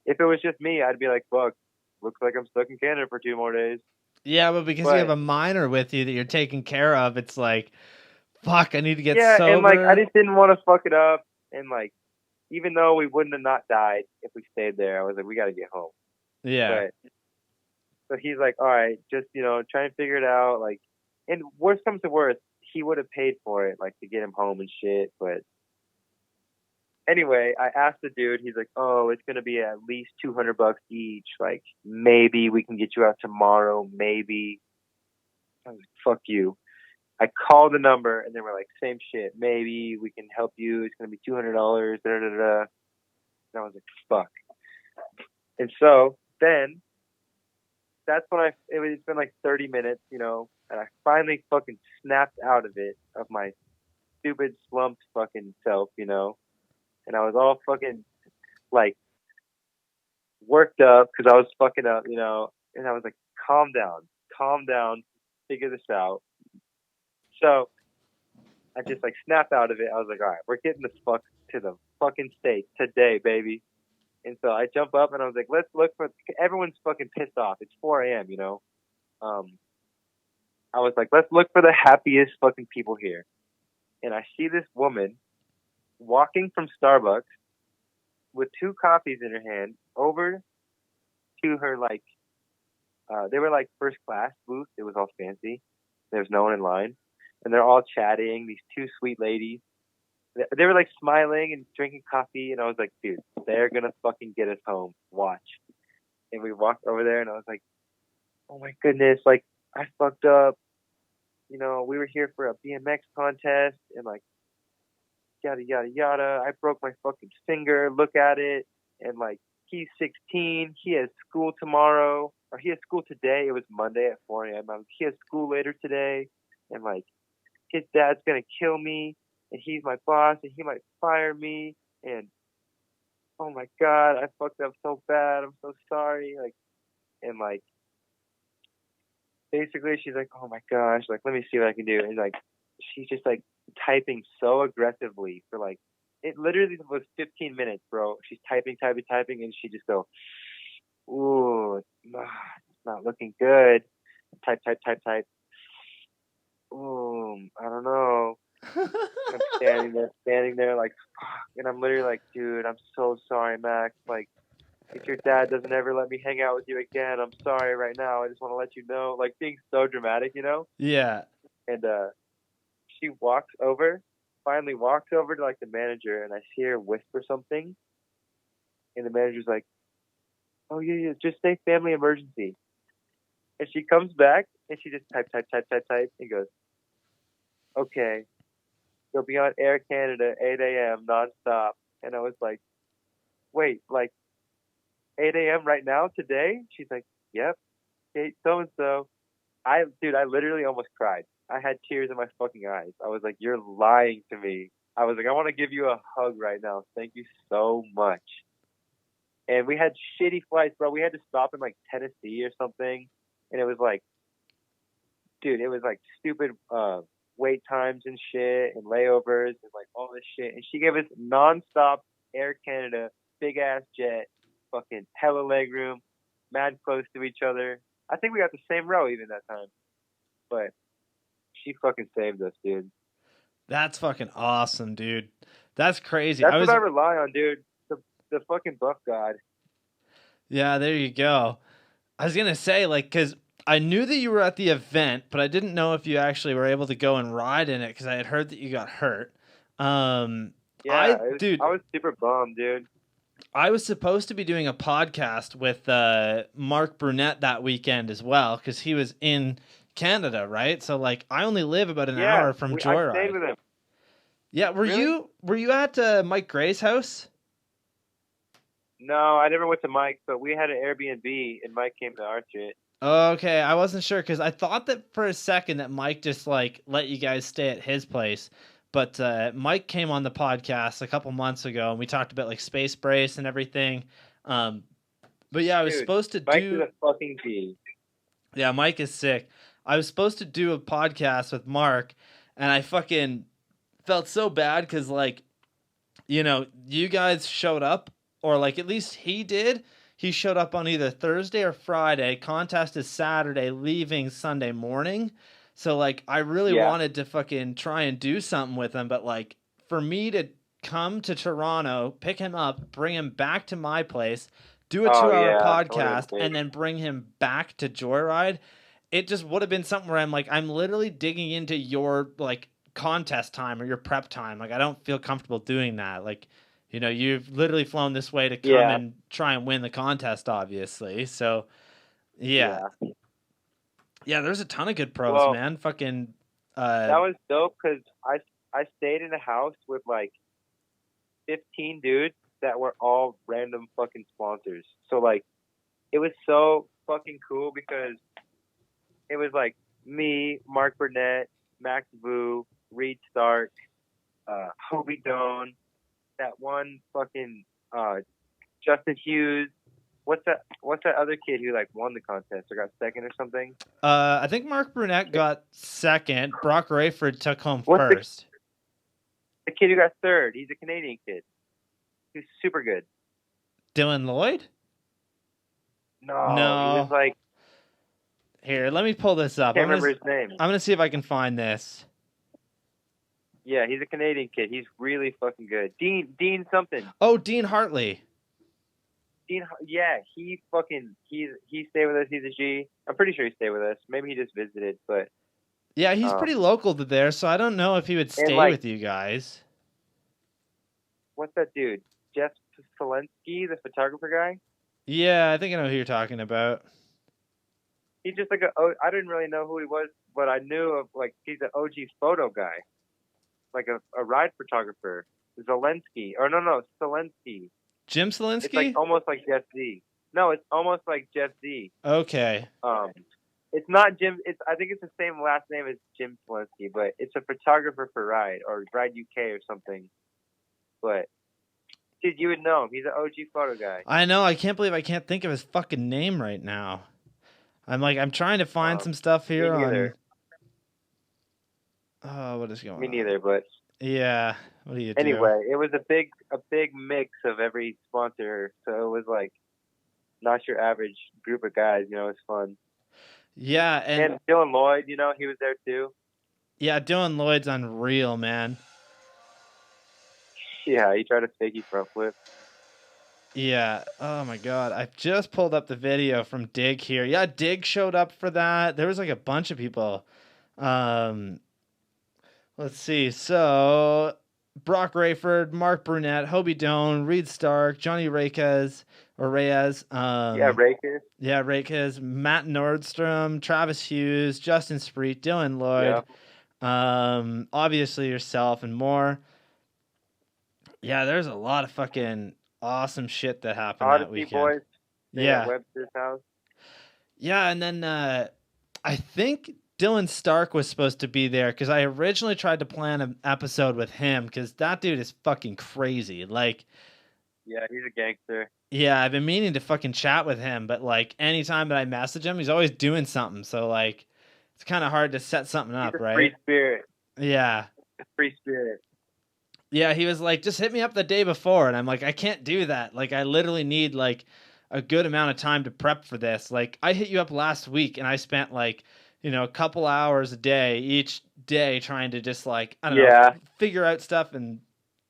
If it was just me, I'd be like, fuck, looks like I'm stuck in Canada for 2 more days. Yeah, but because you have a minor with you that you're taking care of, it's like, fuck, I need to get sober. Yeah, and like, I just didn't want to fuck it up. And like, even though we wouldn't have not died if we stayed there, I was like, we got to get home. Yeah. But, so he's like, all right, just, try and figure it out. Like, and worst comes to worst, he would have paid for it, like, to get him home and shit. But anyway, I asked the dude, he's like, oh, it's going to be at least $200 each. Like, maybe we can get you out tomorrow. Maybe. I was like, fuck you. I called the number and they were like, same shit. Maybe we can help you. It's going to be $200. Da, da, da, da. And I was like, fuck. And so then that's when it's been like 30 minutes, and I finally fucking snapped out of it, of my stupid slumped fucking self, and I was all fucking like worked up because I was fucking up, and I was like, calm down, figure this out. So I just like snapped out of it. I was like, all right, we're getting this fuck to the fucking States today, baby. And so I jump up and I was like, let's look for, everyone's fucking pissed off. It's 4 a.m., I was like, let's look for the happiest fucking people here. And I see this woman walking from Starbucks with 2 coffees in her hand over to her, like, they were like first class booth. It was all fancy. There was no one in line. And they're all chatting, these 2 sweet ladies. They were like smiling and drinking coffee. And I was like, dude, they're going to fucking get us home. Watch. And we walked over there and I was like, oh my goodness, like, I fucked up. We were here for a BMX contest and like, yada, yada, yada. I broke my fucking finger. Look at it. And like, he's 16. He has school tomorrow. Or he has school today. It was Monday at 4 a.m. He has school later today. And like, his dad's going to kill me. And he's my boss. And he might fire me. And oh my God, I fucked up so bad. I'm so sorry. Like, and like, basically she's like, oh my gosh, like, let me see what I can do. And like, she's just like typing so aggressively for like, it literally was 15 minutes, bro. She's typing, and she just go, ooh, it's not looking good. Type. Ooh, I don't know. I'm standing there like, fuck. And I'm literally like, dude, I'm so sorry, Max. Like, if your dad doesn't ever let me hang out with you again, I'm sorry right now. I just want to let you know. Like, being so dramatic, you know? Yeah. And she finally walks over to like the manager, and I see her whisper something. And the manager's like, oh, yeah, just say family emergency. And she comes back, and she just type, and goes, okay, you'll be on Air Canada, 8 a.m. nonstop. And I was like, wait, like 8 a.m. right now, today? She's like, yep, Kate so-and-so. I literally almost cried. I had tears in my fucking eyes. I was like, you're lying to me. I was like, I want to give you a hug right now. Thank you so much. And we had shitty flights, bro. We had to stop in like Tennessee or something. And it was like, dude, it was like stupid wait times and shit and layovers and like all this shit. And she gave us nonstop Air Canada, big ass jet, fucking hella leg room, mad close to each other. I think we got the same row even that time. But she fucking saved us, dude. That's fucking awesome, dude. That's crazy. That's what I rely on, dude. The fucking buff god. Yeah, there you go. I was gonna say, like, because I knew that you were at the event, but I didn't know if you actually were able to go and ride in it because I had heard that you got hurt. Yeah, Dude, I was super bummed, dude. I was supposed to be doing a podcast with Mark Brunette that weekend as well because he was in Canada, right? So like, I only live about an hour from Joyride. I stayed with him. Yeah, were you at Mike Gray's house? No, I never went to Mike's, but we had an Airbnb, and Mike came to our shit. Okay, I wasn't sure because I thought that for a second that Mike just like let you guys stay at his place, but Mike came on the podcast a couple months ago and we talked about like Space Brace and everything. But yeah, I was supposed to Mike is a fucking G. Yeah, Mike is sick. I was supposed to do a podcast with Mark, and I fucking felt so bad because like, you guys showed up, or like at least he did. He showed up on either Thursday or Friday. Contest is Saturday, leaving Sunday morning. So like, I really wanted to fucking try and do something with him, but like, for me to come to Toronto, pick him up, bring him back to my place, do a 2-hour podcast, and then bring him back to Joyride, it just would have been something where I'm like, I'm literally digging into your like contest time or your prep time. Like, I don't feel comfortable doing that. Like, you've literally flown this way to come and try and win the contest, obviously. So, yeah, there's a ton of good pros, man. Fucking. That was dope because I stayed in a house with like 15 dudes that were all random fucking sponsors. So like, it was so fucking cool because it was like me, Mark Burnett, Max Vu, Reed Stark, Hobie Doan, that one fucking Justin Hughes. What's that other kid who like won the contest or got second or something? I think Mark Brunette got second. Brock Rayford took home first. The kid who got third, he's a Canadian kid. He's super good. Dylan Lloyd? No. He was like... Here, let me pull this up. I can't remember his name. I'm going to see if I can find this. Yeah, he's a Canadian kid. He's really fucking good. Dean something. Oh, Dean Hartley. Yeah, he stayed with us. He's a G. I'm pretty sure he stayed with us. Maybe he just visited, but... Yeah, he's pretty local to there, so I don't know if he would stay with you guys. What's that dude? Jeff Selensky, the photographer guy? Yeah, I think I know who you're talking about. He's just like I didn't really know who he was, but I knew of like he's an OG photo guy, like a ride photographer. Zelensky, or no, Selensky. Jim Selensky? It's like almost like Jeff Z. No, it's almost like Jeff Z. Okay. It's not Jim. I think it's the same last name as Jim Selensky, but it's a photographer for Ride or Ride UK or something. But Dude, you would know him. He's an OG photo guy. I know. I can't believe I can't think of his fucking name right now. I'm trying to find some stuff here me on. neither. Oh, what is going on? Me neither, but yeah. What do you do? Anyway, it was a big mix of every sponsor, so it was like not your average group of guys. You know, it was fun. Yeah, and Dylan Lloyd, you know, he was there too. Yeah, Dylan Lloyd's unreal, man. Yeah, he tried to fakey front flip. Yeah. Oh my God. I've just pulled up the video from Dig here. Yeah, Dig showed up for that. There was like a bunch of people. Let's see. So Brock Rayford, Mark Brunette, Hobie Doan, Reed Stark, Johnny Reyes. Reyes. Yeah, Reyes. Matt Nordstrom, Travis Hughes, Justin Spreet, Dylan Lloyd. Yeah. Obviously yourself and more. Yeah, there's a lot of fucking awesome shit that happened that weekend. Boys. Yeah. Webster's house. Yeah, and then I think Dylan Stark was supposed to be there because I originally tried to plan an episode with him because that dude is fucking crazy. Like, yeah, he's a gangster. Yeah, I've been meaning to fucking chat with him, but like anytime that I message him, he's always doing something. So like, it's kind of hard to set something up, right? Free spirit. Yeah. Free spirit. Yeah, he was like, just hit me up the day before. And I'm like, I can't do that. Like, I literally need like a good amount of time to prep for this. Like, I hit you up last week and I spent like, a couple hours a day each day trying to just like, I don't know, figure out stuff. And,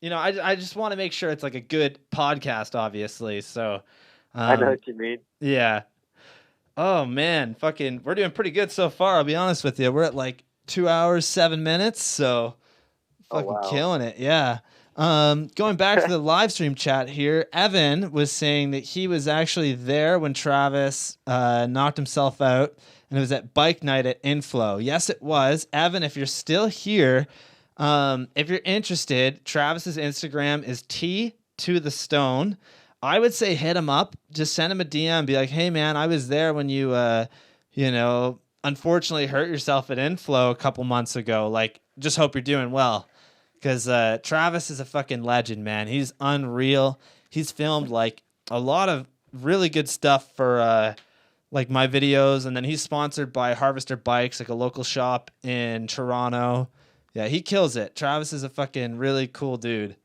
I just want to make sure it's like a good podcast, obviously. So I know what you mean. Yeah. Oh, man. We're doing pretty good so far. I'll be honest with you. We're at like 2 hours, 7 minutes. So. Fucking killing it, yeah. Going back to the live stream chat here, Evan was saying that he was actually there when Travis knocked himself out, and it was at bike night at Inflow. Yes, it was. Evan, if you're still here, if you're interested, Travis's Instagram is T2TheStone. I would say hit him up. Just send him a DM. Be like, hey, man, I was there when you, unfortunately hurt yourself at Inflow a couple months ago. Like, just hope you're doing well. Because Travis is a fucking legend, man. He's unreal. He's filmed like a lot of really good stuff for like my videos, and then he's sponsored by Harvester Bikes, like a local shop in Toronto. Yeah, he kills it. Travis is a fucking really cool dude.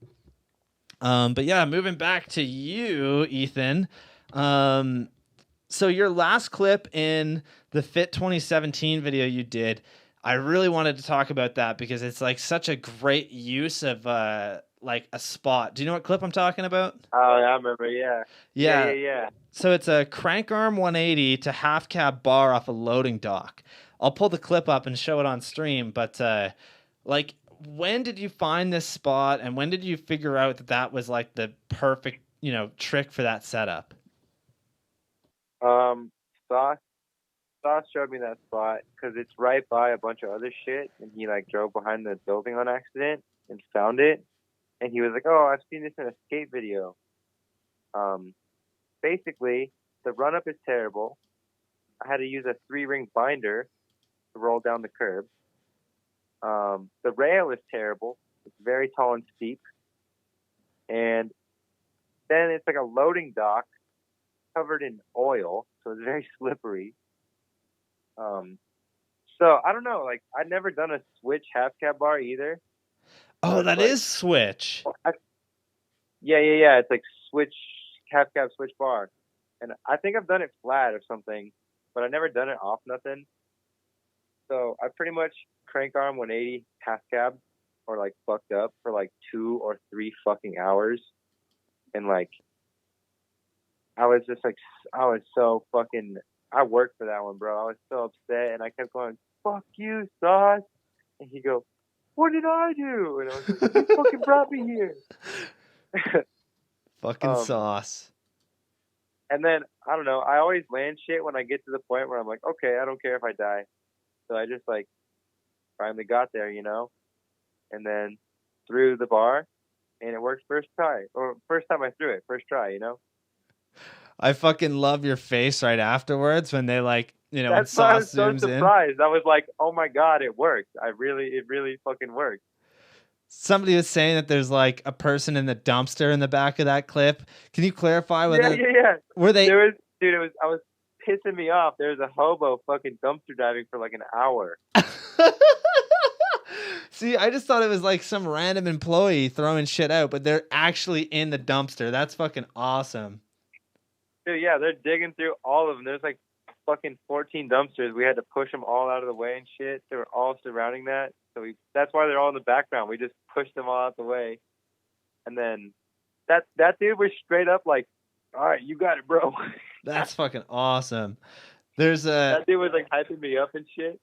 But yeah, moving back to you, Ethan. So your last clip in the Fit 2017 video you did, I really wanted to talk about that because it's like such a great use of like a spot. Do you know what clip I'm talking about? Oh, yeah, I remember. Yeah. So it's a crank arm 180 to half cab bar off a loading dock. I'll pull the clip up and show it on stream. But like, when did you find this spot, and when did you figure out that that was like the perfect trick for that setup? Sauce showed me that spot because it's right by a bunch of other shit, and he like drove behind the building on accident and found it, and he was like, "Oh, I've seen this in a skate video." Basically, the run up is terrible. I had to use a 3-ring binder to roll down the curb. The rail is terrible. It's very tall and steep, and then it's like a loading dock covered in oil, so it's very slippery. So I don't know, like I'd never done a switch half cab bar either. Oh, that is switch. Yeah. It's like switch half cab switch bar, and I think I've done it flat or something, but I've never done it off nothing. So I pretty much crank arm 180 half cab or like fucked up for like 2 or 3 fucking hours, and like I was so fucking. I worked for that one, bro. I was so upset, and I kept going, "Fuck you, Sauce." And he go, "What did I do?" And I was like, "You fucking brought me here." Fucking Sauce. And then, I don't know, I always land shit when I get to the point where I'm like, okay, I don't care if I die. So I just, like, finally got there, and then threw the bar, and it worked first try. Or first time I threw it, first try, I fucking love your face right afterwards when they like, when Sauce I was so zooms surprised. I was like, oh my God, it worked. It really fucking worked. Somebody was saying that there's like a person in the dumpster in the back of that clip. Can you clarify whether Yeah. were they? There was, dude. I was pissing me off. There was a hobo fucking dumpster diving for like an hour. See, I just thought it was like some random employee throwing shit out, but they're actually in the dumpster. That's fucking awesome. Dude, yeah, they're digging through all of them. There's like fucking 14 dumpsters. We had to push them all out of the way and shit. They were all surrounding that. So that's why they're all in the background. We just pushed them all out the way. And then that dude was straight up like, all right, you got it, bro. That's fucking awesome. That dude was like hyping me up and shit.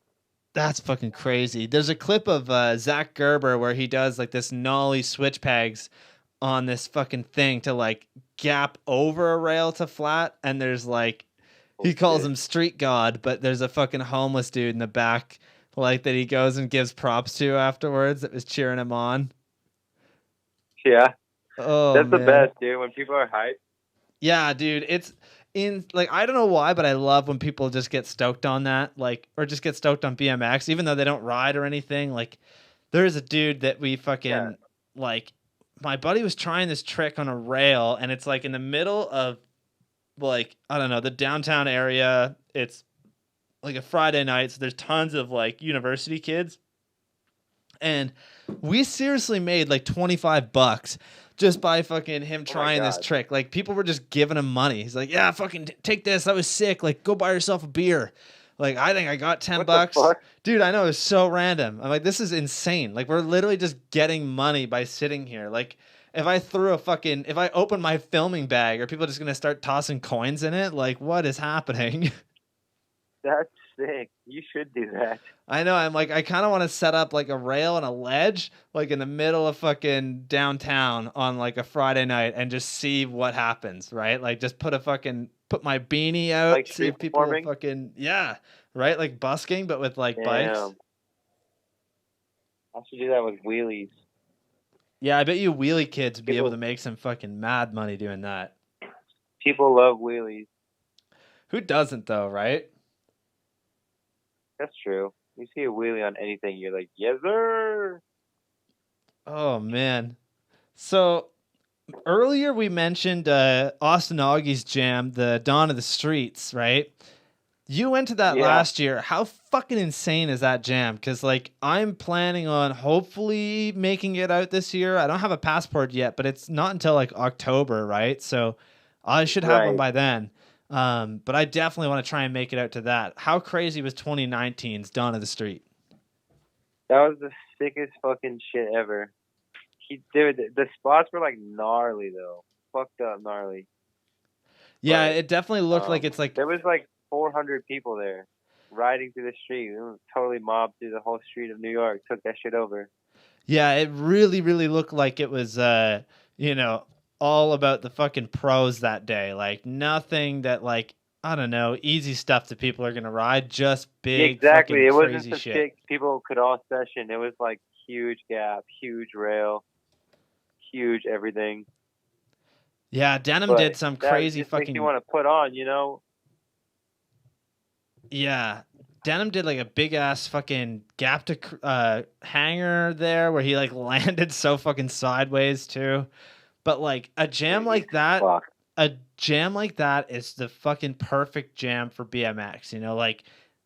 That's fucking crazy. There's a clip of Zach Gerber where he does like this nollie switch pegs on this fucking thing to like gap over a rail to flat. And there's like, he calls him Street God, but there's a fucking homeless dude in the back like that he goes and gives props to afterwards that was cheering him on. Yeah. Oh, that's man. The best, dude, when people are hyped. Yeah, dude. It's in like, I don't know why, but I love when people just get stoked on that, like, or just get stoked on BMX, even though they don't ride or anything. Like, there's a dude that we fucking like, my buddy was trying this trick on a rail, and it's like in the middle of like, I don't know, the downtown area. It's like a Friday night, so there's tons of like university kids. And we seriously made like $25 just by fucking him trying this trick. Like, people were just giving him money. He's like, yeah, fucking take this. That was sick. Like, go buy yourself a beer. Like, I think I got $10. Dude, I know, it was so random. I'm like, this is insane. Like, we're literally just getting money by sitting here. Like, if I open my filming bag, are people just going to start tossing coins in it? Like, what is happening? That's sick. You should do that. I know. I'm like, I kind of want to set up like a rail and a ledge, like in the middle of fucking downtown on like a Friday night, and just see what happens, right? Like, just put my beanie out, like see if people fucking, right? Like busking, but with like bikes. I should do that with wheelies. Yeah, I bet you wheelie kids would be able to make some fucking mad money doing that. People love wheelies. Who doesn't though, right? That's true. You see a wheelie on anything, you're like, yes, sir. Oh, man. So earlier we mentioned Austin Augie's jam, the Dawn of the Streets, right? You went to that last year. How fucking insane is that jam? Because, like, I'm planning on hopefully making it out this year. I don't have a passport yet, but it's not until, like, October, right? So I should have one by then. But I definitely want to try and make it out to that. How crazy was 2019's Dawn of the Street? That was the sickest fucking shit ever. Dude, the spots were like gnarly though. Fucked up gnarly. Yeah, it definitely looked like it's like... There was like 400 people there riding through the street. It was totally mobbed through the whole street of New York. Took that shit over. Yeah, it really, really looked like it was, all about the fucking pros that day. Like, nothing that, like, I don't know, easy stuff that people are gonna ride. Just big, exactly. It crazy wasn't some shit. People could all session. It was like huge gap, huge rail, huge everything. Yeah, Denim did some crazy fucking. Makes you want to put on, you know. Yeah, Denim did like a big ass fucking gap to hanger there where he like landed so fucking sideways too. But like a jam like that, is the fucking perfect jam for BMX. You know, like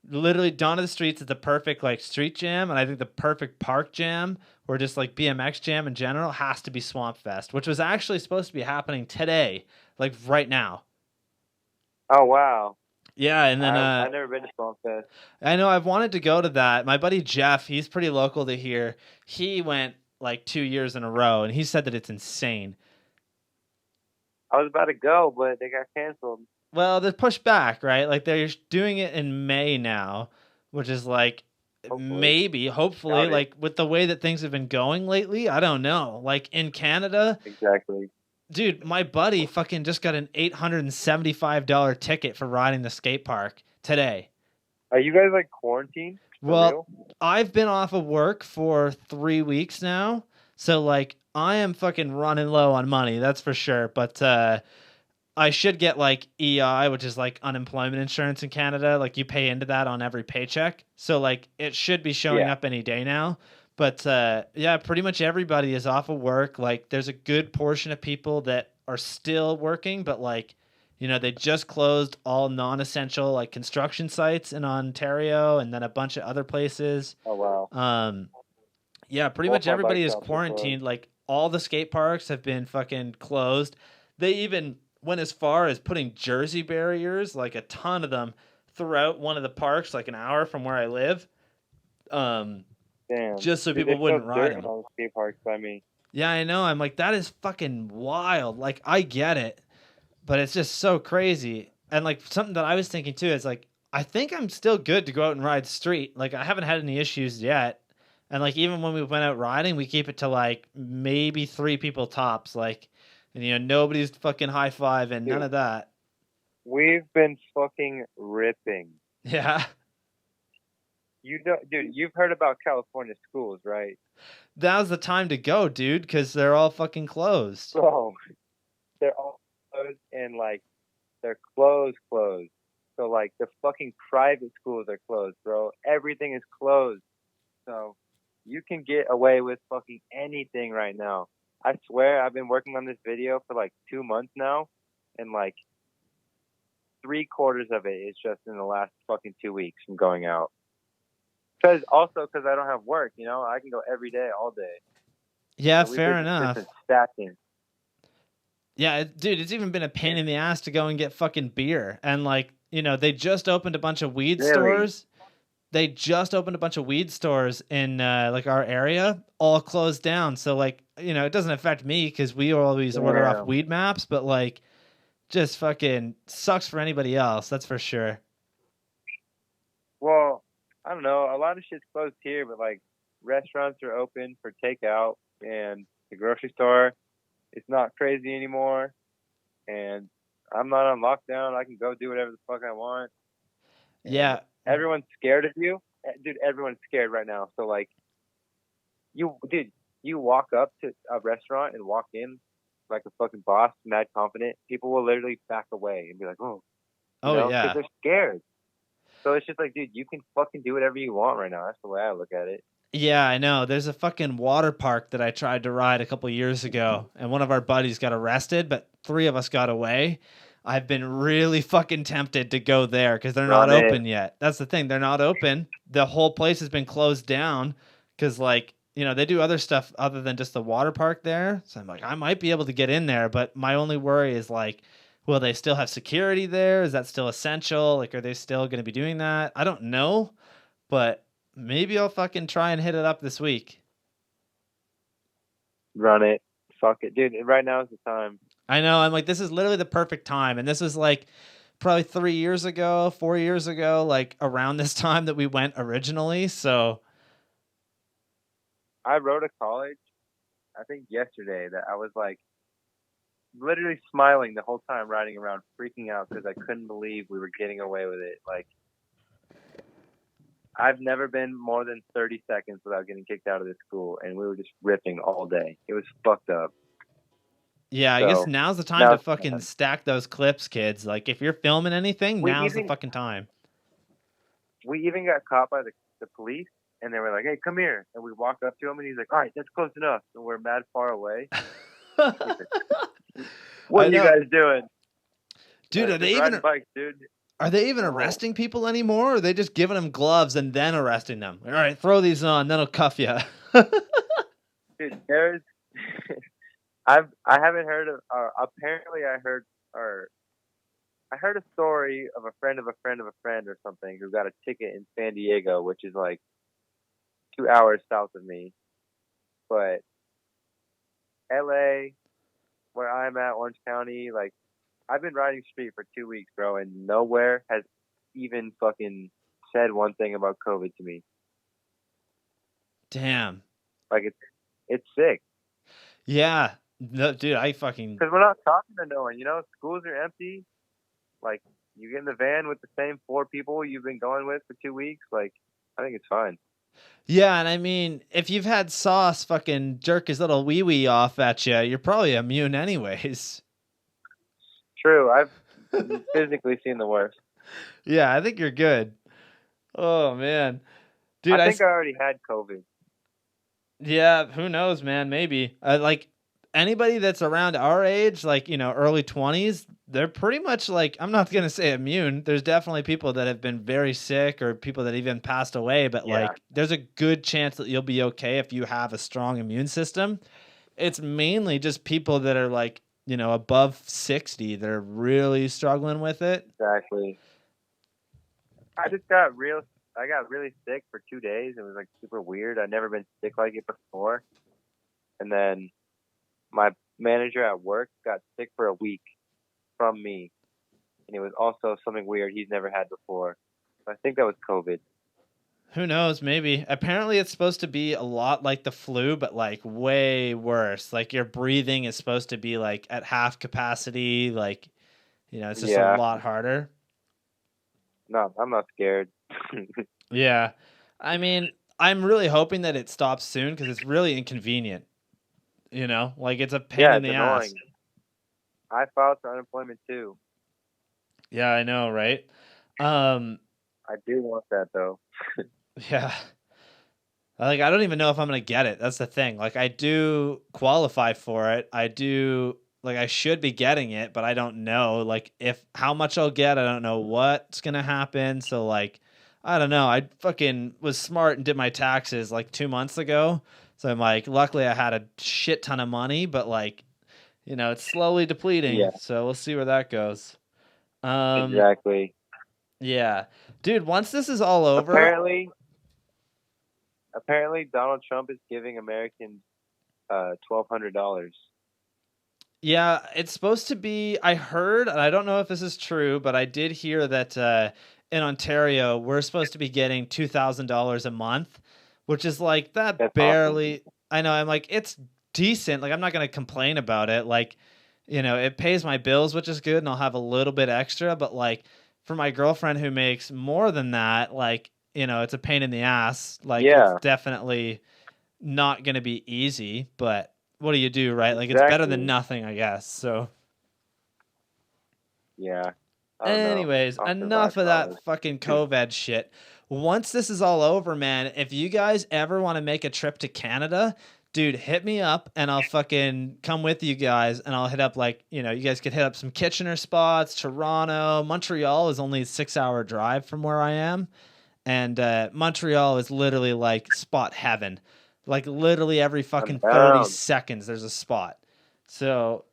literally Dawn of the Streets is the perfect like street jam, and I think the perfect park jam or just like BMX jam in general has to be Swamp Fest, which was actually supposed to be happening today, like right now. Oh wow. Yeah, and then I've never been to Swamp Fest. I know I've wanted to go to that. My buddy Jeff, he's pretty local to here. He went like 2 years in a row, and he said that it's insane. I was about to go, but they got canceled. Well, they're pushed back, right? Like they're doing it in May now, which is like hopefully, like with the way that things have been going lately, I don't know. Like in Canada, exactly. Dude, my buddy fucking just got an $875 ticket for riding the skate park today. Are you guys like quarantined? Well, I've been off of work for 3 weeks now, so like I am fucking running low on money, that's for sure. But I should get like EI, which is like unemployment insurance in Canada. Like you pay into that on every paycheck, so like it should be showing up any day now. But yeah, pretty much everybody is off of work. Like, there's a good portion of people that are still working, but like, they just closed all non-essential like construction sites in Ontario, and then a bunch of other places. Oh wow. Yeah, pretty Both much my bike everybody is shops are closed. quarantined. Like, all the skate parks have been fucking closed. They even went as far as putting jersey barriers, like a ton of them, throughout one of the parks, like an hour from where I live. Damn. Just so Dude, people there's wouldn't still ride dirt them. on the skate parks by me. Yeah, I know. I'm like, that is fucking wild. Like, I get it, but it's just so crazy. And like, something that I was thinking too is like, I think I'm still good to go out and ride street. Like, I haven't had any issues yet. And like, even when we went out riding, we keep it to like maybe 3 people tops. Like, and nobody's fucking high fiving, none of that. We've been fucking ripping. Yeah. Dude, you've heard about California schools, right? Now's the time to go, dude, because they're all fucking closed. Bro, they're all closed and like they're closed. So like the fucking private schools are closed, bro. Everything is closed. So you can get away with fucking anything right now. I swear I've been working on this video for like 2 months now, and like 3/4 of it is just in the last fucking 2 weeks from going out. Because I don't have work, I can go every day, all day. Yeah, So fair enough. Stacking. Yeah, dude, it's even been a pain in the ass to go and get fucking beer. And like, they just opened a bunch of weed stores. They just opened a bunch of weed stores in like our area, all closed down. So like, it doesn't affect me because we always order off Weed Maps, but like, just fucking sucks for anybody else. That's for sure. Well, I don't know. A lot of shit's closed here, but like restaurants are open for takeout, and the grocery store, it's not crazy anymore. And I'm not on lockdown. I can go do whatever the fuck I want. And yeah. Everyone's scared of you. Dude, everyone's scared right now. So like, you walk up to a restaurant and walk in like a fucking boss, mad confident. People will literally back away and be like, oh, yeah. Because they're scared. So it's just like, dude, you can fucking do whatever you want right now. That's the way I look at it. Yeah, I know. There's a fucking water park that I tried to ride a couple years ago, and one of our buddies got arrested, but 3 of us got away. I've been really fucking tempted to go there because they're not open yet. That's the thing. They're not open. The whole place has been closed down because, like, they do other stuff other than just the water park there. So I'm like, I might be able to get in there, but my only worry is like, will they still have security there? Is that still essential? Like, are they still going to be doing that? I don't know, but maybe I'll fucking try and hit it up this week. Run it. Fuck it. Dude, right now is the time. I know. I'm like, this is literally the perfect time. And this was like probably 4 years ago, like around this time that we went originally. So I wrote a college, I think yesterday, that I was like literally smiling the whole time riding around, freaking out because I couldn't believe we were getting away with it. Like, I've never been more than 30 seconds without getting kicked out of this school, and we were just ripping all day. It was fucked up. Yeah, I guess now's the time to fucking stack those clips, kids. Like, if you're filming anything, now's the fucking time. We even got caught by the police, and they were like, hey, come here. And we walked up to him, and he's like, all right, that's close enough. And we're mad far away. What are you guys doing? Dude, are they even... bikes, dude. Are they even arresting people anymore, or are they just giving them gloves and then arresting them? All right, throw these on, then I'll cuff you. Dude, there's... I haven't heard of... apparently, I heard a story of a friend of a friend of a friend or something who got a ticket in San Diego, which is like 2 hours south of me. But LA, where I'm at, Orange County, like, I've been riding street for 2 weeks, bro, and nowhere has even fucking said one thing about COVID to me. Damn. Like, it's sick. Yeah. No, dude, I fucking... Because we're not talking to no one, Schools are empty. Like, you get in the van with the same 4 people you've been going with for 2 weeks. Like, I think it's fine. Yeah, and I mean, if you've had Sauce fucking jerk his little wee-wee off at you, you're probably immune anyways. True. I've physically seen the worst. Yeah, I think you're good. Oh, man. Dude, I think I already had COVID. Yeah, who knows, man? Maybe. Like anybody that's around our age, like, early 20s, they're pretty much like, I'm not going to say immune. There's definitely people that have been very sick or people that even passed away, but Yeah. like there's a good chance that you'll be okay if you have a strong immune system. It's mainly just people that are like, above 60 that are really struggling with it. Exactly. I got really sick for 2 days. It was like super weird. I'd never been sick like it before. And then my manager at work got sick for a week from me. And it was also something weird he's never had before. So I think that was COVID. Who knows? Maybe. Apparently, it's supposed to be a lot like the flu, but like way worse. Like your breathing is supposed to be like at half capacity. Like, it's just a Yeah. lot harder. No, I'm not scared. Yeah. I mean, I'm really hoping that it stops soon because it's really inconvenient. Like it's a pain Yeah, in it's the ass. annoying. I filed for unemployment too. Yeah, I know, right? Um, I do want that though. yeah. Like I don't even know if I'm gonna get it. That's the thing. Like I do qualify for it. I do like I should be getting it, but I don't know like if how much I'll get. I don't know what's gonna happen. So like I don't know. I fucking was smart and did my taxes like 2 months ago. So I'm like, luckily I had a shit ton of money, but like, it's slowly depleting. Yeah, So we'll see where that goes. Um, exactly. yeah, dude. Once this is all over, Apparently, Donald Trump is giving Americans $1,200. yeah, it's supposed to be. I heard, and I don't know if this is true, but I did hear that in Ontario, we're supposed to be getting $2,000 a month, which is like that That's awesome. barely. I know. I'm like, it's decent. Like, I'm not going to complain about it. Like, it pays my bills, which is good, and I'll have a little bit extra. But like, for my girlfriend who makes more than that, like, it's a pain in the ass. Like, it's Yeah, definitely not going to be easy, but what do you do, right? Like it's better than exactly. nothing, I guess. So, Yeah, I don't know. anyways, I'll survive enough of that college. fucking COVID shit. Once this is all over, man, if you guys ever want to make a trip to Canada, dude, hit me up and I'll fucking come with you guys and I'll hit up like, you guys could hit up some Kitchener spots, Toronto, Montreal is only a 6-hour drive from where I am. And Montreal is literally like spot heaven. Like literally every I'm fucking 30 down. seconds there's a spot. So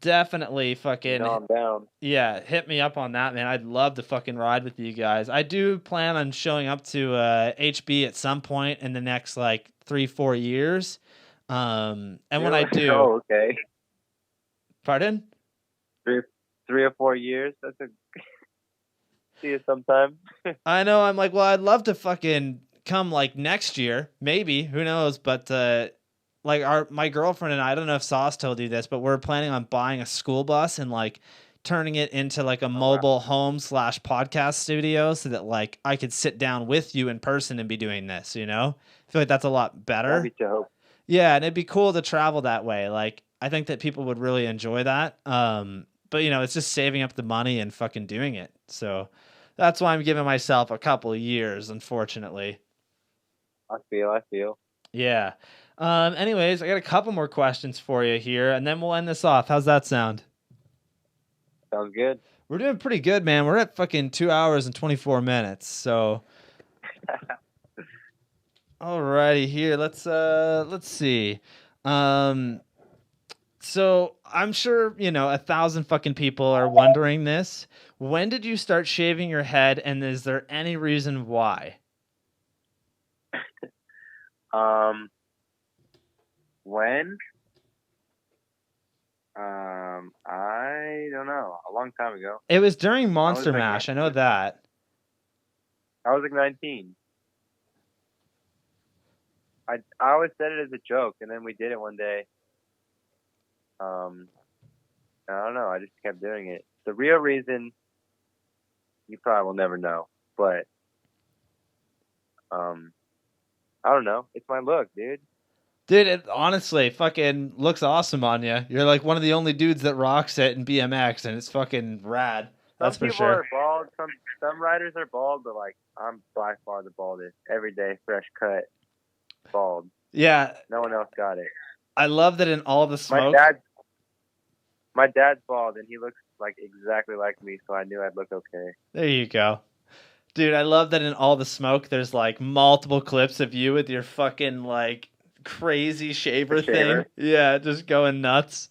definitely You know fucking I'm down. yeah, hit me up on that, man. I'd love to fucking ride with you guys. I do plan on showing up to HB at some point in the next like 3-4 years. And when I Really? do, Oh, okay. pardon? Three, 3 or 4 years. That's a see you sometime. I know. I'm like, well, I'd love to fucking come like next year, maybe. Who knows? But like my girlfriend and I don't know if Sauce told you this, but we're planning on buying a school bus and like turning it into like a Oh wow, mobile home / podcast studio so that like I could sit down with you in person and be doing this. I feel like that's a lot that'd better. be dope. Yeah, and it'd be cool to travel that way. Like I think that people would really enjoy that. But it's just saving up the money and fucking doing it. So that's why I'm giving myself a couple of years, unfortunately. I feel. Yeah. Anyways, I got a couple more questions for you here, and then we'll end this off. How's that sound? Sounds good. We're doing pretty good, man. We're at fucking 2 hours and 24 minutes. So, alrighty, here. Let's see. Um, so I'm sure 1,000 fucking people are wondering this. When did you start shaving your head, and is there any reason why? Um, when? I don't know. A long time ago. It was during I was Monster like, Mash. I know that. I was like 19. I always said it as a joke, and then we did it one day. I don't know. I just kept doing it. The real reason, you probably will never know, but I don't know. It's my look, dude. Dude, it honestly fucking looks awesome on you. You're like one of the only dudes that rocks it in BMX, and it's fucking rad. That's Some for people sure. are bald. Some riders are bald, but like I'm by far the baldest. Every day, fresh cut, bald. Yeah, No one else got it. I love that in all the My smoke. dad's bald, and he looks like exactly like me, so I knew I'd look okay. There you go. Dude, I love that in all the smoke there's like multiple clips of you with your fucking like crazy shaver thing. Yeah, just going nuts.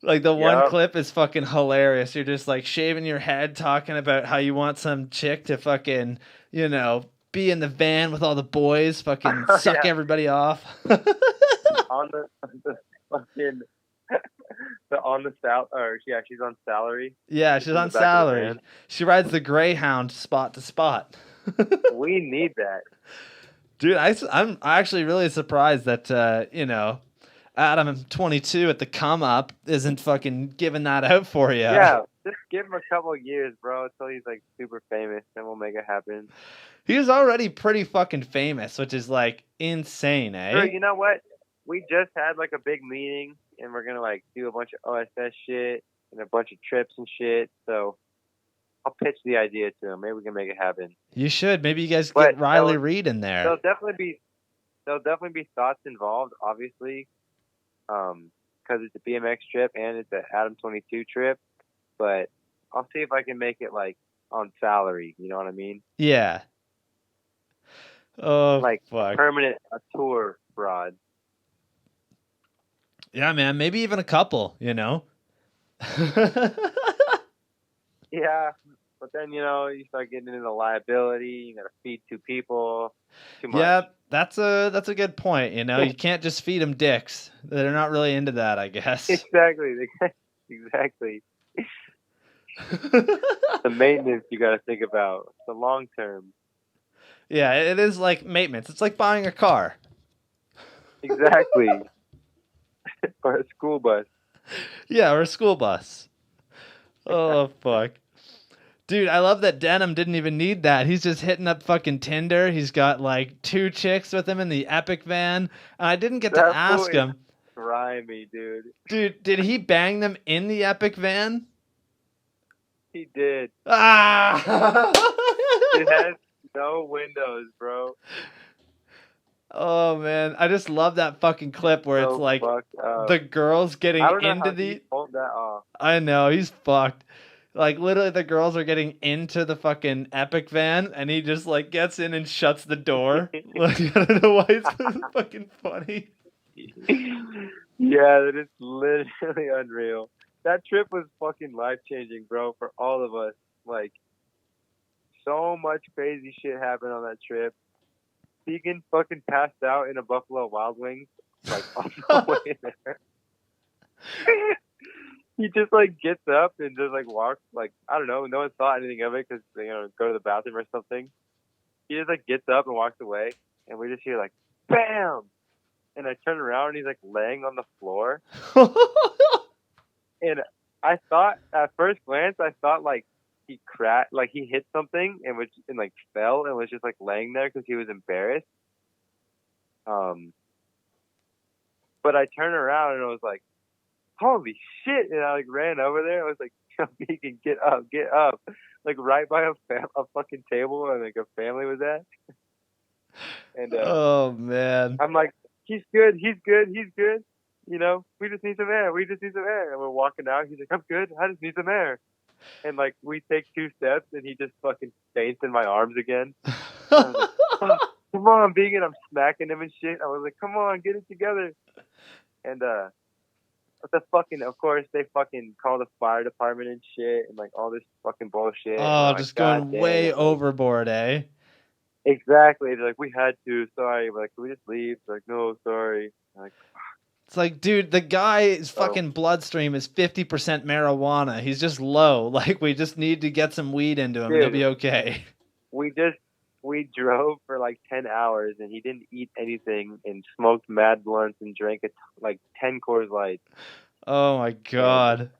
Like the one Yep. clip is fucking hilarious. You're just like shaving your head, talking about how you want some chick to fucking, be in the van with all the boys, fucking suck Yeah. everybody off. on the fucking she's on salary. Yeah, Just she's in on the back of the salary. van. She rides the Greyhound spot to spot. We need that. Dude, I'm actually really surprised that, Adam 22 at the come up isn't fucking giving that out for you. Yeah, just give him a couple of years, bro, until he's like super famous, then we'll make it happen. He's already pretty fucking famous, which is like insane, eh? Bro, you know what? We just had like a big meeting, and we're gonna like do a bunch of OSS shit and a bunch of trips and shit. So I'll pitch the idea to him. Maybe we can make it happen. You should. Maybe you guys But get Riley Reid in there. There'll definitely be thoughts involved, obviously, because it's a BMX trip and it's an Adam 22 trip. But I'll see if I can make it like on salary. You know what I mean? Yeah. Oh, like fuck. A tour broad. Yeah, man. Maybe even a couple. Yeah, but then you start getting into the liability. You gotta feed 2 people. Too much. Yeah, that's a good point. You can't just feed them dicks. They're not really into that, I guess. Exactly. The maintenance you gotta think about. The long term. Yeah, it is like maintenance. It's like buying a car. Exactly. Or a school bus. Yeah, or a school bus. Oh, fuck. Dude, I love that Denim didn't even need that. He's just hitting up fucking Tinder. He's got like 2 chicks with him in the Epic van. And I didn't get to ask him. Grimy, dude. Dude, did he bang them in the Epic van? He did. Ah! It has no windows, bro. Oh man, I just love that fucking clip where it's like the girls getting into the. He pulled that off. I know, he's fucked. Like literally, the girls are getting into the fucking Epic van, and he just like gets in and shuts the door. Like I don't know why it's fucking funny. Yeah, that is literally unreal. That trip was fucking life changing, bro, for all of us. Like, so much crazy shit happened on that trip. Tegan fucking passed out in a Buffalo Wild Wings, like on the way there. He just like gets up and just like walks, like I don't know. No one thought anything of it because go to the bathroom or something. He just like gets up and walks away, and we just hear like bam, and I turn around and he's like laying on the floor. And I thought at first glance, like he crashed, like he hit something and like fell and was just like laying there because he was embarrassed. But I turned around and I was like, holy shit. And I like ran over there. I was like, Megan, get up. Like right by a fucking table and like a family was at. And oh man. I'm like, he's good. We just need some air. And we're walking out. He's like, I'm good. I just need some air. And like we take 2 steps and he just fucking faints in my arms again. I was like, oh, come on, Vegan. I'm smacking him and shit. I was like, come on, get it together. And of course they fucking call the fire department and shit and like all this fucking bullshit. Oh, just going way overboard, eh? Exactly. They're like, we had to. Sorry. We're like, can we just leave? They're like, no, sorry. I'm like, it's like, dude, the guy's fucking bloodstream is 50% marijuana. He's just low. Like, we just need to get some weed into him. Dude, he'll be okay. We drove for like 10 hours and he didn't eat anything and smoked mad blunts and drank like 10 Coors Light. Oh my god.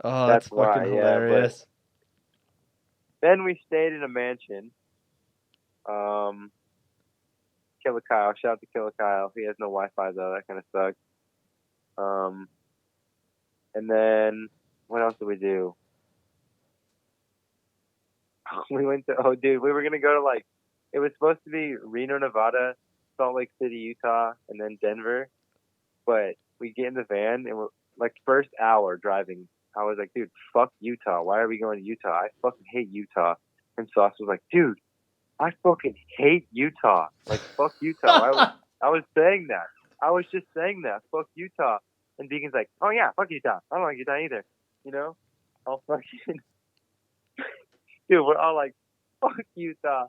Oh, that's fucking hilarious. Then we stayed in a mansion. Killer Kyle. Shout out to Killer Kyle. He has no Wi-Fi though. That kind of sucks. And then what else did we do? We went to we were gonna go to like it was supposed to be Reno, Nevada / Salt Lake City, Utah, and then Denver. But we get in the van and we're like first hour driving. I was like, dude, fuck Utah. Why are we going to Utah? I fucking hate Utah. And Sauce was like, dude, I fucking hate Utah. Like, fuck Utah. I was saying that. I was just saying that. Fuck Utah. And Deacon's like, oh yeah, fuck Utah. I don't like Utah either. You know? I'll fucking dude, we're all like, fuck Utah.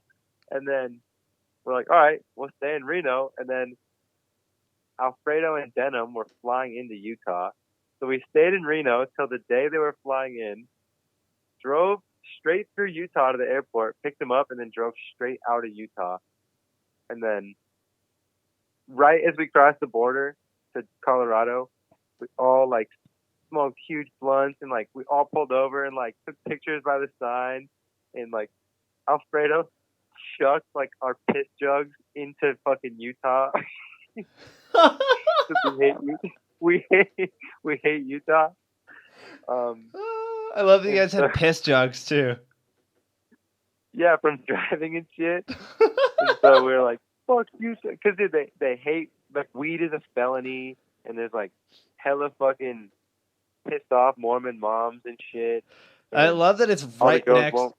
And then we're like, all right, we'll stay in Reno. And then Alfredo and Denham were flying into Utah. So we stayed in Reno till the day they were flying in, drove straight through Utah to the airport, picked them up, and then drove straight out of Utah. And then right as we crossed the border to Colorado, we all like smoked huge blunts and like we all pulled over and like took pictures by the sign, and like Alfredo chucked like our piss jugs into fucking Utah. we hate Utah. I love that you guys had piss jugs too. Yeah, from driving and shit. And so we were like, fuck Utah. Because they hate, like, weed is a felony, and there's like hella fucking pissed off Mormon moms and shit. And I love that it's right next.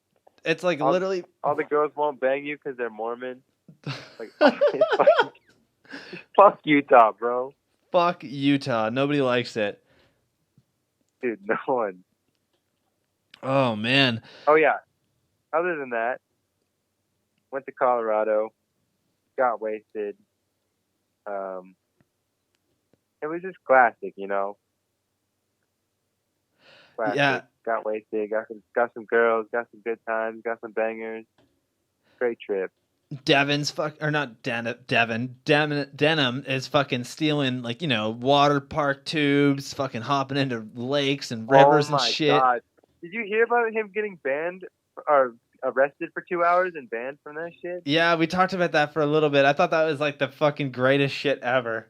It's like literally. All the girls won't bang you because they're Mormon. Like, fuck Utah, bro. Fuck Utah. Nobody likes it. Dude, no one. Oh, man. Oh, yeah. Other than that, went to Colorado, got wasted. It was just classic, you know. Classic. Yeah. Got wasted, got some girls, got some good times, got some bangers. Great trip. Denham is fucking stealing, like, you know, water park tubes, fucking hopping into lakes and rivers and shit. Oh my God. Did you hear about him getting banned or arrested for 2 hours and banned from that shit? Yeah, we talked about that for a little bit. I thought that was like the fucking greatest shit ever.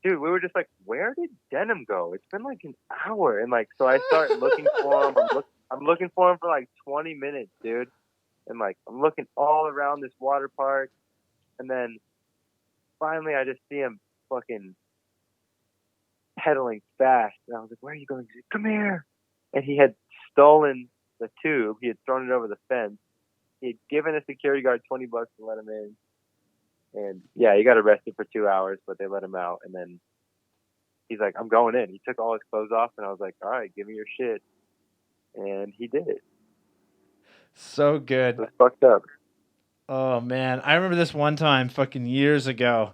Dude, we were just like, where did Denham go? It's been like an hour. And like, so I start looking for him. I'm looking for him for like 20 minutes, dude. And like, I'm looking all around this water park. And then finally I just see him fucking pedaling fast. And I was like, where are you going? He's like, come here. And he had stolen the tube. He had thrown it over the fence. He had given a security guard $20 to let him in. And yeah, he got arrested for 2 hours, but they let him out. And then he's like, I'm going in. He took all his clothes off, and I was like, all right, give me your shit. And he did it. So good. It was fucked up. Oh, man. I remember this one time fucking years ago.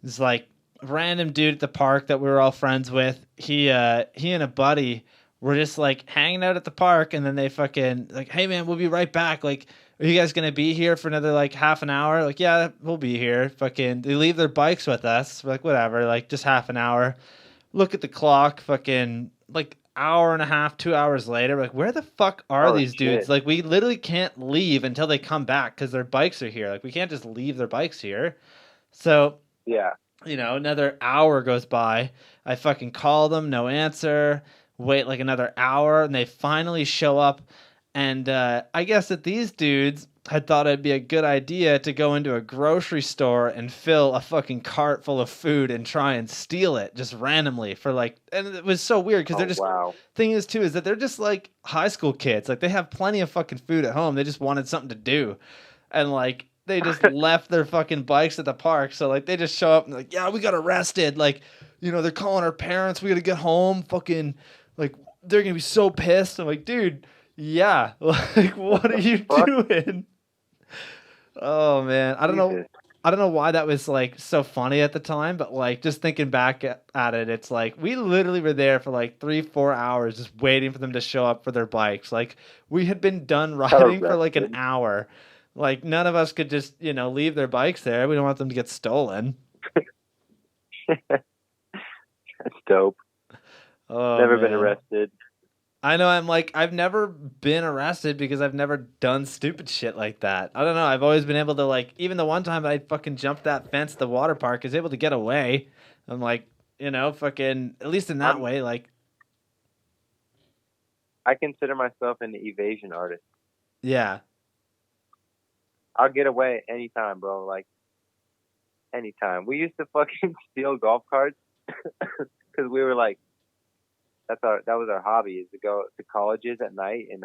This like random dude at the park that we were all friends with. He and a buddy were just like hanging out at the park, and then they fucking like, hey, man, we'll be right back. Like, are you guys going to be here for another like half an hour? Like, yeah, we'll be here. Fucking, they leave their bikes with us. We're like, whatever, like just half an hour. Look at the clock, fucking like hour and a half, 2 hours later. We're like, where the fuck are these dudes? Like, we literally can't leave until they come back because their bikes are here. Like, we can't just leave their bikes here. So, yeah, you know, another hour goes by. I fucking call them, no answer. Wait like another hour, and they finally show up. And I guess that these dudes had thought it'd be a good idea to go into a grocery store and fill a fucking cart full of food and try and steal it just randomly for like, and it was so weird because they're just, thing is too, is that they're just like high school kids. Like, they have plenty of fucking food at home. They just wanted something to do. And like, they just left their fucking bikes at the park. So like, they just show up and like, yeah, we got arrested. Like, you know, they're calling our parents. We got to get home. Fucking like, they're going to be so pissed. I'm like, dude, yeah, like, what are you doing? Oh man, I don't know why that was like so funny at the time, but like just thinking back at it, it's like we literally were there for like 3-4 hours just waiting for them to show up for their bikes. Like, we had been done riding for like an hour. Like, none of us could just, you know, leave their bikes there. We don't want them to get stolen. That's dope. Oh, never been arrested. I know, I'm like, I've never been arrested because I've never done stupid shit like that. I don't know, I've always been able to, like, even the one time I fucking jumped that fence at the water park, I was able to get away. I'm like, you know, fucking, at least in that way, like. I consider myself an evasion artist. Yeah. I'll get away anytime, bro. Like, Anytime. We used to fucking steal golf carts because we were like, that was our hobby, is to go to colleges at night. And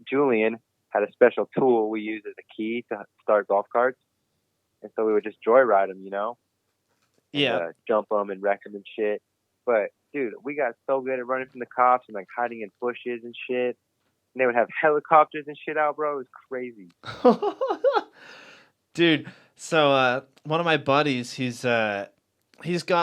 Julian had a special tool we used as a key to start golf carts. And so we would just joyride them, and, jump them and wreck them and shit. But, dude, we got so good at running from the cops and, like, hiding in bushes and shit. And they would have helicopters and shit out, bro. It was crazy. Dude, so one of my buddies, he's got,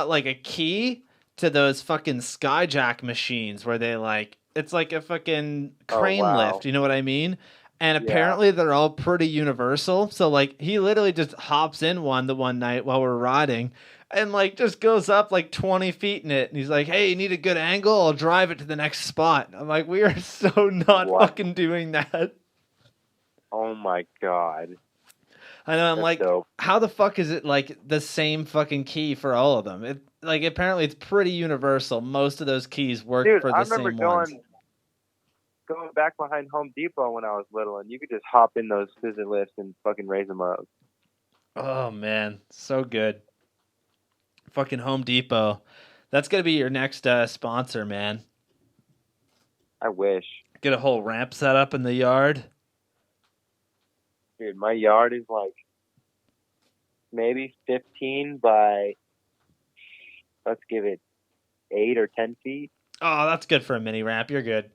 like, a key to those fucking skyjack machines where they, like, it's like a fucking crane lift, you know what I mean? And apparently they're all pretty universal. So, like, he literally just hops in the one night while we're riding and, like, just goes up, like, 20 feet in it. And he's like, hey, you need a good angle? I'll drive it to the next spot. I'm like, we are so not fucking doing that. Oh, my God. I know. I'm like, dope. How the fuck is it, like, the same fucking key for all of them? Like, apparently it's pretty universal. Most of those keys work for the same ones. Dude, I remember going back behind Home Depot when I was little, and you could just hop in those scissor lifts and fucking raise them up. Oh, man. So good. Fucking Home Depot. That's going to be your next sponsor, man. I wish. Get a whole ramp set up in the yard. Dude, my yard is like maybe 15 by, let's give it 8 or 10 feet. Oh, that's good for a mini ramp. You're good.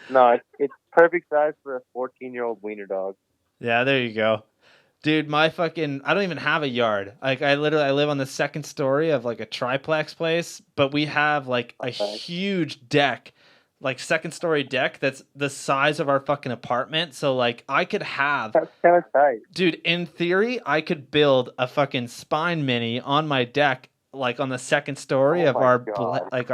No, it's perfect size for a 14-year-old wiener dog. Yeah, there you go. Dude, I don't even have a yard. Like, I live on the second story of, like, a triplex place, but we have, like, a huge deck, like, second story deck that's the size of our fucking apartment. So, like, I could have... That's kind of tight. Dude, in theory, I could build a fucking Spine Mini on my deck, like, on the second story of our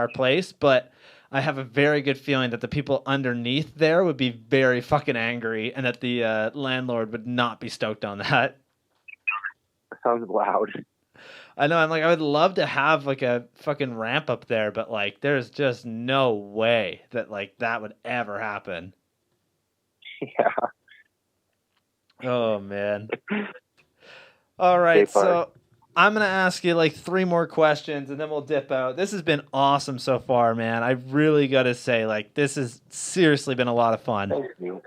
place, but... I have a very good feeling that the people underneath there would be very fucking angry and that the landlord would not be stoked on that. Sounds loud. I know. I'm like, I would love to have like a fucking ramp up there, but like, there's just no way that like that would ever happen. Yeah. Oh, man. All right. So I'm going to ask you like 3 more questions and then we'll dip out. This has been awesome so far, man. I really got to say, like, this has seriously been a lot of fun. Thank you.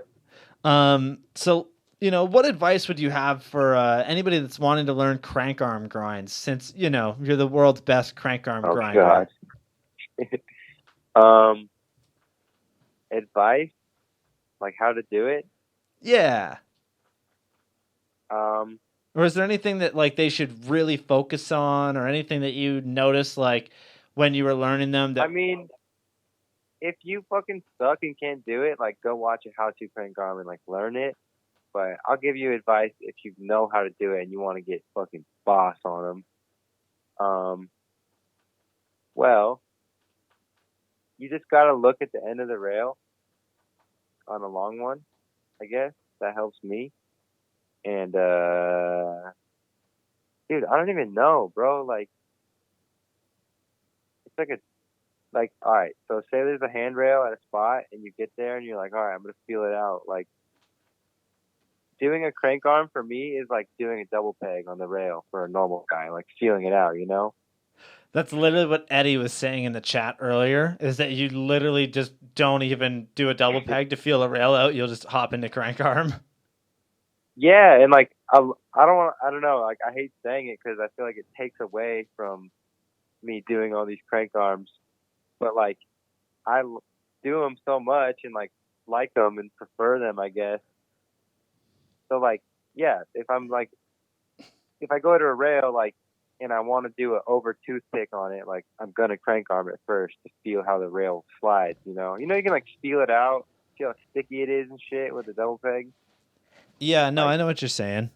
So, what advice would you have for anybody that's wanting to learn crank arm grinds since, you're the world's best crank arm grinder? God. Advice? Like how to do it? Yeah. Or is there anything that like they should really focus on, or anything that you noticed like when you were learning them? That... I mean, if you fucking suck and can't do it, like go watch a how-to crank arm and like learn it. But I'll give you advice if you know how to do it and you want to get fucking boss on them. Well, you just gotta look at the end of the rail on a long one. I guess that helps me. And, dude, I don't even know, bro. Like, it's like, all right, so say there's a handrail at a spot and you get there and you're like, all right, I'm going to feel it out. Like, doing a crank arm for me is like doing a double peg on the rail for a normal guy, like feeling it out, That's literally what Eddie was saying in the chat earlier, is that you literally just don't even do a double peg to feel a rail out. You'll just hop into crank arm. Yeah, and like I don't know, like I hate saying it because I feel like it takes away from me doing all these crank arms, but like I do them so much and like them and prefer them, I guess. So like, yeah, if I go to a rail like and I want to do an over toothpick on it, like I'm gonna crank arm it first to feel how the rail slides. You can like feel it out, feel how sticky it is and shit with the double peg. Yeah, no, I know what you're saying.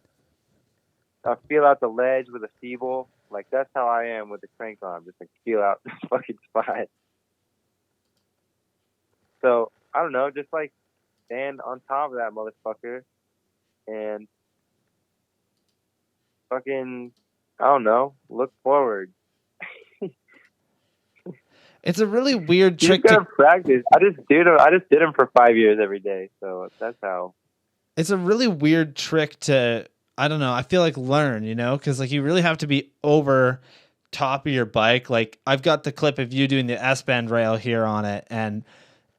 I feel out the ledge with a feeble. Like, that's how I am with the crank arm. Just, like, feel out the fucking spot. So, I don't know. Just, like, stand on top of that motherfucker. And fucking, I don't know, look forward. It's a really weird trick to practice. I just did them for 5 years every day. So, that's how. It's a really weird trick to I don't know. I feel like learn, because like you really have to be over top of your bike. Like I've got the clip of you doing the S-bend rail here on it, and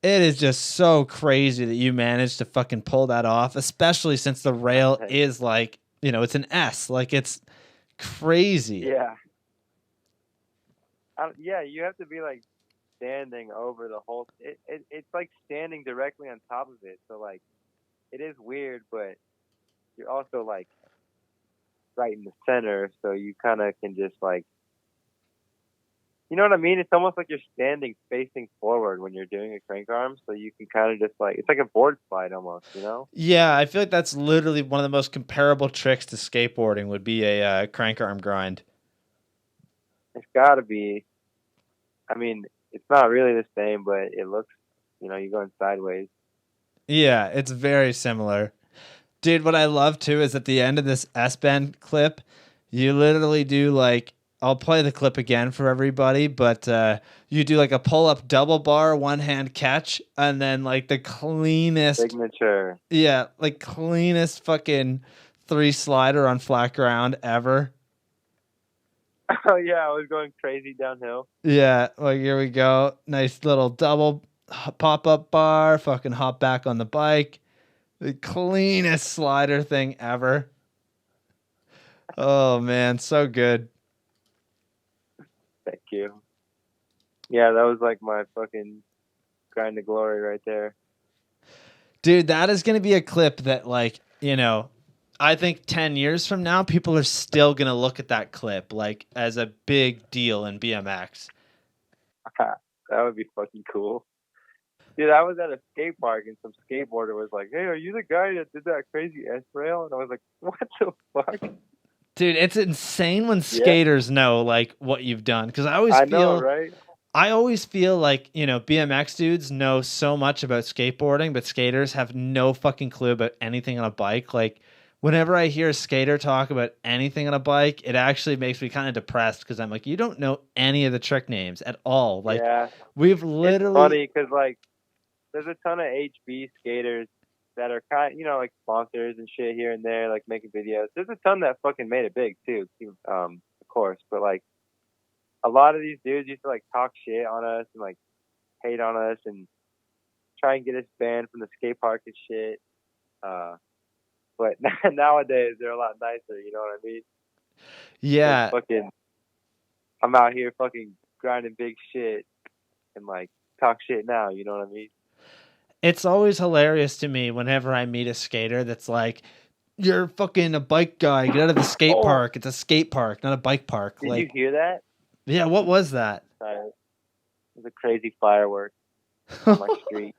it is just so crazy that you managed to fucking pull that off, especially since the rail is like, it's an S. Like it's crazy. Yeah. Yeah, you have to be like standing over the whole. It's like standing directly on top of it. So like, it is weird, but you're also like right in the center, so you kind of can just like, you know what I mean? It's almost like you're standing facing forward when you're doing a crank arm, so you can kind of just like, it's like a board slide almost, Yeah, I feel like that's literally one of the most comparable tricks to skateboarding would be a crank arm grind. It's got to be. I mean, it's not really the same, but it looks, you're going sideways. Yeah, it's very similar. Dude, what I love too is at the end of this S-bend clip, you literally do like, I'll play the clip again for everybody, but you do like a pull-up double bar, one-hand catch, and then like the cleanest signature. Yeah, like cleanest fucking 3-slider on flat ground ever. Oh yeah, I was going crazy downhill. Yeah, like here we go. Nice little double pop-up bar, fucking hop back on the bike. The cleanest slider thing ever. Oh man, so good. Thank you. Yeah, that was like my fucking grind to glory right there. Dude, that is going to be a clip that like, I think 10 years from now, people are still going to look at that clip like as a big deal in BMX. That would be fucking cool. Dude, I was at a skate park and some skateboarder was like, "Hey, are you the guy that did that crazy S-rail?" And I was like, "What the fuck?" Dude, it's insane when skaters know like what you've done, because I always feel like, BMX dudes know so much about skateboarding, but skaters have no fucking clue about anything on a bike. Like whenever I hear a skater talk about anything on a bike, it actually makes me kind of depressed, because I'm like, you don't know any of the trick names at all. Like we've literally. It's funny because like there's a ton of HB skaters that are kind, like sponsors and shit here and there, like making videos. There's a ton that fucking made it big too, of course. But like a lot of these dudes used to like talk shit on us and like hate on us and try and get us banned from the skate park and shit. But nowadays they're a lot nicer. You know what I mean? Yeah. I'm out here fucking grinding big shit and like talk shit now. You know what I mean? It's always hilarious to me whenever I meet a skater that's like, "You're fucking a bike guy. Get out of the skate park. It's a skate park, not a bike park." Did you hear that? Yeah, what was that? It was a crazy firework on my street.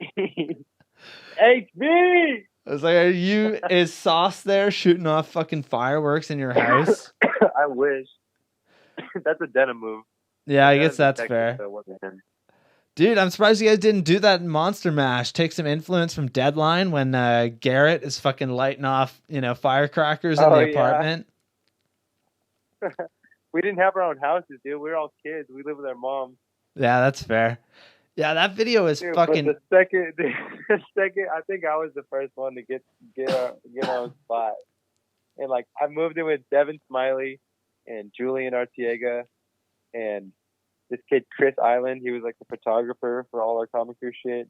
HV! I was like, is Sauce there shooting off fucking fireworks in your house? I wish. That's a denim move. Yeah, I guess that's fair. Dude, I'm surprised you guys didn't do that in Monster Mash. Take some influence from Deadline when Garrett is fucking lighting off, firecrackers in the apartment. We didn't have our own houses, dude. We were all kids. We lived with our mom. Yeah, that's fair. Yeah, that video is fucking. But the second, I think I was the first one to get our own spot, and like I moved in with Devin Smiley and Julian Artiega and this kid Chris Island. He was like the photographer for all our comic crew shit.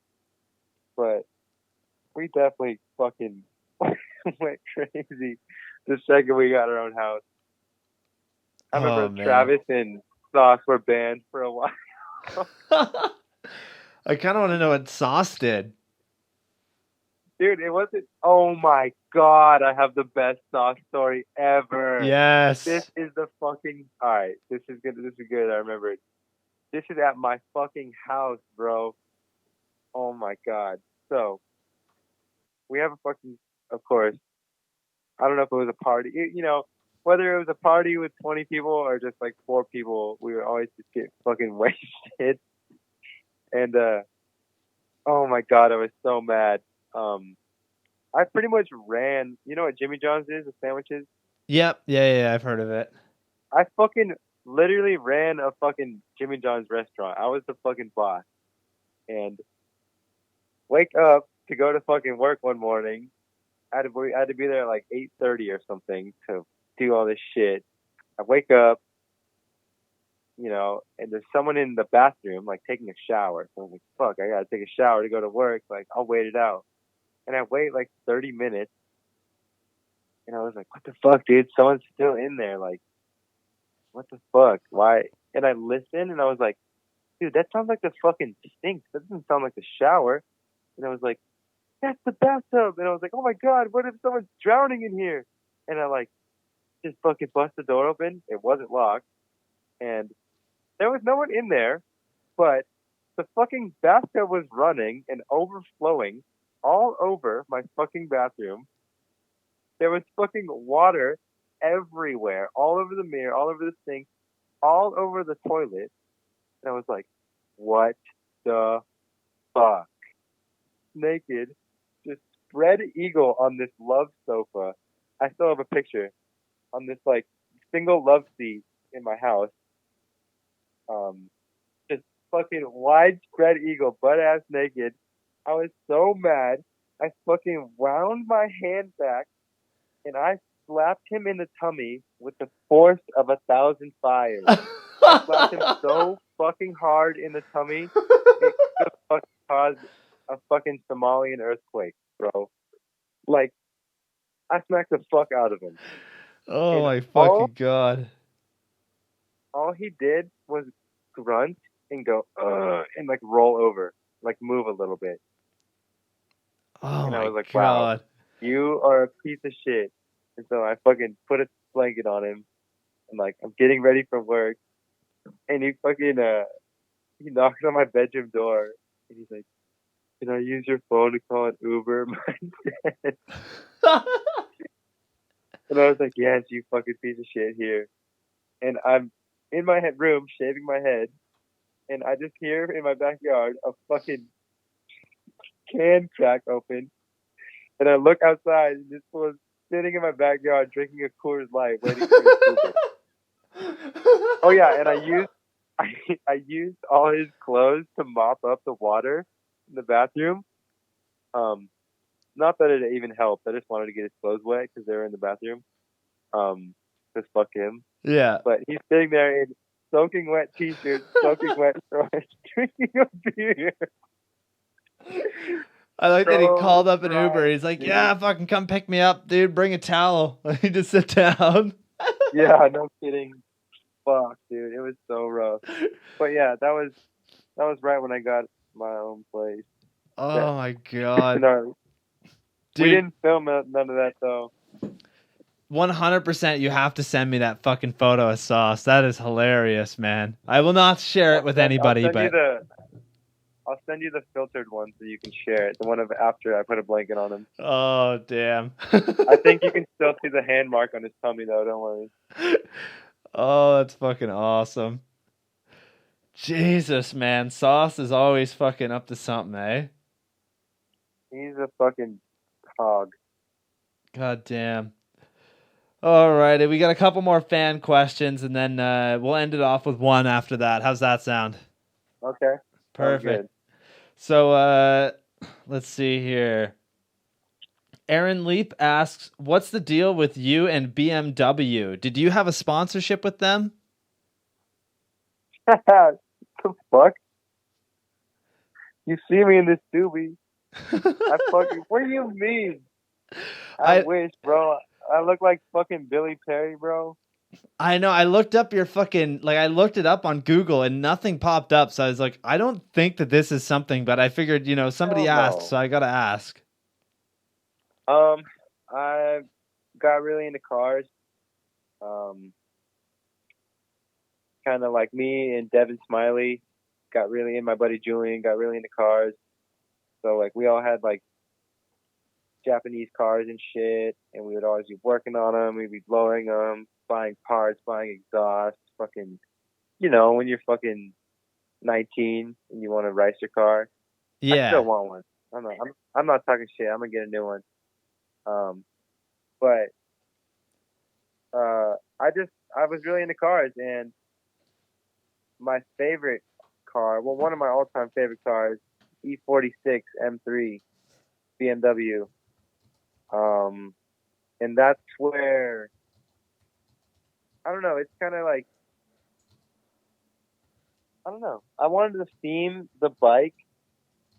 But we definitely fucking went crazy the second we got our own house. I remember Travis and Sauce were banned for a while. I kind of want to know what Sauce did. Dude, it wasn't. Oh my God, I have the best Sauce story ever. Yes. This is the fucking. All right, this is good. This is good. I remember it. This is at my fucking house, bro. Oh my God. So we have a fucking. Of course, I don't know if it was a party. Whether it was a party with 20 people or just like 4 people, we would always just get fucking wasted. And oh my God, I was so mad. I pretty much ran. You know what Jimmy John's is? The sandwiches. Yep. Yeah. I've heard of it. I fucking literally ran a fucking Jimmy John's restaurant. I was the fucking boss. And wake up to go to fucking work one morning, I had to be there at like 8:30 or something to do all this shit. I wake up, and there's someone in the bathroom, like, taking a shower. So I'm like, fuck, I gotta take a shower to go to work. Like, I'll wait it out. And I wait like 30 minutes. And I was like, what the fuck, dude? Someone's still in there. Like, what the fuck? Why? And I listened and I was like, dude, that sounds like the fucking sink. That doesn't sound like the shower. And I was like, that's the bathtub. And I was like, oh my God, what if someone's drowning in here? And I like just fucking bust the door open. It wasn't locked. And there was no one in there, but the fucking bathtub was running and overflowing all over my fucking bathroom. There was fucking water everywhere, all over the mirror, all over the sink, all over the toilet. And I was like, what the fuck? Naked, just spread eagle on this love sofa. I still have a picture on this like single love seat in my house. Just fucking widespread eagle, butt ass naked. I was so mad. I fucking wound my hand back and I slapped him in the tummy with the force of 1,000 fires. I slapped him so fucking hard in the tummy, it could have fucking caused a fucking Somalian earthquake, bro. Like, I smacked the fuck out of him. Oh and my fucking God. All he did was grunt and go, and like roll over, like move a little bit. Oh and my I was like, God. wow, you are a piece of shit. And so I fucking put a blanket on him and like, I'm getting ready for work. And he fucking, he knocks on my bedroom door and he's like, can I use your phone to call an Uber? And I was like, yes, you fucking piece of shit, here. And I'm in my room shaving my head. And I just hear in my backyard a fucking can crack open. And I look outside and this was sitting in my backyard drinking a Coors Light waiting for his Uber. Oh yeah, and I used all his clothes to mop up the water in the bathroom. Not that it even helped. I just wanted to get his clothes wet because they were in the bathroom. Just fuck him. Yeah. But he's sitting there in soaking wet t-shirts, soaking wet shorts, drinking a beer. I like that he called up an dry, Uber. He's like, dude. yeah, fucking come pick me up, dude. Bring a towel. He just sit down. Yeah, no kidding. Fuck, dude. It was so rough. But yeah, that was right when I got my own place. Oh my God. No, Dude, we didn't film none of that though. 100% you have to send me that fucking photo of Sauce. That is hilarious, man. I will not share it with anybody, but I'll send you the filtered one so you can share it. The one of after I put a blanket on him. oh, damn. I think you can still see the hand mark on his tummy though, don't worry. Oh, that's fucking awesome. Jesus, man. Sauce is always fucking up to something, eh? He's a fucking hog. God damn. All righty, we got a couple more fan questions, and then we'll end it off with one after that. How's that sound? Okay. Perfect. So let's see here. Aaron Leap asks, what's the deal with you and BMW? Did you have a sponsorship with them? The fuck? You see me in this doobie. What do you mean? I wish, bro. I look like fucking Billy Perry, bro. I know. I looked up your fucking, I looked it up on Google and nothing popped up. So I was like, I don't think that this is something, but I figured, somebody asked, so I got to ask. I got really into cars. Kind of like me and Devin Smiley got really in. My buddy Julian got really into cars. So like we all had like Japanese cars and shit, and we would always be working on them. We'd be blowing them, buying parts, buying exhaust, fucking, when you're fucking 19 and you want to race your car. Yeah. I still want one. I'm not talking shit. I'm gonna get a new one. But I was really into cars, and my favorite car, well, one of my all-time favorite cars, E46 M3 BMW. And that's where, I don't know, it's kind of like, I don't know. I wanted to theme the bike,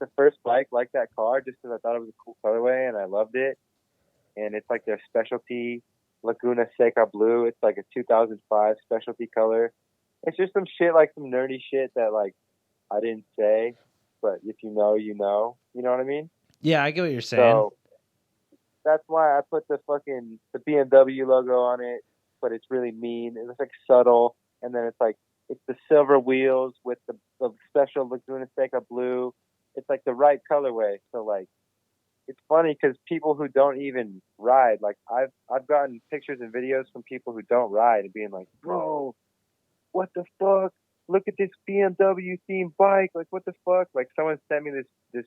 the first bike, like that car, just because I thought it was a cool colorway and I loved it. And it's like their specialty Laguna Seca blue. It's like a 2005 specialty color. It's just some shit, like some nerdy shit that like I didn't say, but if you know, you know. You know what I mean? Yeah, I get what you're saying. So that's why I put the BMW logo on it, but it's really mean. It's like subtle, and then it's the silver wheels with the special Laguna Seca blue. It's like the right colorway. So like, it's funny because people who don't even ride, like I've gotten pictures and videos from people who don't ride and being like, bro, what the fuck? Look at this BMW themed bike. Like, what the fuck? Like, someone sent me this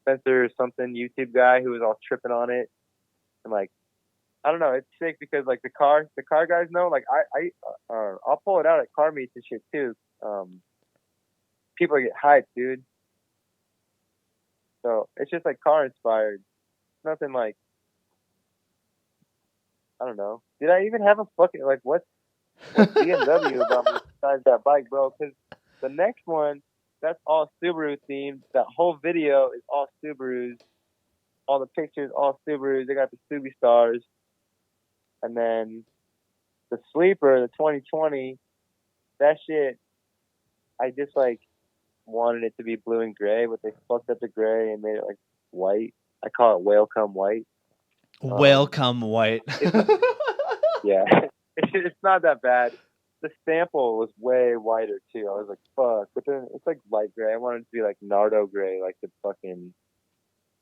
Spencer or something YouTube guy who was all tripping on it. And like, I don't know, it's sick because like the car guys know. Like I'll pull it out at car meets and shit too. People get hyped, dude. So it's just like car inspired. Nothing like, I don't know. Did I even have a fucking like what's BMW about me besides that bike, bro? Because the next one, that's all Subaru themed. That whole video is all Subarus. All the pictures, all Subarus. They got the Subi stars. And then the sleeper, the 2020, that shit, I just like wanted it to be blue and gray, but they fucked up the gray and made it like white. I call it Welcome White. Welcome White. Yeah. It's not that bad. The sample was way whiter too. I was like, fuck. But then it's like light gray. I wanted it to be like Nardo gray, like the fucking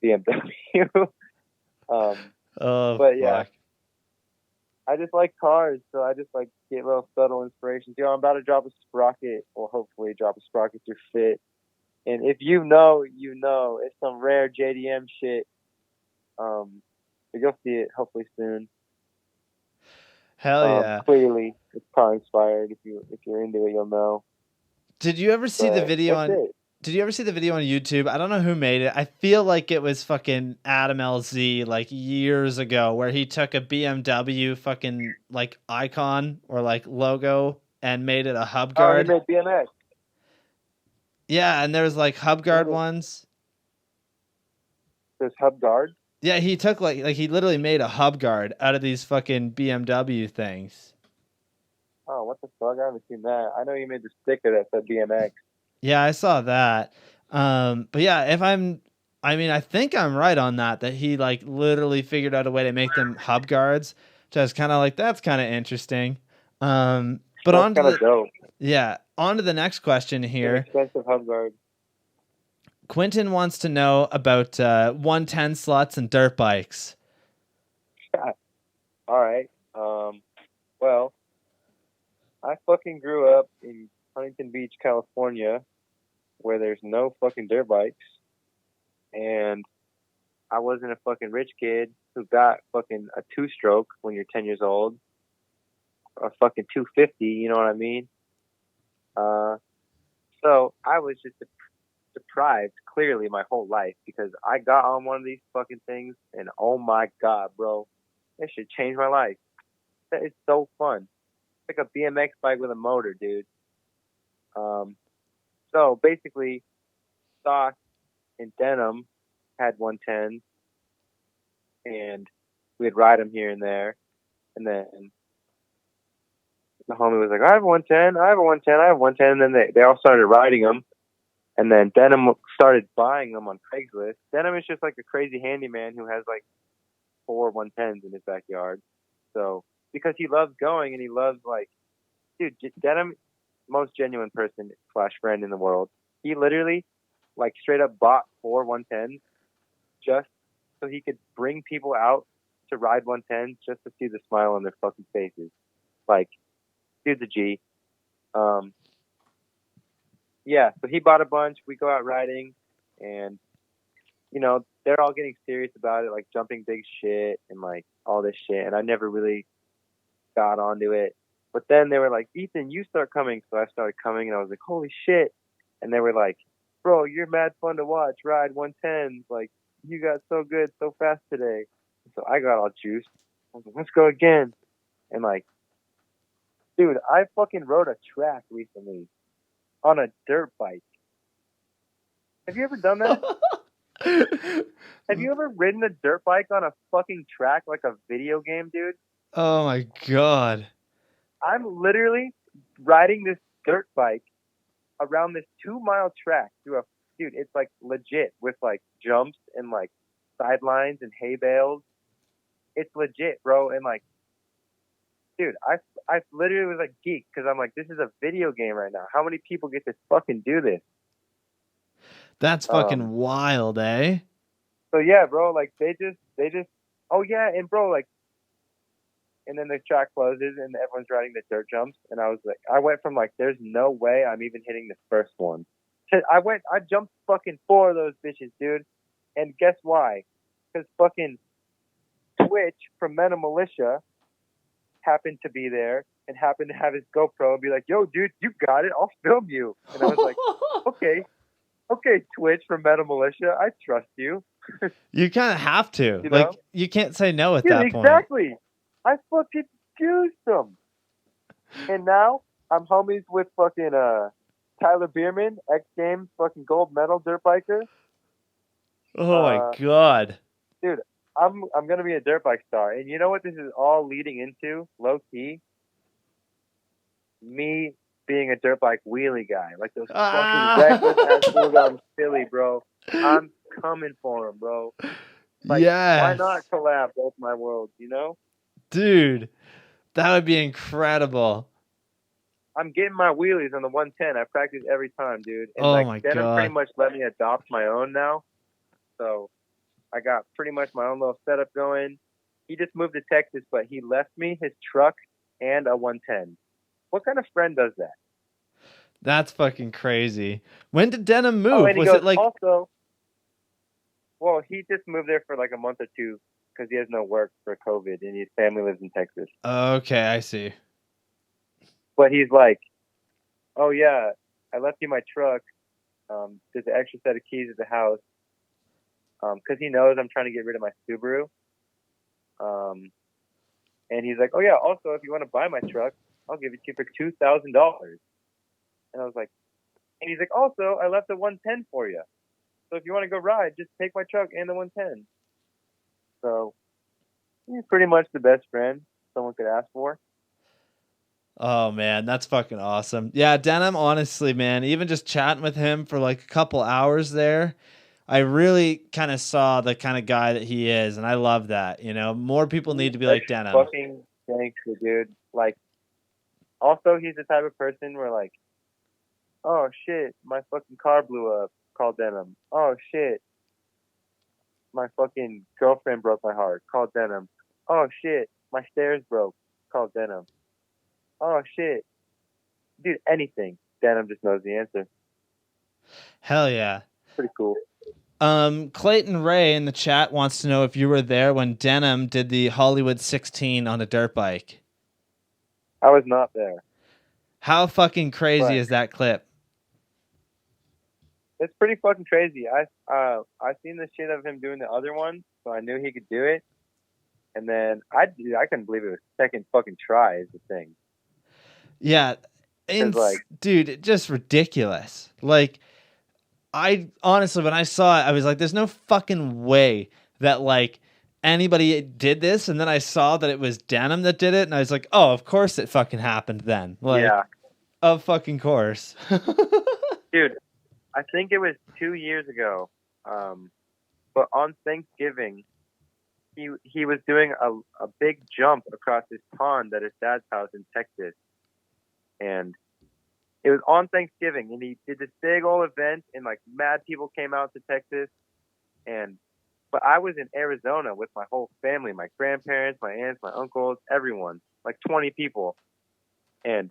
BMW. But yeah, fuck. I just like cars, so I just like get little subtle inspirations. Yo, I'm about to drop a sprocket, or hopefully drop a sprocket through Fit. And if you know, you know. It's some rare JDM shit. But you'll see it hopefully soon. Hell yeah. Clearly, it's car inspired. If you're into it, you'll know. Did you ever see the video on? It. Did you ever see the video on YouTube? I don't know who made it. I feel like it was fucking Adam LZ like years ago, where he took a BMW fucking like icon or like logo and made it a hub guard. Oh, he made BMX. Yeah, and there was like hub guard ones. There's hub guard. Yeah, he took like he literally made a hub guard out of these fucking BMW things. Oh, what the fuck? I haven't seen that. I know he made the sticker that said BMX. Yeah, I saw that. But yeah, I think I'm right on that he like literally figured out a way to make them hub guards, which I was kind of like, that's kind of interesting. But on to dope. Yeah, on to the next question here. An expensive hub guard. Quentin wants to know about 110 sluts and dirt bikes. All right. Well, I fucking grew up in Huntington Beach, California, where there's no fucking dirt bikes. And I wasn't a fucking rich kid who got fucking a two-stroke when you're 10 years old. A fucking 250, you know what I mean? So I was just deprived, clearly, my whole life, because I got on one of these fucking things, and oh my God, bro, it should change my life. It's so fun. It's like a BMX bike with a motor, dude. So basically, Stock and Denim had 110s, and we'd ride them here and there. And then the homie was like, I have a 110, I have a 110, I have a 110. And then they all started riding them. And then Denim started buying them on Craigslist. Denim is just like a crazy handyman who has like 4 110s in his backyard. So, because he loves going and he loves like, dude, Denim, most genuine person / friend in the world. He literally like straight up bought 4 110s just so he could bring people out to ride 110s just to see the smile on their fucking faces. Like, dude's a G. Yeah, so he bought a bunch. We go out riding, and you know they're all getting serious about it, like jumping big shit and like all this shit. And I never really got onto it. But then they were like, Ethan, you start coming. So I started coming, and I was like, holy shit. And they were like, bro, you're mad fun to watch. Ride 110s. Like, you got so good so fast today. So I got all juiced. I was like, let's go again. And like, dude, I fucking rode a track recently on a dirt bike. Have you ever done that? Have you ever ridden a dirt bike on a fucking track like a video game, dude? Oh my God. I'm literally riding this dirt bike around this 2-mile track through dude, it's like legit with like jumps and like sidelines and hay bales. It's legit, bro. And like, dude, I literally was like geeked because I'm like, this is a video game right now. How many people get to fucking do this? That's fucking wild, eh? So yeah, bro, like they just, oh yeah, and bro, like, and then the track closes and everyone's riding the dirt jumps, and I was like, I went from like, there's no way I'm even hitting the first one. I jumped fucking 4 of those bitches, dude, and guess why? Because fucking Twitch from Meta Militia happened to be there and happened to have his GoPro and be like, yo, dude, you got it, I'll film you. And I was like, okay, Twitch from Meta Militia, I trust you. You kind of have to. You like, know? you can't say no at Yeah, that point. exactly. I fucking juiced them. And now I'm homies with fucking Tyler Bierman, X Games fucking gold medal dirt biker. Oh my God. Dude, I'm gonna be a dirt bike star. And you know what this is all leading into, low key? Me being a dirt bike wheelie guy. Like those fucking reckless ass fools out in Philly, bro. I'm coming for them, bro. Like, yes. why not collab both my worlds, you know? Dude, that would be incredible. I'm getting my wheelies on the 110. I practice every time, dude. And my Denim God. pretty much let me adopt my own now. So I got pretty much my own little setup going. He just moved to Texas, but he left me his truck and a 110. What kind of friend does that? That's fucking crazy. When did Denim move? Oh, and Was it like also? Well, he just moved there for like a month or two because he has no work for COVID, and his family lives in Texas. Okay, I see. But he's like, oh yeah, I left you my truck. There's an extra set of keys at the house. Because he knows I'm trying to get rid of my Subaru. And he's like, oh yeah, also if you want to buy my truck, I'll give it to you for $2,000. And I was like, and he's like, also I left the 110 for you. So if you want to go ride, just take my truck and the 110. So he's pretty much the best friend someone could ask for. Oh man, that's fucking awesome. Yeah, Denim, honestly, man, even just chatting with him for like a couple hours there, I really kind of saw the kind of guy that he is, and I love that. You know, more people need to be like Denim. Fucking gangster, dude. Like, also he's the type of person where like, oh shit, my fucking car blew up. Call Denim. Oh shit, my fucking girlfriend broke my heart. Call Denim. Oh shit, my stairs broke. Call Denim. Oh shit, dude, anything. Denim just knows the answer. Hell yeah. Pretty cool. Clayton Ray in the chat wants to know if you were there when Denim did the Hollywood 16 on a dirt bike. I was not there. How fucking crazy is that clip? It's pretty fucking crazy. I seen the shit of him doing the other one, so I knew he could do it. And then I couldn't believe it was second fucking try is the thing. Yeah, dude, just ridiculous. Like, I honestly, when I saw it, I was like, "There's no fucking way that like anybody did this." And then I saw that it was Denim that did it, and I was like, "Oh, of course it fucking happened then." Like, yeah, of fucking course, dude. I think it was 2 years ago, but on Thanksgiving, he was doing a big jump across this pond at his dad's house in Texas, and it was on Thanksgiving, and he did this big old event, and like mad people came out to Texas, but I was in Arizona with my whole family, my grandparents, my aunts, my uncles, everyone, like 20 people, and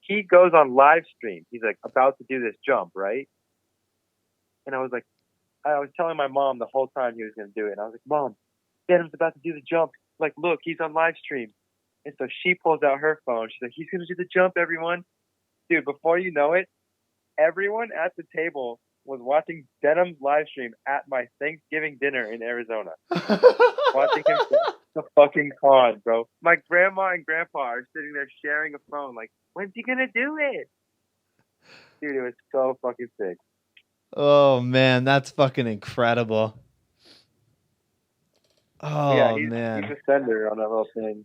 he goes on live stream. He's like about to do this jump, right? And I was telling my mom the whole time he was going to do it, and I was like, Mom, Denim's about to do the jump. Like, look, he's on live stream. And so she pulls out her phone. She's like, he's going to do the jump, everyone. Dude, before you know it, everyone at the table was watching Denham's live stream at my Thanksgiving dinner in Arizona. Watching him the fucking con, bro. My grandma and grandpa are sitting there sharing a phone like, when's he gonna do it? Dude, it was so fucking sick. Oh, man, that's fucking incredible. Oh, Yeah, man. he's a sender on that little thing.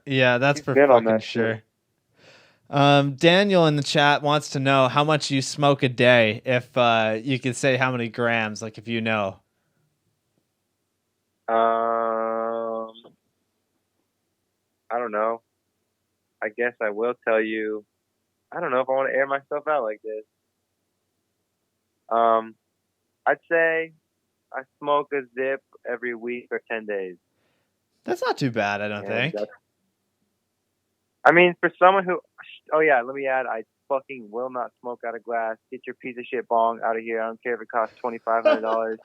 Yeah, that's He's for been on fucking that sure. shit. Daniel in the chat wants to know how much you smoke a day, if you could say how many grams, like if you know. I don't know. I guess I will tell you. I don't know if I want to air myself out like this. I'd say I smoke a zip every week or 10 days. That's not too bad, I don't think. I mean, for someone who, oh yeah, let me add, I fucking will not smoke out of glass. Get your piece of shit bong out of here. I don't care if it costs $2,500.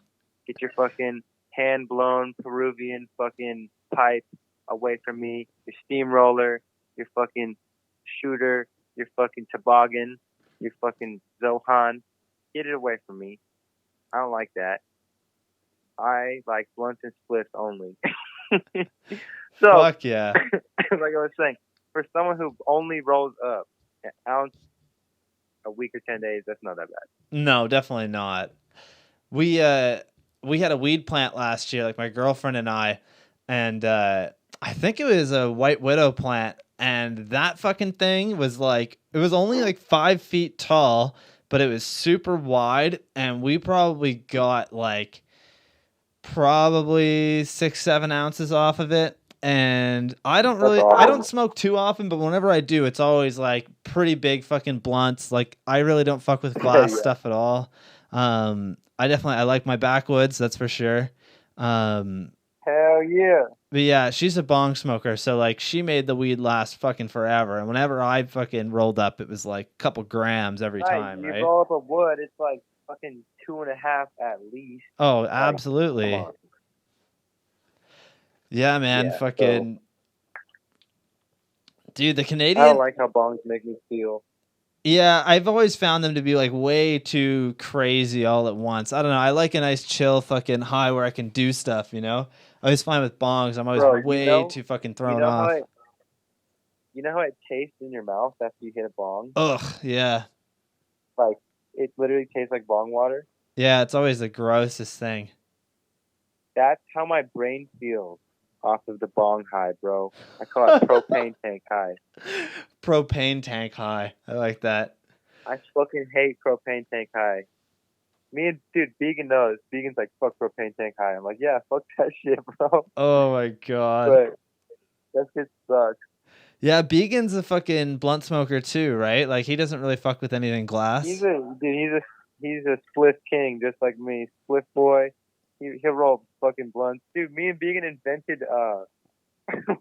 Get your fucking hand-blown Peruvian fucking pipe away from me. Your steamroller, your fucking shooter, your fucking toboggan, your fucking Zohan. Get it away from me. I don't like that. I like blunts and spliffs only. So, fuck yeah. like I was saying, for someone who only rolls up an ounce a week or 10 days, that's not that bad. No, definitely not. We had a weed plant last year, like my girlfriend and I think it was a White Widow plant, and that fucking thing was like, it was only like 5 feet tall, but it was super wide, and we probably got like probably 6-7 ounces off of it. And I don't smoke too often, but whenever I do, it's always like pretty big fucking blunts. Like I really don't fuck with glass stuff at all. I like my backwoods, that's for sure. Hell yeah. But yeah, she's a bong smoker, so like she made the weed last fucking forever. And whenever I fucking rolled up, it was like a couple grams every time, right? You roll up a wood, it's like fucking 2.5 at least. Oh, absolutely. Like, yeah, man, yeah, fucking. Dude, the Canadian. I don't like how bongs make me feel. Yeah, I've always found them to be like way too crazy all at once. I don't know. I like a nice chill fucking high where I can do stuff, you know? I always find with bongs, I'm always way too fucking thrown off. You know how it tastes in your mouth after you hit a bong? Ugh, yeah. Like, it literally tastes like bong water. Yeah, it's always the grossest thing. That's how my brain feels off of the bong high, bro. I call it propane tank high. Propane tank high. I like that. I fucking hate propane tank high. Me and dude, Began knows. Began's like, fuck propane tank high. I'm like, yeah, fuck that shit, bro. Oh my god. But that shit sucks. Yeah, Began's a fucking blunt smoker too, right? Like he doesn't really fuck with anything glass. He's a spliff king, just like me. Spliff boy. He'll roll fucking blunts. Dude, me and Began invented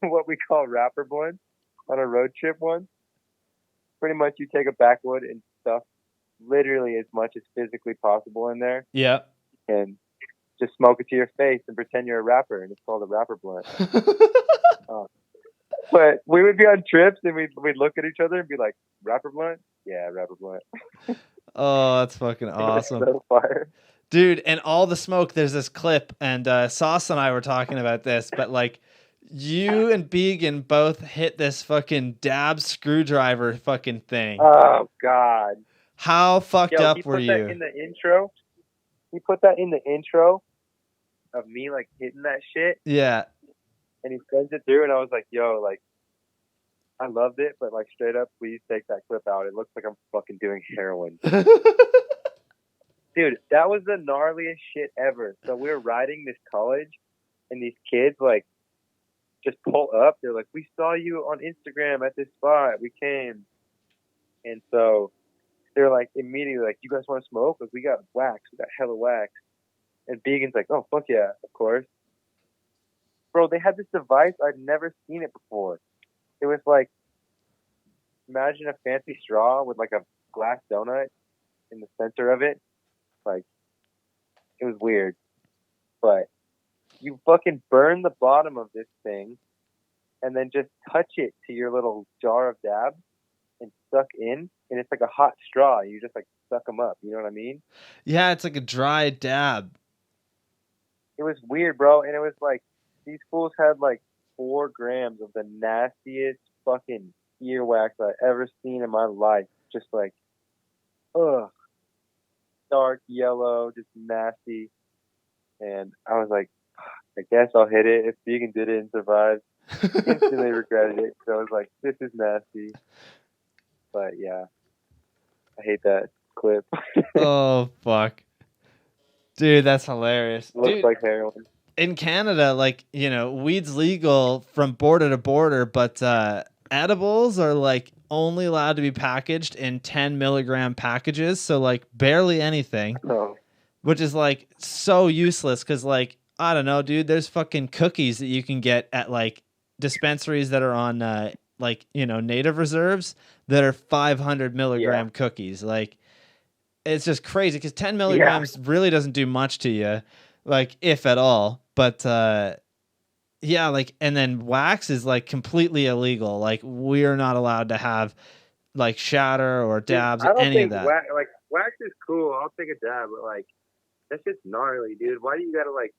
what we call rapper blunts on a road trip once. Pretty much you take a backwood and stuff literally as much as physically possible in there. Yeah. And just smoke it to your face and pretend you're a rapper, and it's called a rapper blunt. But we would be on trips and we'd look at each other and be like, rapper blunt? Yeah, rapper blunt. Oh, that's fucking awesome. So fire. Dude, and all the smoke, there's this clip, and Sauce and I were talking about this, but like you and Began both hit this fucking dab screwdriver fucking thing. Oh God. How fucked up were you? He put that in the intro. He put that in the intro of me like hitting that shit. Yeah. And he sends it through, and I was like, yo, like, I loved it, but like straight up, please take that clip out. It looks like I'm fucking doing heroin. Dude, that was the gnarliest shit ever. So we were riding this college, and these kids like just pull up. They're like, we saw you on Instagram at this spot. We came. And so they're like immediately like, you guys want to smoke? Like, we got wax. We got hella wax. And Began's like, oh, fuck yeah, of course. Bro, they had this device. I'd never seen it before. It was like, imagine a fancy straw with like a glass donut in the center of it. Like, it was weird. But you fucking burn the bottom of this thing and then just touch it to your little jar of dabs and suck in. And it's like a hot straw. You just like suck them up. You know what I mean? Yeah, it's like a dry dab. It was weird, bro. And it was like, these fools had like 4 grams of the nastiest fucking earwax I've ever seen in my life. Just like, ugh, dark yellow, just nasty. And I was like, I guess I'll hit it. If Vegan did it and survived, instantly regretted it. So I was like, this is nasty. But yeah, I hate that clip. Oh, fuck. Dude, that's hilarious. Looks Dude, like heroin. in Canada, like, you know, weed's legal from border to border, but edibles are like only allowed to be packaged in 10 milligram packages. So like barely anything, Oh, which is like so useless. Cause like, I don't know, dude, there's fucking cookies that you can get at like dispensaries that are on like, you know, native reserves that are 500 milligram cookies. Like, it's just crazy because 10 milligrams really doesn't do much to you, like if at all. But yeah, like, and then wax is like completely illegal. Like, we're not allowed to have like shatter or dabs dude, or I don't any of think that. wax is cool. I'll take a dab, but like that's just gnarly, dude. Why do you gotta like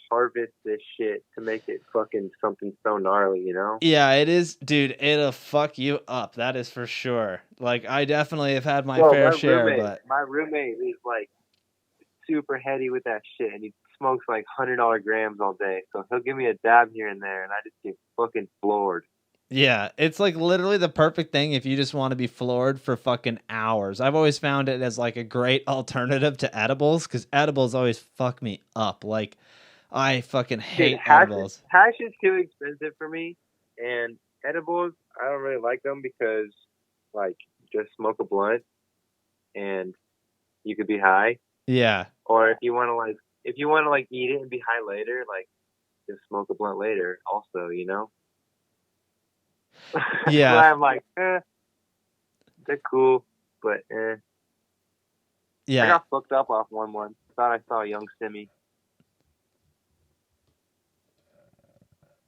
harvest this shit to make it fucking something so gnarly, you know? Yeah, it is, dude. It'll fuck you up. That is for sure. Like, I definitely have had my Bro, fair share, but my roommate is like super heady with that shit, and he smokes like $100 grams all day. So he'll give me a dab here and there, and I just get fucking floored. yeah, it's like literally the perfect thing if you just want to be floored for fucking hours. I've always found it as like a great alternative to edibles because edibles always fuck me up. Like, I fucking Dude, hate edibles. hash is too expensive for me, and edibles I don't really like them because like just smoke a blunt and you could be high. Yeah. Or if you want to like eat it and be high later, like just smoke a blunt later also, you know? Yeah. I'm like, they're cool, but I Yeah. got fucked up off one once. Thought I saw a young Simmy.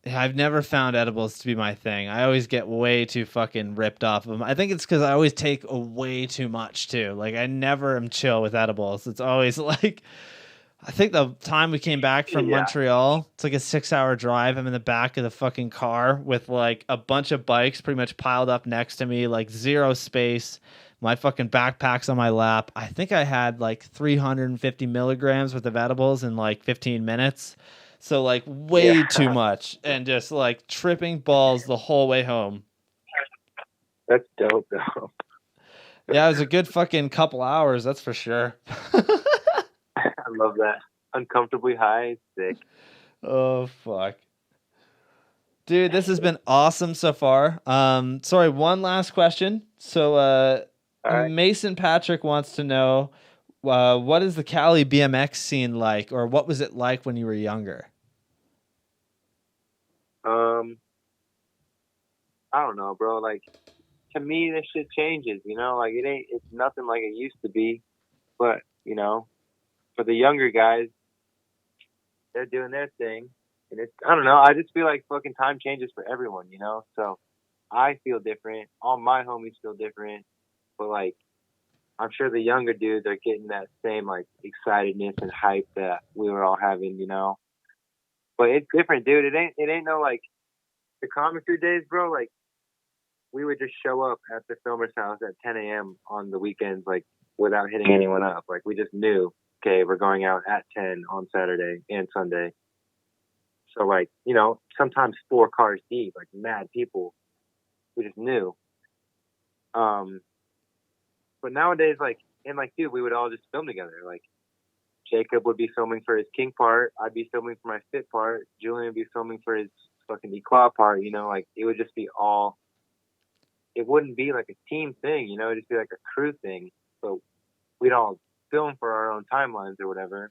I've never found edibles to be my thing. I always get way too fucking ripped off of them. I think it's because I always take way too much too. Like, I never am chill with edibles. It's always like, I think the time we came back from Montreal, it's like a 6-hour drive. I'm in the back of the fucking car with like a bunch of bikes pretty much piled up next to me, like zero space. My fucking backpack's on my lap. I think I had like 350 milligrams worth of edibles in like 15 minutes. So like way too much and just like tripping balls the whole way home. That's dope though. Yeah, it was a good fucking couple hours, that's for sure. I love that. Uncomfortably high, sick. Oh fuck. Dude, this has been awesome so far. Sorry, one last question. So right. Mason Patrick wants to know what is the Cali BMX scene like, or what was it like when you were younger? I don't know, bro. Like, to me, this shit changes, you know? Like, it's nothing like it used to be. But, you know, for the younger guys, they're doing their thing. And I don't know, I just feel like fucking time changes for everyone, you know? So I feel different. All my homies feel different. But, like, I'm sure the younger dudes are getting that same, like, excitedness and hype that we were all having, you know? But it's different, dude. It ain't no, like, the comic through days, bro. Like, we would just show up at the filmer's house at 10 a.m. on the weekends, like, without hitting anyone up. Like, we just knew, okay, we're going out at 10 on Saturday and Sunday. So, like, you know, sometimes 4 cars deep, like, mad people. We just knew. But nowadays, like, and, like, dude, we would all just film together. Like, Jacob would be filming for his king part. I'd be filming for my fit part. Julian would be filming for his fucking Equa part, you know? Like, it would just be all... It wouldn't be like a team thing, you know, it'd just be like a crew thing. So we'd all film for our own timelines or whatever.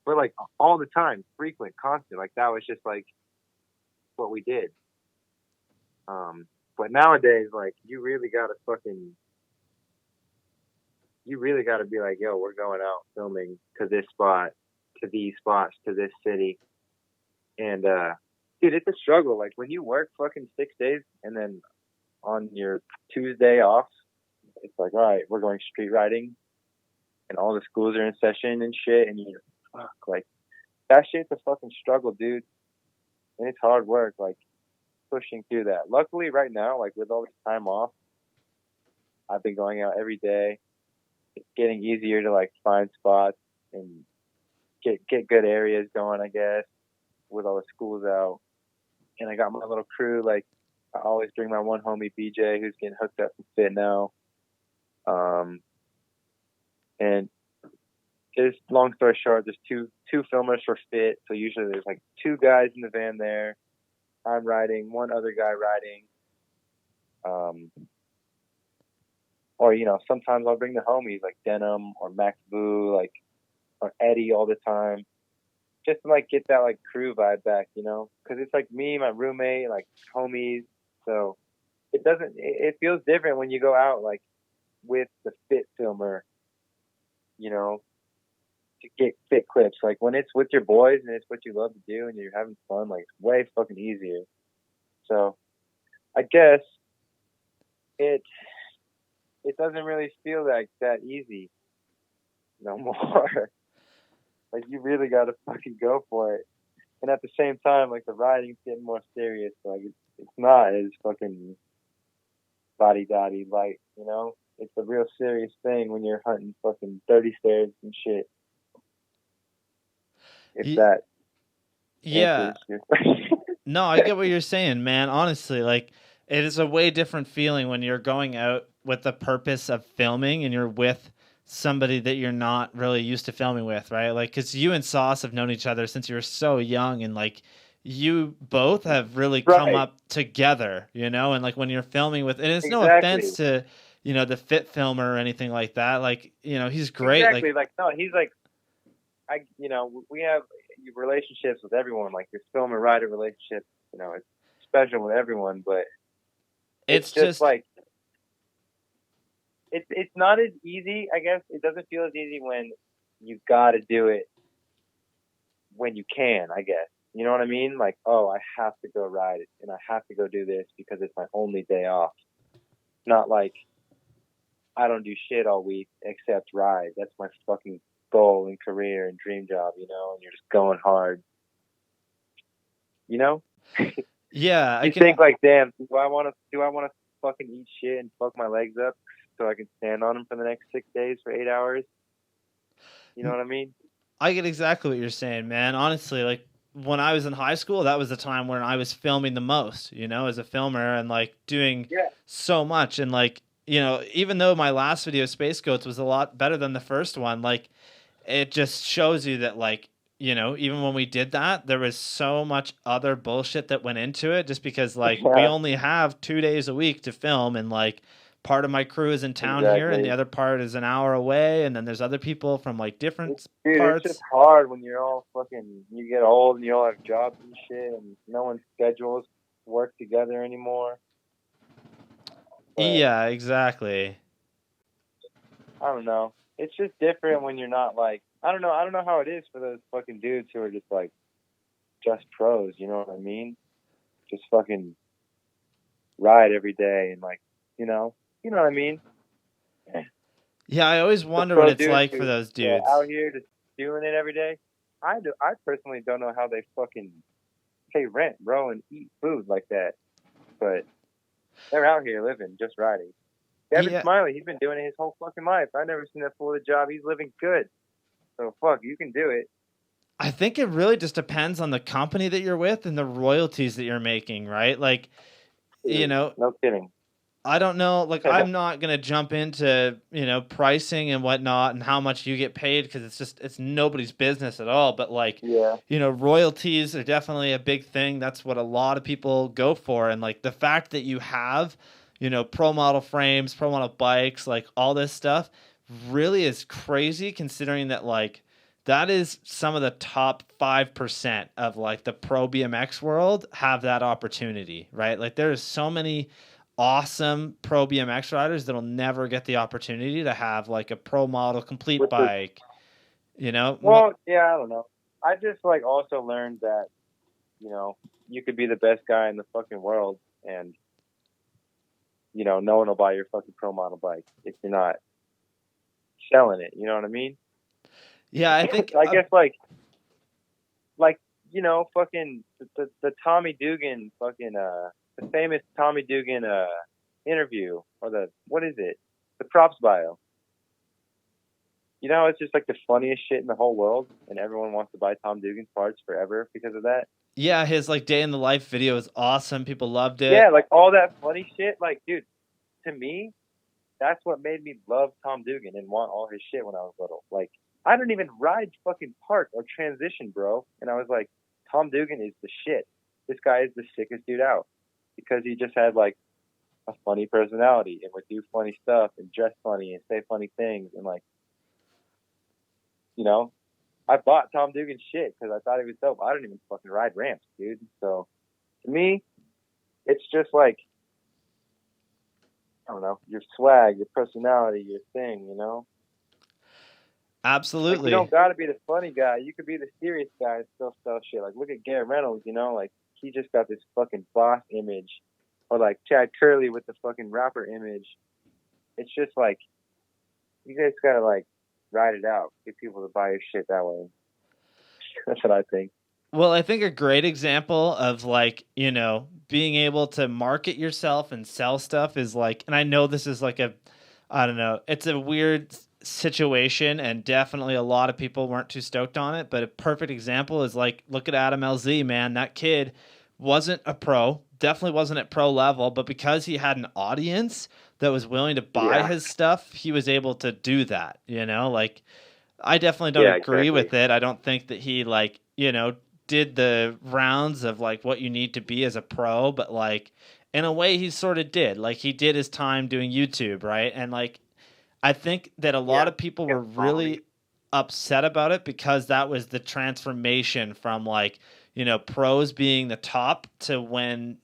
But like all the time, frequent, constant. Like that was just like what we did. But nowadays, like you really gotta be like, yo, we're going out filming to this spot, to these spots, to this city. And dude, it's a struggle. Like when you work fucking 6 days and then on your Tuesday off, it's like, all right, we're going street riding, and all the schools are in session and shit, and you're fuck, like that shit's a fucking struggle, dude, and it's hard work, like pushing through that. Luckily, right now, like with all this time off, I've been going out every day. It's getting easier to like find spots and get good areas going, I guess, with all the schools out. And I got my little crew. Like I always bring my one homie BJ, who's getting hooked up with Fit now. And just long story short, there's two filmers for Fit. So usually there's like two guys in the van there. I'm riding, one other guy riding. Or, you know, sometimes I'll bring the homies like Denim or Max Boo, like, or Eddie all the time. Just to like get that like crew vibe back, you know? Because it's like me, my roommate, like homies. So it feels different when you go out like with the Fit filmer, you know, to get Fit clips. Like when it's with your boys and it's what you love to do and you're having fun, like it's way fucking easier. So I guess it doesn't really feel like that easy no more. Like you really got to fucking go for it. And at the same time, like the riding's getting more serious. Like it's not as fucking body-dotty light, you know? It's a real serious thing when you're hunting fucking 30 stairs and shit. If that. Yeah. No, I get what you're saying, man. Honestly, like it is a way different feeling when you're going out with the purpose of filming and you're with somebody that you're not really used to filming with, right? Like, because you and Sauce have known each other since you were so young, and like you both have really come up together, you know. And like when you're filming with, and it's no offense to, you know, the Fit filmer or anything like that. Like, you know, he's great. Exactly. Like no, he's like, you know, we have relationships with everyone. Like this film and rider relationship, you know, it's special with everyone, but it's just like. It's not as easy, I guess. It doesn't feel as easy when you got to do it when you can, I guess. You know what I mean? Like, oh, I have to go ride it and I have to go do this because it's my only day off. Not like I don't do shit all week except ride. That's my fucking goal and career and dream job, you know, and you're just going hard. You know? Yeah. You think like, damn, do I want to fucking eat shit and fuck my legs up so I can stand on them for the next 6 days for 8 hours? You know what I mean? I get exactly what you're saying, man. Honestly, like when I was in high school, that was the time when I was filming the most, you know, as a filmer and like doing so much. And like, you know, even though my last video, Space Goats, was a lot better than the first one, like it just shows you that like, you know, even when we did that, there was so much other bullshit that went into it just because like we only have 2 days a week to film, and like part of my crew is in town here and the other part is an hour away, and then there's other people from like different parts. It's just hard when you're all fucking, you get old and you all have jobs and shit and no one's schedules work together anymore. But, yeah, exactly. I don't know. It's just different when you're not like, I don't know how it is for those fucking dudes who are just like just pros, you know what I mean? Just fucking ride every day and like, you know what I mean? Yeah, I always wonder what it's like for those dudes out here just doing it every day. I personally don't know how they fucking pay rent, bro, and eat food like that. But they're out here living, just riding. Devin Smiley, he's been doing it his whole fucking life. I've never seen that fool at a job. He's living good. So fuck, you can do it. I think it really just depends on the company that you're with and the royalties that you're making, right? Like, you know, no kidding. I don't know. Like, I'm not going to jump into, you know, pricing and whatnot and how much you get paid because it's nobody's business at all. But like, you know, royalties are definitely a big thing. That's what a lot of people go for. And like the fact that you have, you know, pro model frames, pro model bikes, like all this stuff really is crazy considering that like that is some of the top 5% of like the pro BMX world have that opportunity, right? Like there's so many awesome pro BMX riders that'll never get the opportunity to have like a pro model complete bike, you know? Well, yeah, I don't know. I just like also learned that, you know, you could be the best guy in the fucking world and you know, no one will buy your fucking pro model bike if you're not selling it. You know what I mean? Yeah, I think I guess like you know, fucking the Tommy Dugan fucking the famous Tommy Dugan interview, or the props bio. You know, it's just like the funniest shit in the whole world, and everyone wants to buy Tom Dugan's parts forever because of that. yeah, his like day in the life video is awesome. People loved it. Yeah, like all that funny shit. Like, dude, to me, that's what made me love Tom Dugan and want all his shit when I was little. Like, I don't even ride fucking park or transition, bro. And I was like, Tom Dugan is the shit. This guy is the sickest dude out, because he just had like a funny personality and would do funny stuff and dress funny and say funny things. And like, you know, I bought Tom Dugan's shit because I thought he was dope. I don't even fucking ride ramps, dude. So to me, it's just like, I don't know, your swag, your personality, your thing, you know? Absolutely. Like, you don't got to be the funny guy. You could be the serious guy and still sell shit. Like, look at Garrett Reynolds, you know? Like, he just got this fucking boss image. Or, like, Chad Curley with the fucking rapper image. It's just, like, you guys got to, like, ride it out. Get people to buy your shit that way. That's what I think. Well, I think a great example of like, you know, being able to market yourself and sell stuff is like, and I know this is like I don't know, it's a weird situation, and definitely a lot of people weren't too stoked on it, but a perfect example is like, look at Adam LZ, man. That kid wasn't a pro, definitely wasn't at pro level, but because he had an audience that was willing to buy his stuff, he was able to do that, you know? Like, I definitely don't agree with it. I don't think that he, like, you know, did the rounds of like what you need to be as a pro, but like in a way he sort of did. Like, he did his time doing YouTube, right? And like, I think that a lot of people were really upset about it because that was the transformation from like, you know, pros being the top to when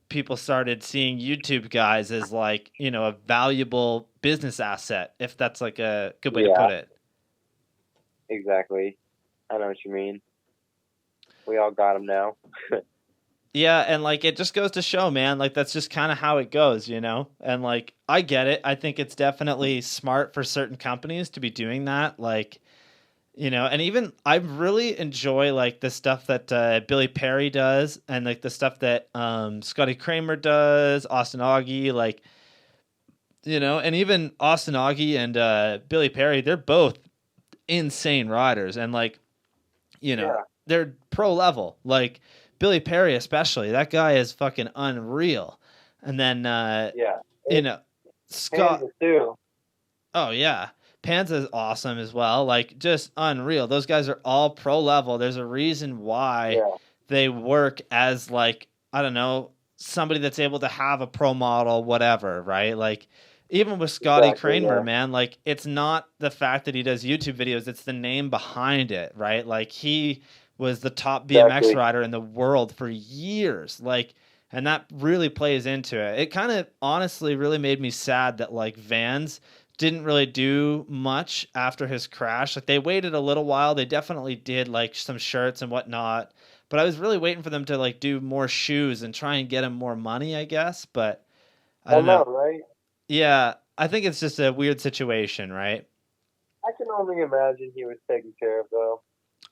people started seeing YouTube guys as like, you know, a valuable business asset, if that's like a good way to put it. Exactly. I know what you mean. We all got them now. Yeah, and like, it just goes to show, man, like that's just kind of how it goes, you know? And like, I get it. I think it's definitely smart for certain companies to be doing that. Like, you know, and even I really enjoy like the stuff that Billy Perry does, and like the stuff that Scotty Kramer does, Austin Augie, like, you know, and even Austin Augie and Billy Perry, they're both insane riders, and like, you know, they're pro level. Like Billy Perry especially, that guy is fucking unreal. And then you know, Scott too. Oh yeah, Panza's awesome as well. Like, just unreal. Those guys are all pro level. There's a reason why they work as like, I don't know, somebody that's able to have a pro model, whatever, right? Like, even with Scotty Kramer, man, like, it's not the fact that he does YouTube videos, it's the name behind it, right? Like, he was the top BMX rider in the world for years. Like, and that really plays into it. It kind of honestly really made me sad that like Vans didn't really do much after his crash. Like, they waited a little while. They definitely did like some shirts and whatnot, but I was really waiting for them to like do more shoes and try and get him more money, I guess. But I don't know, right? Yeah, I think it's just a weird situation, right? I can only imagine he was taken care of, though.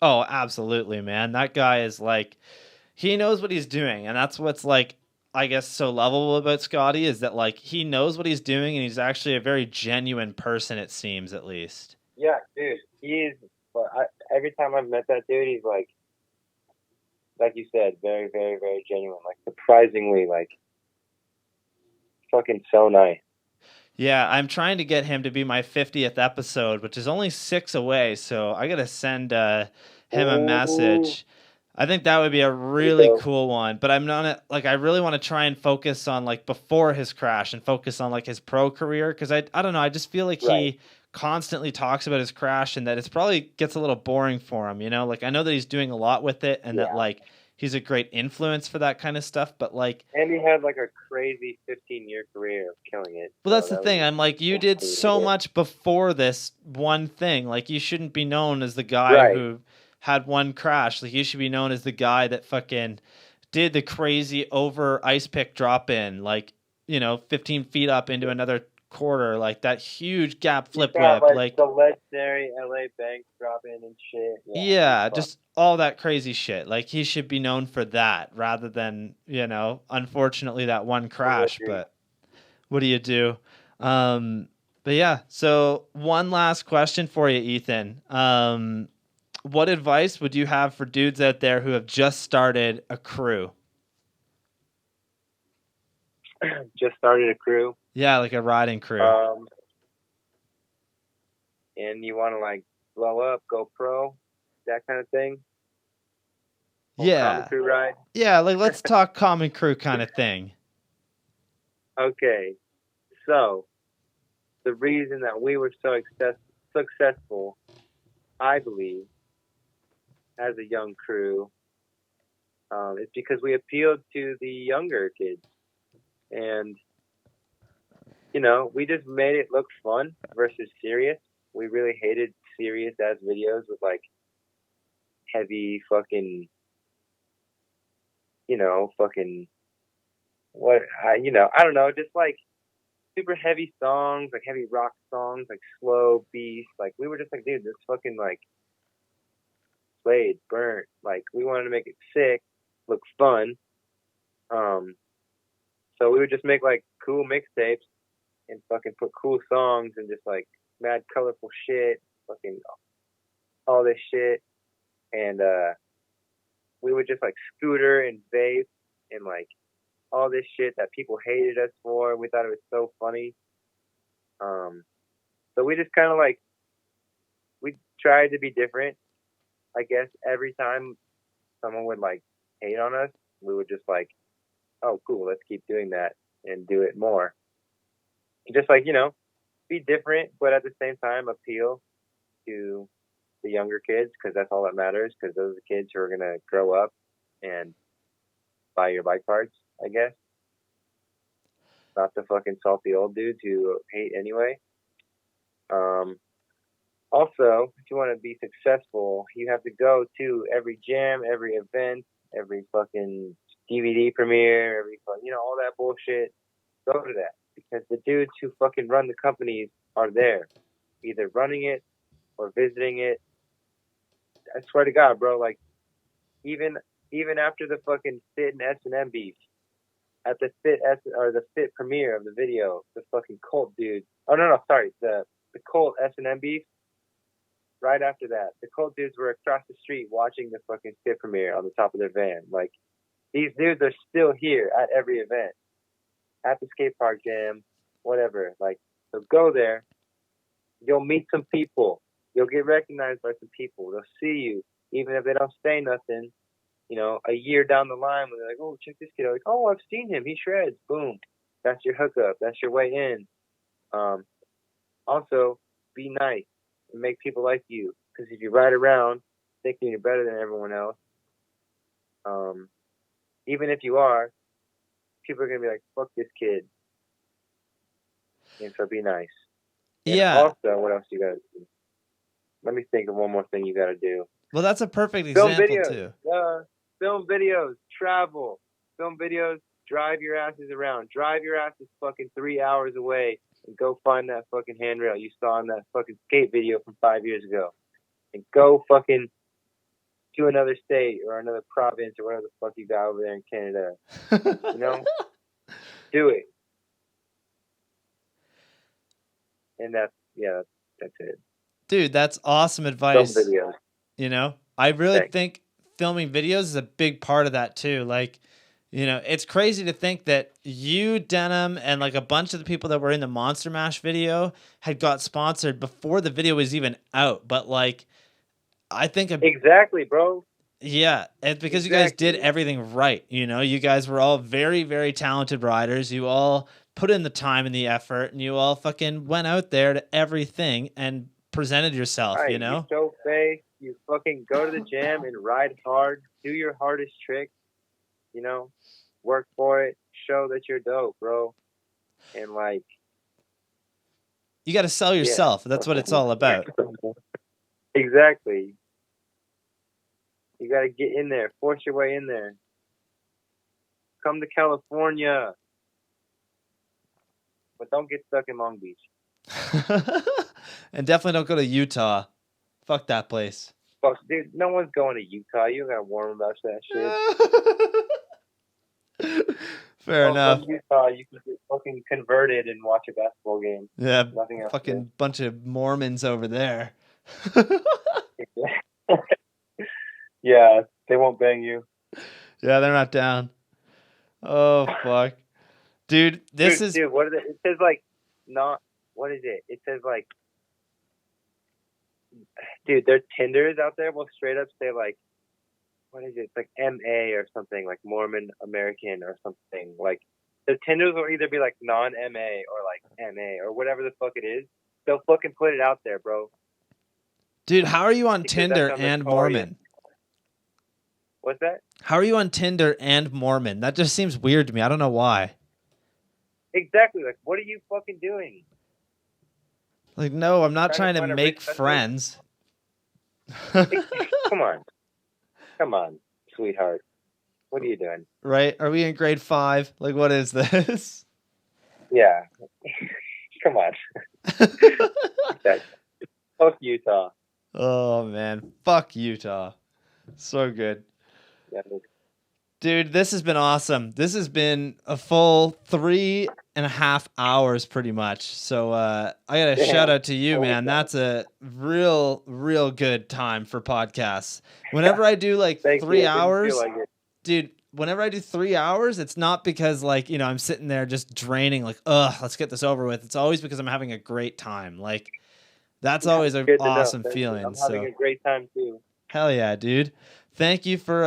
Oh, absolutely, man. That guy is like, he knows what he's doing, and that's what's like, I guess, so lovable about Scotty, is that like he knows what he's doing, and he's actually a very genuine person, it seems, at least. Yeah, dude, he's. Every time I've met that dude, he's like you said, very, very, very genuine. Like, surprisingly, like, fucking so nice. Yeah, I'm trying to get him to be my 50th episode, which is only 6 away, so I gotta send him a message. I think that would be a really cool one, but I'm not like, I really want to try and focus on like before his crash and focus on like his pro career, because I don't know, I just feel like he constantly talks about his crash and that it's probably gets a little boring for him, you know? Like, I know that he's doing a lot with it and that like he's a great influence for that kind of stuff, but like, and he had like a crazy 15-year career of killing it. Well, that's the thing. I'm like, you did so much before this one thing. Like, you shouldn't be known as the guy who had one crash. Like, you should be known as the guy that fucking did the crazy over ice pick drop in. Like, 15 feet up into another quarter, like that huge gap flip got, whip, like the legendary LA bank dropping and shit. yeah, just all that crazy shit. Like he should be known for that rather than, unfortunately that one crash, but what do you do? But yeah, so one last question for you, Ethan. What advice would you have for dudes out there who have just started a crew? Just started a crew. Yeah, like a riding crew. And you want to like blow up, go pro, that kind of thing. Yeah. Common crew ride. Yeah, like let's talk common crew kind of thing. Okay, so the reason that we were so successful, I believe, as a young crew, is because we appealed to the younger kids. And, we just made it look fun versus serious. We really hated serious ass videos with like heavy fucking, I don't know, just like super heavy songs, like heavy rock songs, like slow beats. Like we were just like, dude, this fucking like played, burnt. Like we wanted to make it sick, look fun. So we would just make like cool mixtapes and fucking put cool songs and just like mad colorful shit, fucking all this shit. And we would just like scooter and vape and like all this shit that people hated us for. We thought it was so funny. So we just kind of like, we tried to be different. I guess every time someone would like hate on us, we would just like, oh, cool, let's keep doing that and do it more. Just like, be different, but at the same time appeal to the younger kids, because that's all that matters, because those are the kids who are going to grow up and buy your bike parts, I guess. Not the fucking salty old dudes who hate anyway. Also, if you want to be successful, you have to go to every jam, every event, every fucking DVD premiere, all that bullshit. Go to that, because the dudes who fucking run the companies are there, either running it or visiting it. I swear to God, bro, like even after the fucking Fit and S&M beef, at the Fit premiere of the video, the fucking Colt dude. Oh no, sorry, the Colt S&M beef. Right after that, the Colt dudes were across the street watching the fucking Fit premiere on the top of their van. Like, these dudes are still here at every event, at the skate park jam, whatever. Like, so go there. You'll meet some people. You'll get recognized by some people. They'll see you, even if they don't say nothing. A year down the line, when they're like, "Oh, check this kid out." Like, "Oh, I've seen him. He shreds." Boom. That's your hookup. That's your way in. Also, be nice and make people like you. Because if you ride around thinking you're better than everyone else, even if you are, people are going to be like, "Fuck this kid." And so be nice. And also, what else you got to do? Let me think of one more thing you got to do. Well, that's a perfect example, too. Film videos, travel. Film videos, drive your asses around. Drive your asses fucking 3 hours away and go find that fucking handrail you saw in that fucking skate video from 5 years ago. And go fucking to another state or another province or whatever the fuck you got over there in Canada. Do it. And that's it. Dude, that's awesome advice. Film videos. I really think filming videos is a big part of that too. Like, it's crazy to think that you, Denim, and like a bunch of the people that were in the Monster Mash video had got sponsored before the video was even out. But like, I think exactly, bro. Yeah, it's because you guys did everything right. You guys were all very, very talented riders. You all put in the time and the effort, and you all fucking went out there to everything and presented yourself. Right, you show face. You fucking go to the gym and ride hard. Do your hardest trick. Work for it. Show that you're dope, bro. And like, you got to sell yourself. Yeah. That's what it's all about. Exactly. You got to get in there. Force your way in there. Come to California. but don't get stuck in Long Beach. And definitely don't go to Utah. Fuck that place. Fuck, dude, no one's going to Utah. You gotta warn them about that shit. Fair enough. From Utah, you can get fucking converted and watch a basketball game. Yeah, Nothing else. fucking bunch of Mormons over there. Yeah, they won't bang you. Yeah, they're not down. Oh fuck, dude, this is. Dude, what is it? It says like not. What is it? It says like, dude, their Tinders out there will straight up say like, what is it? It's like MA or something, like Mormon American or something. Like the Tinders will either be like non-MA or like MA or whatever the fuck it is. They'll fucking put it out there, bro. Dude, how are you on Because Tinder that's on and the Mormon? What's that? How are you on Tinder and Mormon? That just seems weird to me. I don't know why. Exactly. Like, what are you fucking doing? Like, no, I'm not trying to find a make rich friends. Come on, sweetheart. What are you doing? Right? Are we in grade 5? Like, what is this? Yeah. Come on. Fuck Utah. Oh, man. Fuck Utah. So good. Yeah. Dude, this has been awesome. This has been a full 3.5 hours pretty much. So I got a shout out to you, man. That's a real good time for podcasts. Whenever I do like 3 hours, dude, whenever I do 3 hours, it's not because like, you know, I'm sitting there just draining like, let's get this over with. It's always because I'm having a great time. Like that's always an awesome feeling. I'm having a great time too. Hell yeah, dude. Thank you for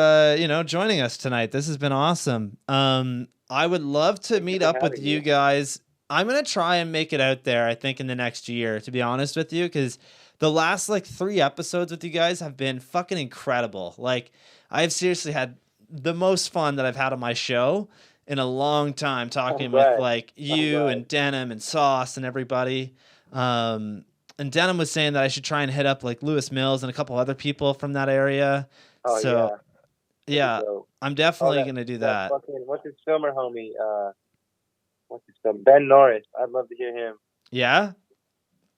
joining us tonight. This has been awesome. I would love to meet up with you guys. I'm gonna try and make it out there, I think, in the next year, to be honest with you, because the last like 3 episodes with you guys have been fucking incredible. Like, I've seriously had the most fun that I've had on my show in a long time talking with like you and Denim and Sauce and everybody. And Denim was saying that I should try and hit up like Lewis Mills and a couple other people from that area. Oh, so yeah, I'm definitely gonna do that. What's his filmer homie? What's his film? Ben Norris. I'd love to hear him. Yeah,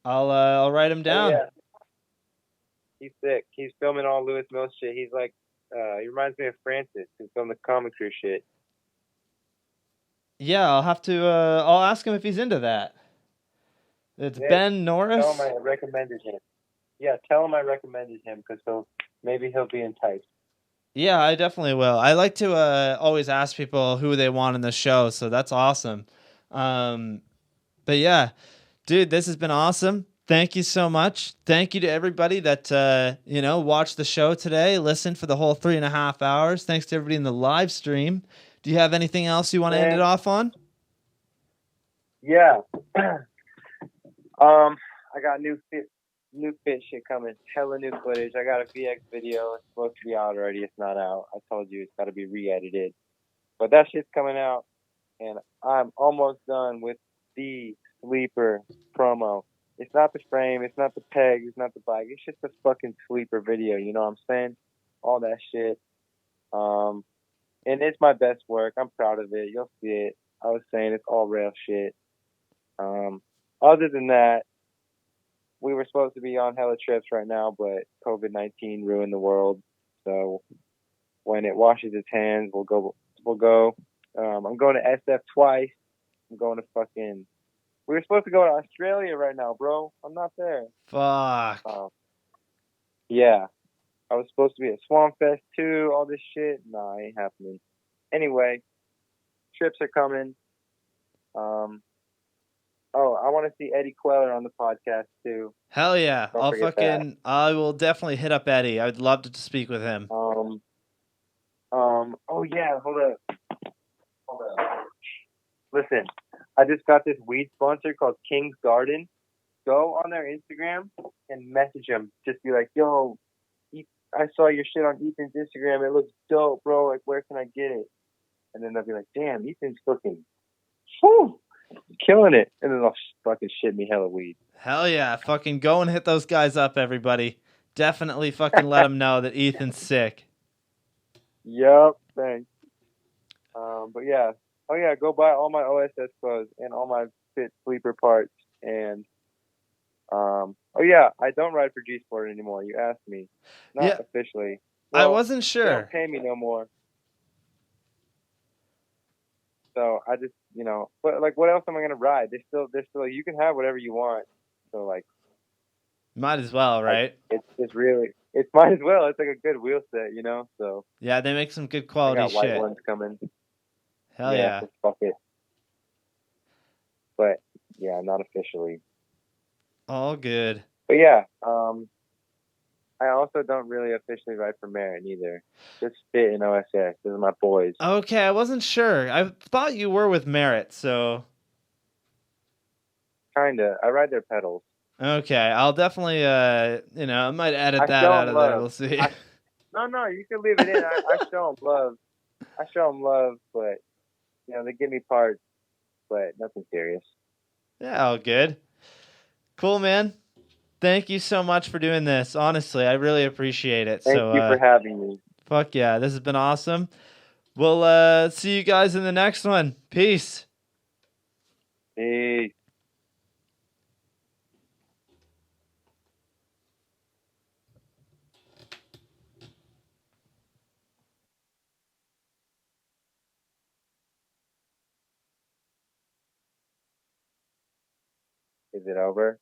I'll write him down. Yeah. He's sick. He's filming all Lewis Mills shit. He's like, he reminds me of Francis, who filmed the Comic Crew shit. Yeah, I'll have to. I'll ask him if he's into that. It's Ben Norris. Tell him I recommended him. Yeah, tell him I recommended him because maybe he'll be enticed. Yeah, I definitely will. I like to always ask people who they want in the show, so that's awesome. But yeah, dude, this has been awesome. Thank you so much. Thank you to everybody that watched the show today, listened for the whole 3.5 hours. Thanks to everybody in the live stream. Do you have anything else you want to end it off on? Yeah. I got new fit shit coming. Hella new footage. I got a VX video. It's supposed to be out already. It's not out. I told you it's got to be re-edited. But that shit's coming out, and I'm almost done with the sleeper promo. It's not the frame. It's not the peg. It's not the bike. It's just a fucking sleeper video. You know what I'm saying? All that shit. And it's my best work. I'm proud of it. You'll see it. I was saying it's all real shit. Other than that, we were supposed to be on hella trips right now, but COVID-19 ruined the world. So when it washes its hands, we'll go. I'm going to SF twice. I'm going to fucking. We were supposed to go to Australia right now, bro. I'm not there. Fuck. Yeah. I was supposed to be at Swamp Fest too, all this shit. Nah, ain't happening. Anyway, trips are coming. I want to see Eddie Queller on the podcast too. Hell yeah. I will definitely hit up Eddie. I would love to speak with him. Oh yeah, hold up. Listen, I just got this weed sponsor called King's Garden. Go on their Instagram and message them. Just be like, yo, I saw your shit on Ethan's Instagram. It looks dope, bro. Like, where can I get it? And then they'll be like, damn, Ethan's cooking. Whew, killing it. And then they'll fucking shit me hella weed. Hell yeah. Fucking go and hit those guys up, everybody. Definitely fucking let them know that Ethan's sick. Yup, thanks. But yeah. Oh yeah, go buy all my OSS clothes and all my fit sleeper parts, and oh yeah, I don't ride for G Sport anymore. You asked me, not Yeah, officially. I Well, wasn't they don't sure. pay me no more, so I just But like, what else am I gonna ride? They're still like, you can have whatever you want. So Might as well, right? it's really it's might as well. It's like a good wheel set, So Yeah, they make some good I quality got white shit. ones coming. Hell Yeah, yeah. so fuck it. But yeah, not officially. All good. But yeah, I also don't really officially ride for Marin either. Just fit in OSS. Those are my boys. Okay, I wasn't sure. I thought you were with Merit, so Kinda. I ride their pedals. okay, I'll definitely I might edit I that show out them of there. love. We'll see. No, you can leave it in. I show them love. I show them love, but they give me parts, but nothing serious. Yeah, all good. Cool, man. Thank you so much for doing this. Honestly, I really appreciate it. Thank So you for having me. fuck yeah, this has been awesome. We'll see you guys in the next one. Peace. Peace. Is it over?